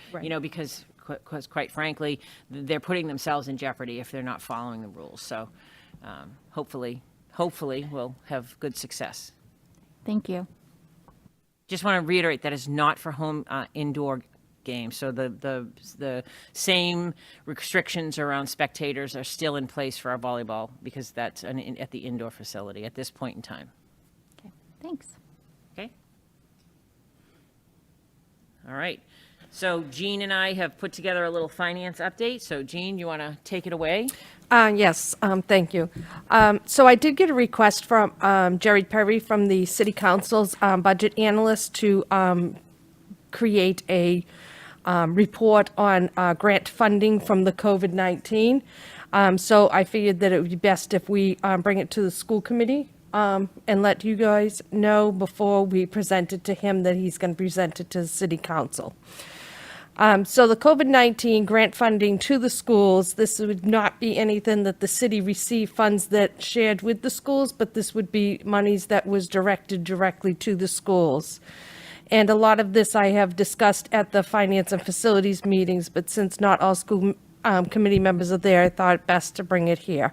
because quite frankly, they're putting themselves in jeopardy if they're not following the rules. So hopefully we'll have good success. Thank you. Just want to reiterate that is not for home indoor games. So the same restrictions around spectators are still in place for our volleyball because that's at the indoor facility at this point in time. Okay, thanks. Okay? All right. So Jean and I have put together a little finance update. So Jean, you want to take it away? Yes, thank you. So I did get a request from Jerry Perry from the City Council's budget analyst to create a report on grant funding from the COVID-19. So I figured that it would be best if we bring it to the school committee and let you guys know before we present it to him that he's going to present it to the City Council. So the COVID-19 grant funding to the schools, this would not be anything that the city received funds that shared with the schools, but this would be monies that was directed directly to the schools. And a lot of this I have discussed at the Finance and Facilities meetings, but since not all school committee members are there, I thought it best to bring it here.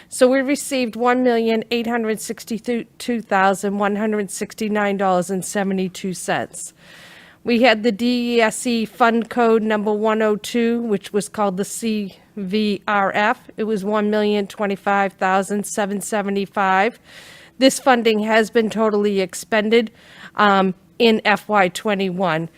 So we received $1,862,169.72. We had the DESE fund code number 102, which was called the CVRF. It was $1,025,775. This funding has been totally expended in FY21.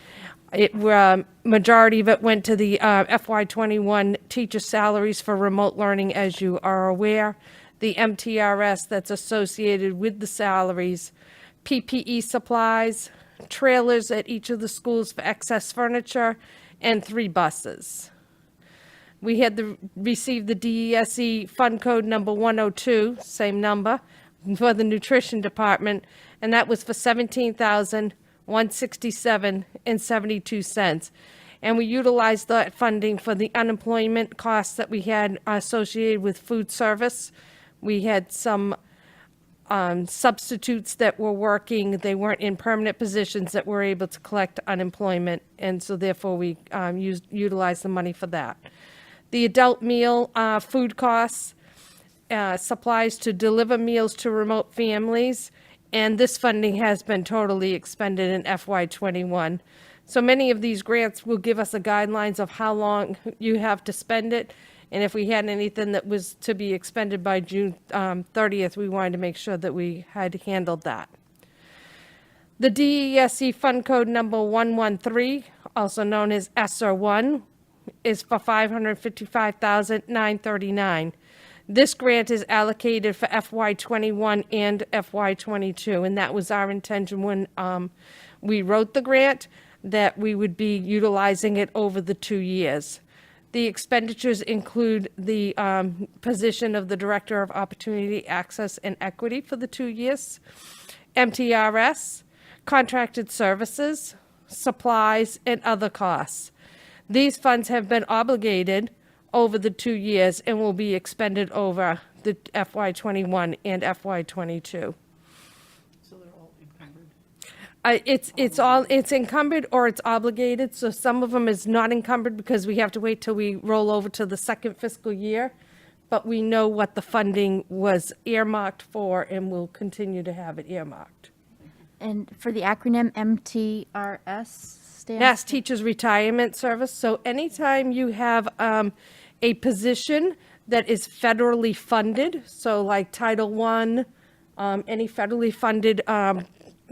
Majority of it went to the FY21 teacher salaries for remote learning, as you are aware, the MTRS that's associated with the salaries, PPE supplies, trailers at each of the schools for excess furniture, and 3 buses. We had received the DESE fund code number 102, same number, for the nutrition department, and that was for $17,167.72. And we utilized that funding for the unemployment costs that we had associated with food service. We had some substitutes that were working, they weren't in permanent positions that were able to collect unemployment, and so therefore we utilized the money for that. The adult meal food costs, supplies to deliver meals to remote families, and this funding has been totally expended in FY21. So many of these grants will give us the guidelines of how long you have to spend it, and if we had anything that was to be expended by June 30th, we wanted to make sure that we had handled that. The DESE fund code number 113, also known as ESSER 1, is for $555,939. This grant is allocated for FY21 and FY22, and that was our intention when we wrote the grant, that we would be utilizing it over the 2 years. The expenditures include the position of the Director of Opportunity, Access, and Equity for the 2 years, MTRS, contracted services, supplies, and other costs. These funds have been obligated over the 2 years and will be expended over the FY21 and FY22. It's encumbered or it's obligated, so some of them is not encumbered because we have to wait till we roll over to the second fiscal year, but we know what the funding was earmarked for and we'll continue to have it earmarked. And for the acronym MTRS, stands? Mass Teachers Retirement Service. So anytime you have a position that is federally funded, so like Title I, any federally funded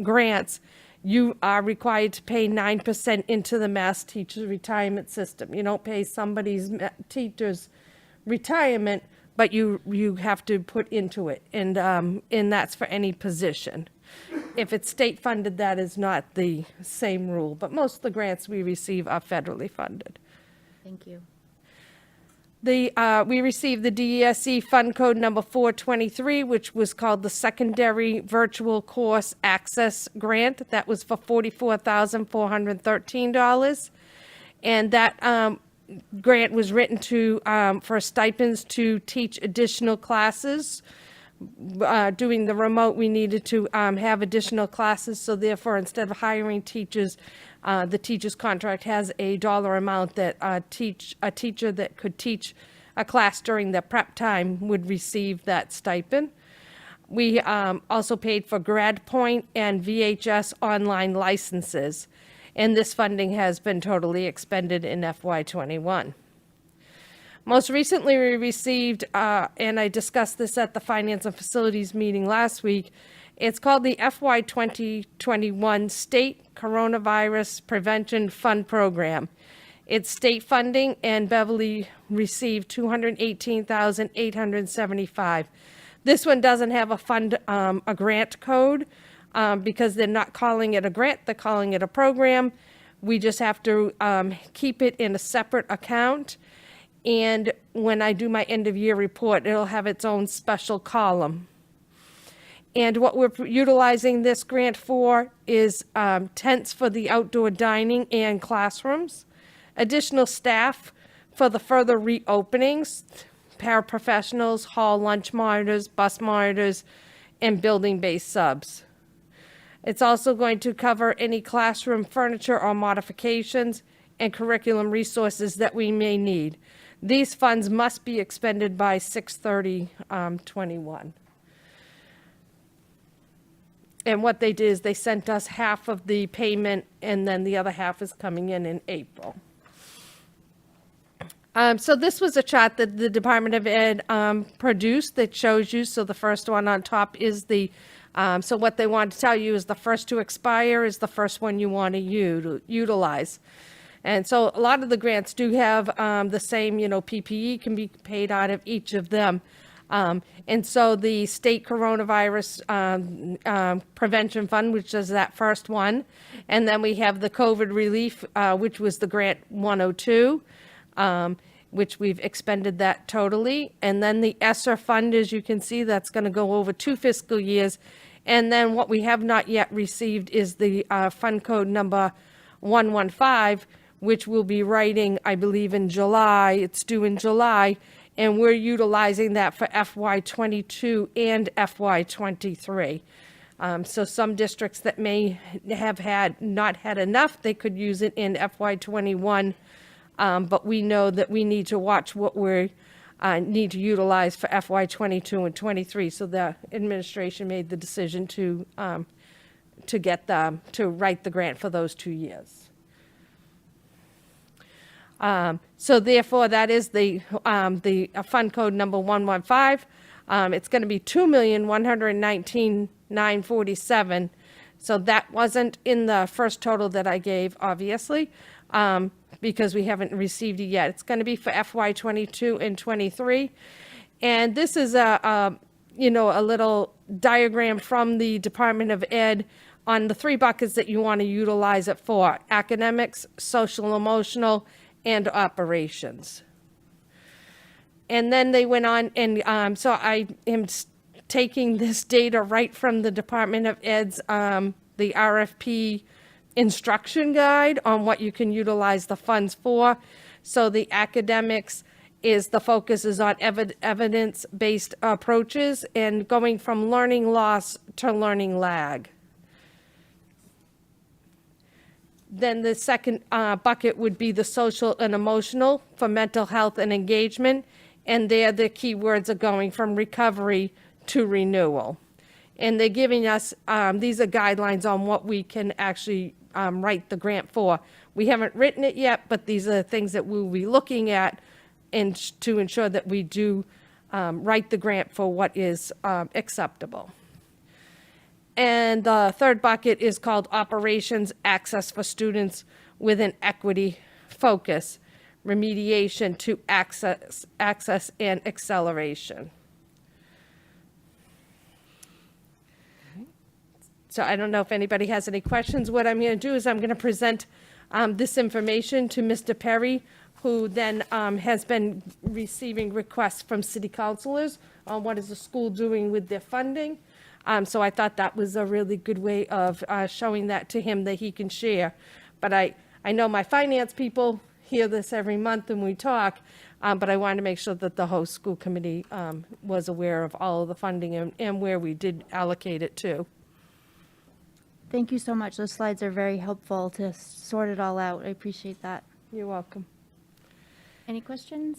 grants, you are required to pay 9% into the Mass Teachers Retirement System. You don't pay somebody's teacher's retirement, but you have to put into it, and that's for any position. If it's state funded, that is not the same rule, but most of the grants we receive are federally funded. Thank you. We received the DESE Fund Code number 423, which was called the Secondary Virtual Course Access Grant. That was for $44,413. And that grant was written for stipends to teach additional classes. Doing the remote, we needed to have additional classes, so therefore, instead of hiring teachers, the teacher's contract has a dollar amount that a teacher that could teach a class during the prep time would receive that stipend. We also paid for GradPoint and VHS online licenses, and this funding has been totally expended in FY21. Most recently, we received, and I discussed this at the Finance and Facilities meeting last week, it's called the FY 2021 State Coronavirus Prevention Fund Program. It's state funding, and Beverly received $218,875. This one doesn't have a grant code, because they're not calling it a grant, they're calling it a program. We just have to keep it in a separate account. And when I do my end of year report, it'll have its own special column. And what we're utilizing this grant for is tents for the outdoor dining and classrooms, additional staff for the further reopenings, paraprofessionals, hall lunch monitors, bus monitors, and building-based subs. It's also going to cover any classroom furniture or modifications and curriculum resources that we may need. These funds must be expended by 6/30/21. And what they did is they sent us half of the payment, and then the other half is coming in April. So this was a chart that the Department of Ed produced that shows you. So the first one on top is so what they want to tell you is the first to expire is the first one you want to utilize. And so a lot of the grants do have the same, PPE can be paid out of each of them. And so the State Coronavirus Prevention Fund, which is that first one. And then we have the COVID Relief, which was the grant 102, which we've expended that totally. And then the ESSER fund, as you can see, that's going to go over 2 fiscal years. And then what we have not yet received is the fund code number 115, which we'll be writing, I believe, in July. It's due in July, and we're utilizing that for FY22 and FY23. So some districts that may have not had enough, they could use it in FY21, but we know that we need to watch what we need to utilize for FY22 and 23. So the administration made the decision to write the grant for those 2 years. So therefore, that is the fund code number 115. It's going to be $2,119,947. So that wasn't in the first total that I gave, obviously, because we haven't received it yet. It's going to be for FY22 and 23. And this is a little diagram from the Department of Ed on the 3 buckets that you want to utilize it for: academics, social, emotional, and operations. And then they went on, and so I am taking this data right from the Department of Ed's, the RFP instruction guide on what you can utilize the funds for. So the academics the focus is on evidence-based approaches and going from learning loss to learning lag. Then the second bucket would be the social and emotional for mental health and engagement. And there the keywords are going from recovery to renewal. And they're giving us, these are guidelines on what we can actually write the grant for. We haven't written it yet, but these are the things that we'll be looking at and to ensure that we do write the grant for what is acceptable. And the third bucket is called Operations Access for Students with an Equity Focus, Remediation to Access and Acceleration. So I don't know if anybody has any questions. What I'm going to do is I'm going to present this information to Mr. Perry, who then has been receiving requests from city councilors on what is the school doing with their funding. So I thought that was a really good way of showing that to him that he can share. But I know my finance people hear this every month when we talk, but I wanted to make sure that the whole school committee was aware of all of the funding and where we did allocate it to. Thank you so much. Those slides are very helpful to sort it all out. I appreciate that. You're welcome. Any questions?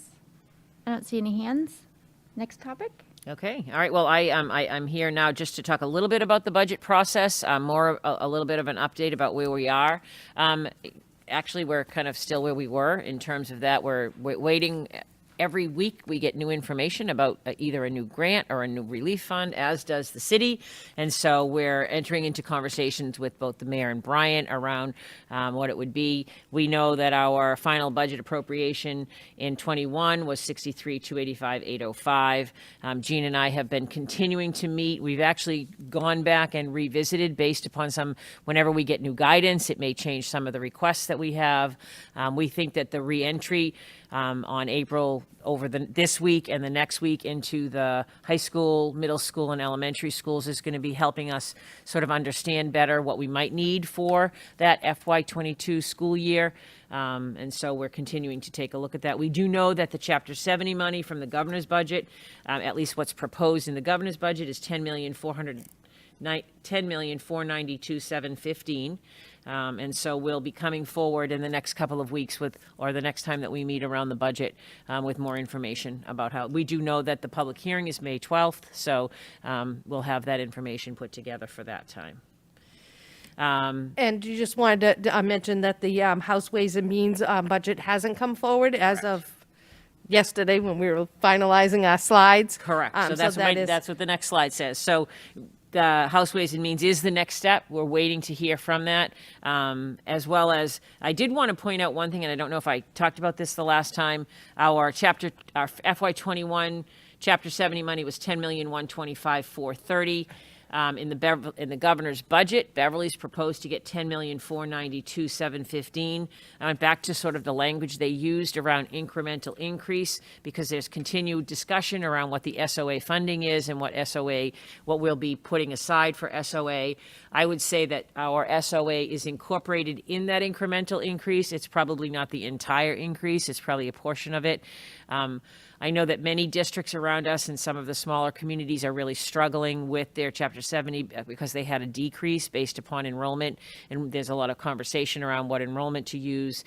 I don't see any hands. Next topic? Okay, all right, well, I'm here now just to talk a little bit about the budget process, a little bit of an update about where we are. Actually, we're kind of still where we were in terms of that. We're waiting. Every week we get new information about either a new grant or a new relief fund, as does the city. And so we're entering into conversations with both the mayor and Bryant around what it would be. We know that our final budget appropriation in 21 was $63,285,805. Jean and I have been continuing to meet. We've actually gone back and revisited based upon whenever we get new guidance, it may change some of the requests that we have. We think that the reentry on April over this week and the next week into the high school, middle school, and elementary schools is going to be helping us sort of understand better what we might need for that FY22 school year. And so we're continuing to take a look at that. We do know that the Chapter 70 money from the governor's budget, at least what's proposed in the governor's budget, is $10,492,715. And so we'll be coming forward in the next couple of weeks or the next time that we meet around the budget with more information about how. We do know that the public hearing is May 12th, so we'll have that information put together for that time. And you just wanted to mention that the House Ways and Means budget hasn't come forward as of yesterday when we were finalizing our slides. Correct. So so that's what the next slide says. So the House Ways and Means is the next step. We're waiting to hear from that, as well as I did want to point out one thing, and I don't know if I talked about this the last time. Our FY21 Chapter 70 money was $10,125,430. In the governor's budget, Beverly's proposed to get $10,492,715. I went back to sort of the language they used around incremental increase because there's continued discussion around what the SOA funding is and what we'll be putting aside for SOA. I would say that our SOA is incorporated in that incremental increase. It's probably not the entire increase. It's probably a portion of it. I know that many districts around us and some of the smaller communities are really struggling with their Chapter 70 because they had a decrease based upon enrollment, and there's a lot of conversation around what enrollment to use.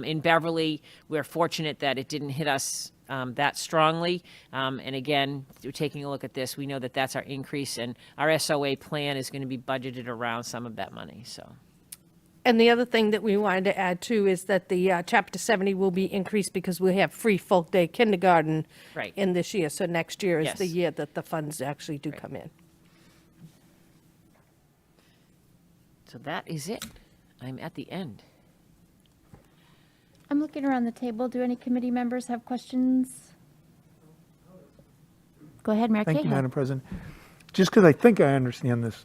In Beverly, we're fortunate that it didn't hit us that strongly. And again, through taking a look at this, we know that that's our increase, and our SOA plan is going to be budgeted around some of that money. So. And the other thing that we wanted to add too is that the Chapter 70 will be increased because we have free full day kindergarten Right. in this year. So next year is the Yes. year that the funds actually do come in. So that is it. I'm at the end. I'm looking around the table. Do any committee members have questions? Go ahead, Mayor Thank you, Cahill. Madam President. Just because I think I understand this.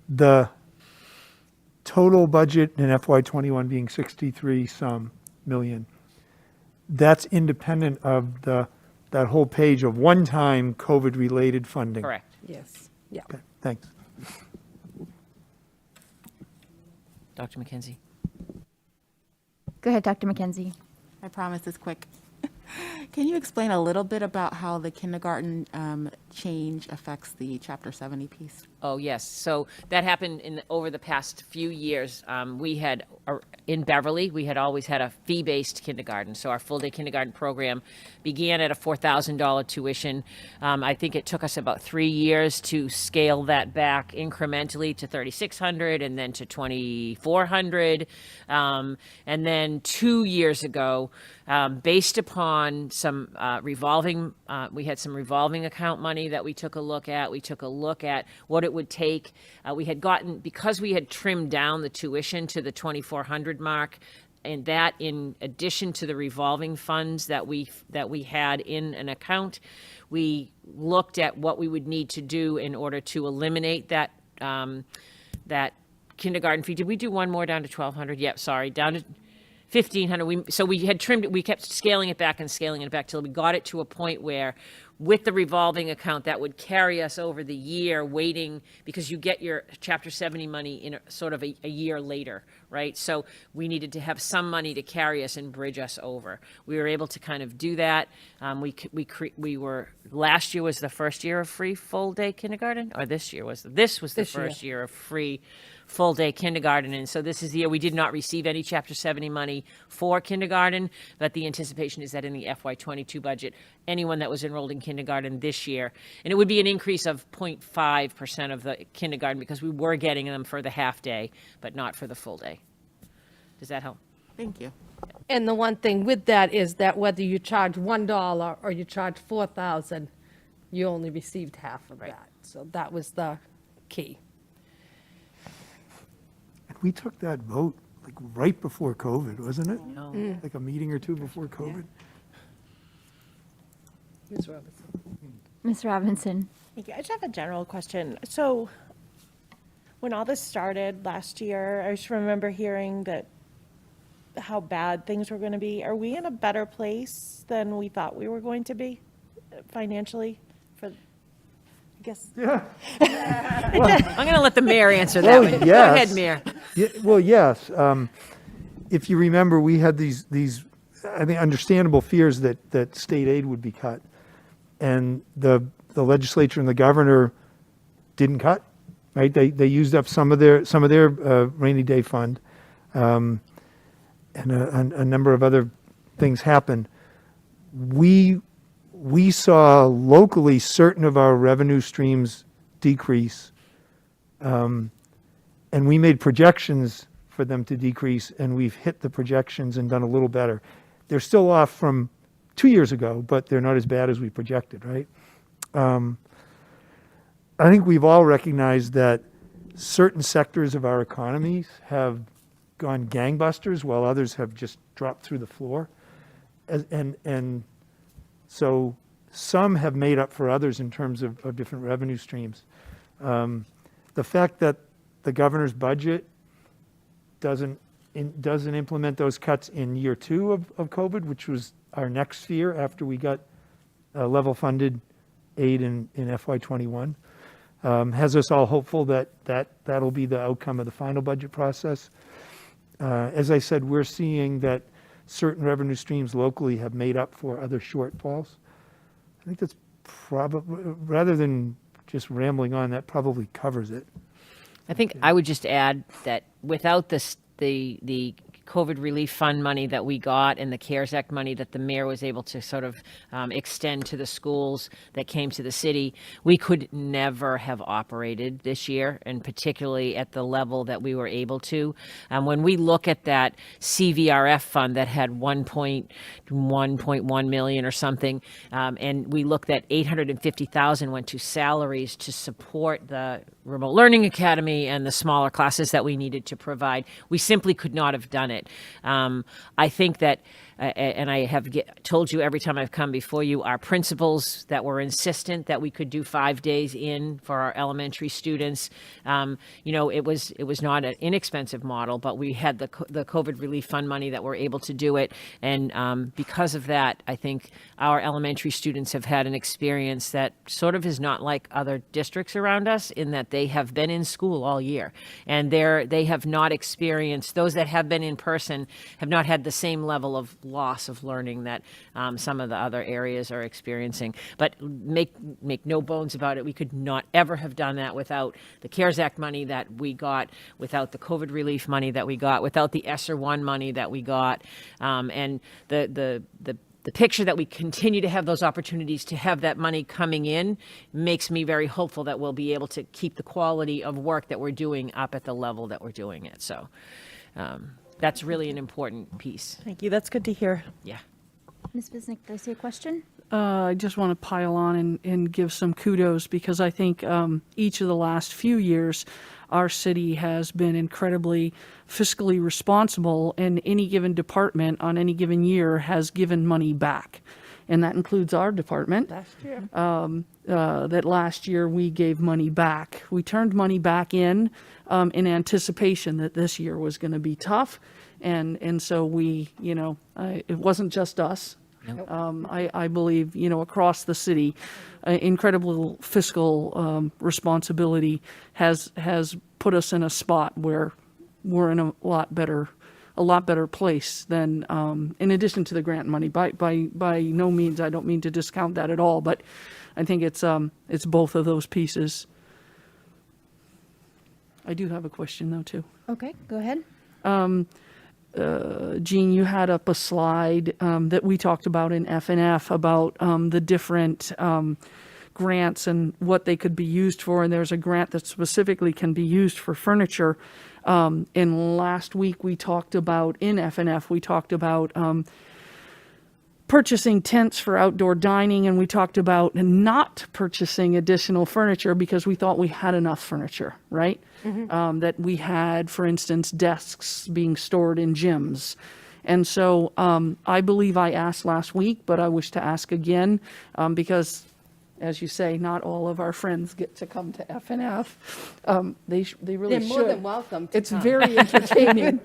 The total budget in FY21 being 63 some million, that's independent of that whole page of one-time COVID-related funding. Correct. Yes. Yeah. Okay, thanks. Dr. McKenzie. Go ahead, Dr. McKenzie. I promise it's quick. Can you explain a little bit about how the kindergarten change affects the Chapter 70 piece? Oh, yes. So that happened over the past few years. We had, in Beverly, we had always had a fee-based kindergarten. So our full-day kindergarten program began at a $4,000 tuition. I think it took us about 3 years to scale that back incrementally to $3,600 and then to $2,400. And then 2 years ago, based upon some we had some revolving account money that we took a look at. We took a look at what it would take. We had gotten, because we had trimmed down the tuition to the 2,400 mark, and that in addition to the revolving funds that we had in an account, we looked at what we would need to do in order to eliminate that that kindergarten fee. Did we do one more down to 1,200? Yep, sorry, down to 1,500. So we had trimmed it. We kept scaling it back and scaling it back till we got it to a point where, with the revolving account, that would carry us over the year, waiting, because you get your Chapter 70 money in sort of a year later, right? So we needed to have some money to carry us and bridge us over. We were able to kind of do that. Last year was the first year of free full day kindergarten, or this was the first year of free full day kindergarten. And so this is the year we did not receive any Chapter 70 money for kindergarten, but the anticipation is that in the FY22 budget, anyone that was enrolled in kindergarten this year, and it would be an increase of 0.5% of the kindergarten, because we were getting them for the half day, but not for the full day. Does that help? Thank you. And the one thing with that is that whether you charge $1 or you charge $4,000, you only received half of that. So that was the key. And we took that vote like right before COVID, wasn't it? No. Like a meeting or two before COVID? Ms. Robinson. Ms. Robinson? Thank you. I just have a general question. So when all this started last year, I just remember hearing that how bad things were going to be. Are we in a better place than we thought we were going to be financially? I guess. Yeah. I'm going to let the mayor answer that Well, one. Go yes. ahead, Mayor. Yeah, well, yes. If you remember, we had these I think understandable fears that state aid would be cut, and the legislature and the governor didn't cut. Right? They used up some of their rainy day fund, and a number of other things happened. We saw locally certain of our revenue streams decrease, and we made projections for them to decrease, and we've hit the projections and done a little better. They're still off from 2 years ago, but they're not as bad as we projected, right? I think we've all recognized that certain sectors of our economies have gone gangbusters while others have just dropped through the floor. And so some have made up for others in terms of different revenue streams. The fact that the governor's budget doesn't implement those cuts in year 2 of COVID, which was our next fear after we got level funded aid in FY21, has us all hopeful that'll be the outcome of the final budget process. As I said, we're seeing that certain revenue streams locally have made up for other shortfalls. I think that's probably, rather than just rambling on, that probably covers it. I think I would just add that without the COVID relief fund money that we got and the CARES Act money that the mayor was able to sort of extend to the schools that came to the city, we could never have operated this year, and particularly at the level that we were able to. When we look at that CVRF fund that had 1.1 million or something, and we looked at 850,000 went to salaries to support the remote learning academy and the smaller classes that we needed to provide, we simply could not have done it. I think that, and I have told you every time I've come before you, our principals that were insistent that we could do 5 days in for our elementary students. It was not an inexpensive model, but we had the COVID relief fund money that we're able to do it. And because of that, I think our elementary students have had an experience that sort of is not like other districts around us, in that they have been in school all year, and they have not experienced, those that have been in person have not had the same level of loss of learning that some of the other areas are experiencing. But make no bones about it, we could not ever have done that without the CARES Act money that we got, without the COVID relief money that we got, without the ESSER 1 money that we got, and the picture that we continue to have those opportunities to have that money coming in makes me very hopeful that we'll be able to keep the quality of work that we're doing up at the level that we're doing it. So that's really an important piece. Thank you. That's good to hear. Yeah. Ms. Bisnick, did I see a question? I just want to pile on and give some kudos because I think each of the last few years, our city has been incredibly fiscally responsible, and any given department on any given year has given money back. And that includes our department. Last year. That last year we gave money back. We turned money back in anticipation that this year was going to be tough. And so we, it wasn't just us. I believe, across the city, incredible fiscal responsibility has put us in a spot where we're in a lot better place than, in addition to the grant money. By no means, I don't mean to discount that at all, but I think it's both of those pieces. I do have a question though too. Okay, go ahead. Jean, you had up a slide that we talked about in F&F about the different grants and what they could be used for, and there's a grant that specifically can be used for furniture. And last week we talked about, in F&F, we talked about purchasing tents for outdoor dining, and we talked about not purchasing additional furniture because we thought we had enough furniture, right? That we had, for instance, desks being stored in gyms. And so I believe I asked last week, but I wish to ask again because, as you say, not all of our friends get to come to F&F. They really They're should. more than welcome to It's come. very entertaining.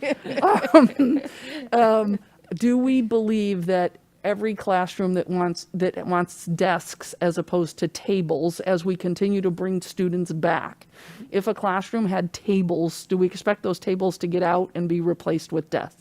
Do we believe that every classroom that wants desks as opposed to tables, as we continue to bring students back, if a classroom had tables, do we expect those tables to get out and be replaced with desks?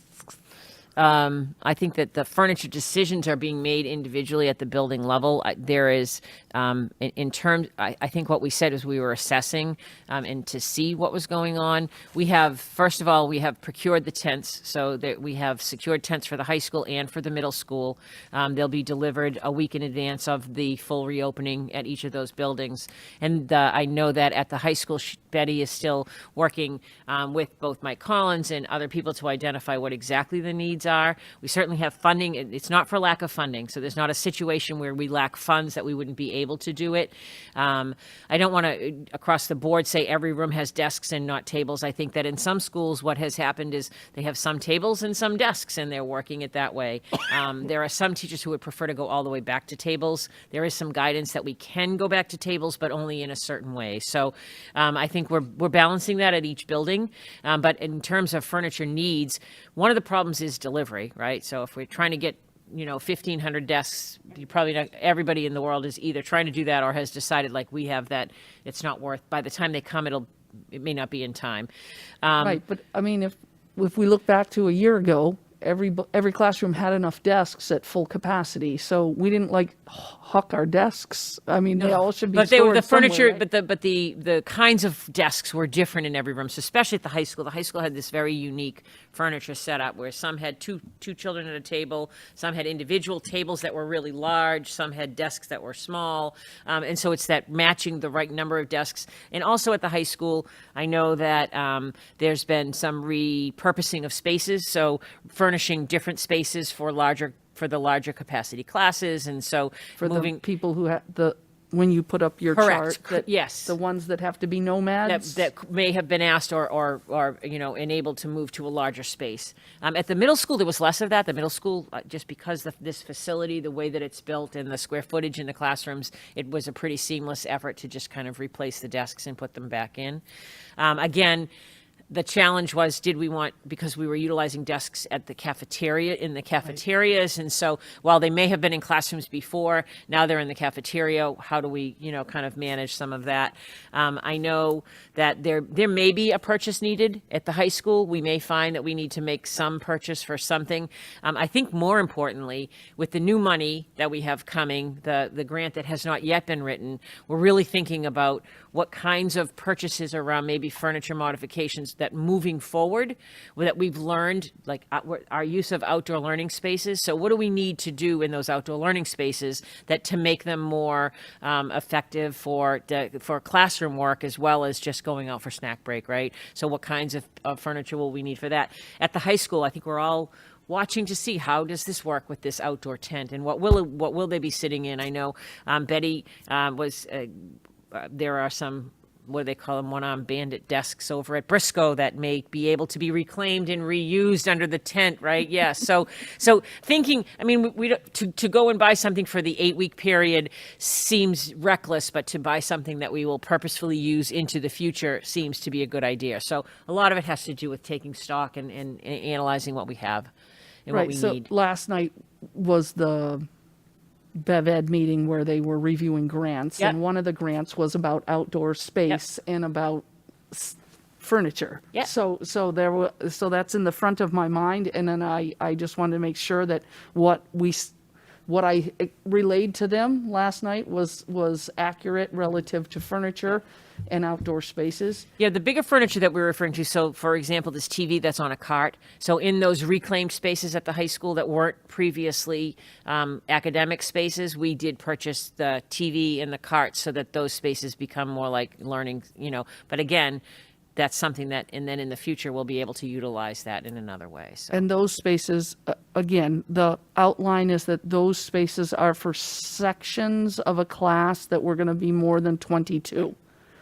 I think that the furniture decisions are being made individually at the building level. There is, in terms, I think what we said is we were assessing and to see what was going on. We have, first of all, we have procured the tents, so that we have secured tents for the high school and for the middle school. They'll be delivered a week in advance of the full reopening at each of those buildings. And I know that at the high school, Betty is still working with both Mike Collins and other people to identify what exactly the needs are. We certainly have funding. It's not for lack of funding, so there's not a situation where we lack funds that we wouldn't be able to do it. I don't want to, across the board, say every room has desks and not tables. I think that in some schools what has happened is they have some tables and some desks, and they're working it that way. There are some teachers who would prefer to go all the way back to tables. There is some guidance that we can go back to tables, but only in a certain way. So I think we're balancing that at each building. But in terms of furniture needs, one of the problems is delivery, right? So if we're trying to get 1,500 desks, you probably not everybody in the world is either trying to do that or has decided, like we have, that it's not worth, by the time they come, it may not be in time. Right, but I mean, if we look back to a year ago, every classroom had enough desks at full capacity, so we didn't huck our desks. I mean, they all should be But they were stored the furniture, somewhere, right? but the kinds of desks were different in every room. So especially at the high school had this very unique furniture setup where some had two children at a table, some had individual tables that were really large, some had desks that were small, and so it's that matching the right number of desks. And also at the high school, I know that there's been some repurposing of spaces, so furnishing different spaces for the larger capacity classes, and so For moving the people who have when you put up your Correct. chart, Yes. the ones that have to be nomads. that may have been asked or enabled to move to a larger space. At the middle school, there was less of that. The middle school, just because this facility, the way that it's built and the square footage in the classrooms, it was a pretty seamless effort to just kind of replace the desks and put them back in. Again, the challenge was, did we want, because we were utilizing desks at the cafeteria, in the cafeterias, and so while they may have been in classrooms before, now they're in the cafeteria, how do we, kind of manage some of that? I know that there may be a purchase needed at the high school. We may find that we need to make some purchase for something. I think more importantly, with the new money that we have coming, the grant that has not yet been written, we're really thinking about what kinds of purchases around maybe furniture modifications that moving forward, that we've learned, like our use of outdoor learning spaces. So what do we need to do in those outdoor learning spaces that to make them more effective for classroom work as well as just going out for snack break, right? So what kinds of furniture will we need for that? At the high school, I think we're all watching to see how does this work with this outdoor tent and what will they be sitting in? I know Betty there are some, what do they call them, one-armed bandit desks over at Briscoe that may be able to be reclaimed and reused under the tent, right? Yeah. So thinking, I mean, to go and buy something for the 8-week period seems reckless, but to buy something that we will purposefully use into the future seems to be a good idea. So a lot of it has to do with taking stock and analyzing what we have and what we so need. last night was the BevEd meeting where they were reviewing grants, Yep. and one of the grants was about outdoor space and about furniture. Yep. So that's in the front of my mind, and then I just wanted to make sure that what I relayed to them last night was accurate relative to furniture and outdoor spaces. Yeah, the bigger furniture that we're referring to, so for example, this TV that's on a cart, so in those reclaimed spaces at the high school that weren't previously academic spaces, we did purchase the TV and the cart so that those spaces become more like learning, but again, that's something that, and then in the future, we'll be able to utilize that in another way. So. And those spaces, again, the outline is that those spaces are for sections of a class that were going to be more than 22.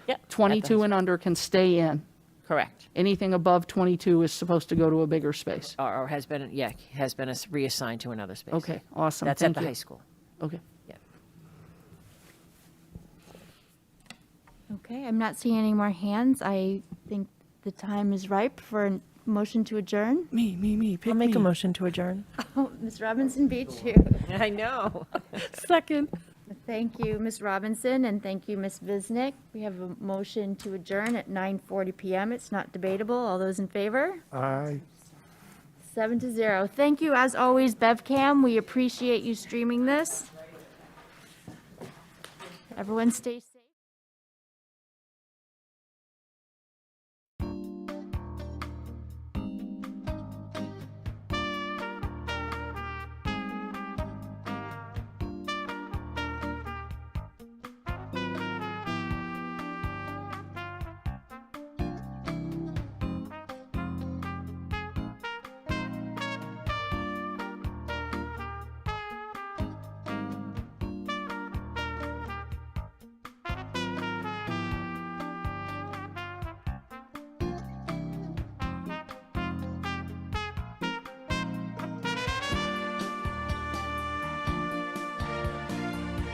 Yep. 22 and under can stay in. Correct. Anything above 22 is supposed to go to a bigger space. Or has been reassigned to another space. Okay, awesome. That's Thank at the you. high school. Okay. Yeah. Okay, I'm not seeing any more hands. I think the time is ripe for a motion to adjourn. Me. Pick I'll make me. a motion to adjourn. Oh, Ms. Robinson beat you. I know. Second. Thank you, Ms. Robinson, and thank you, Ms. Visnick. We have a motion to adjourn at 9:40 PM. It's not debatable. All those in favor? Aye. 7-0. Thank you, as always, BevCam. We appreciate you streaming this. Everyone stay safe.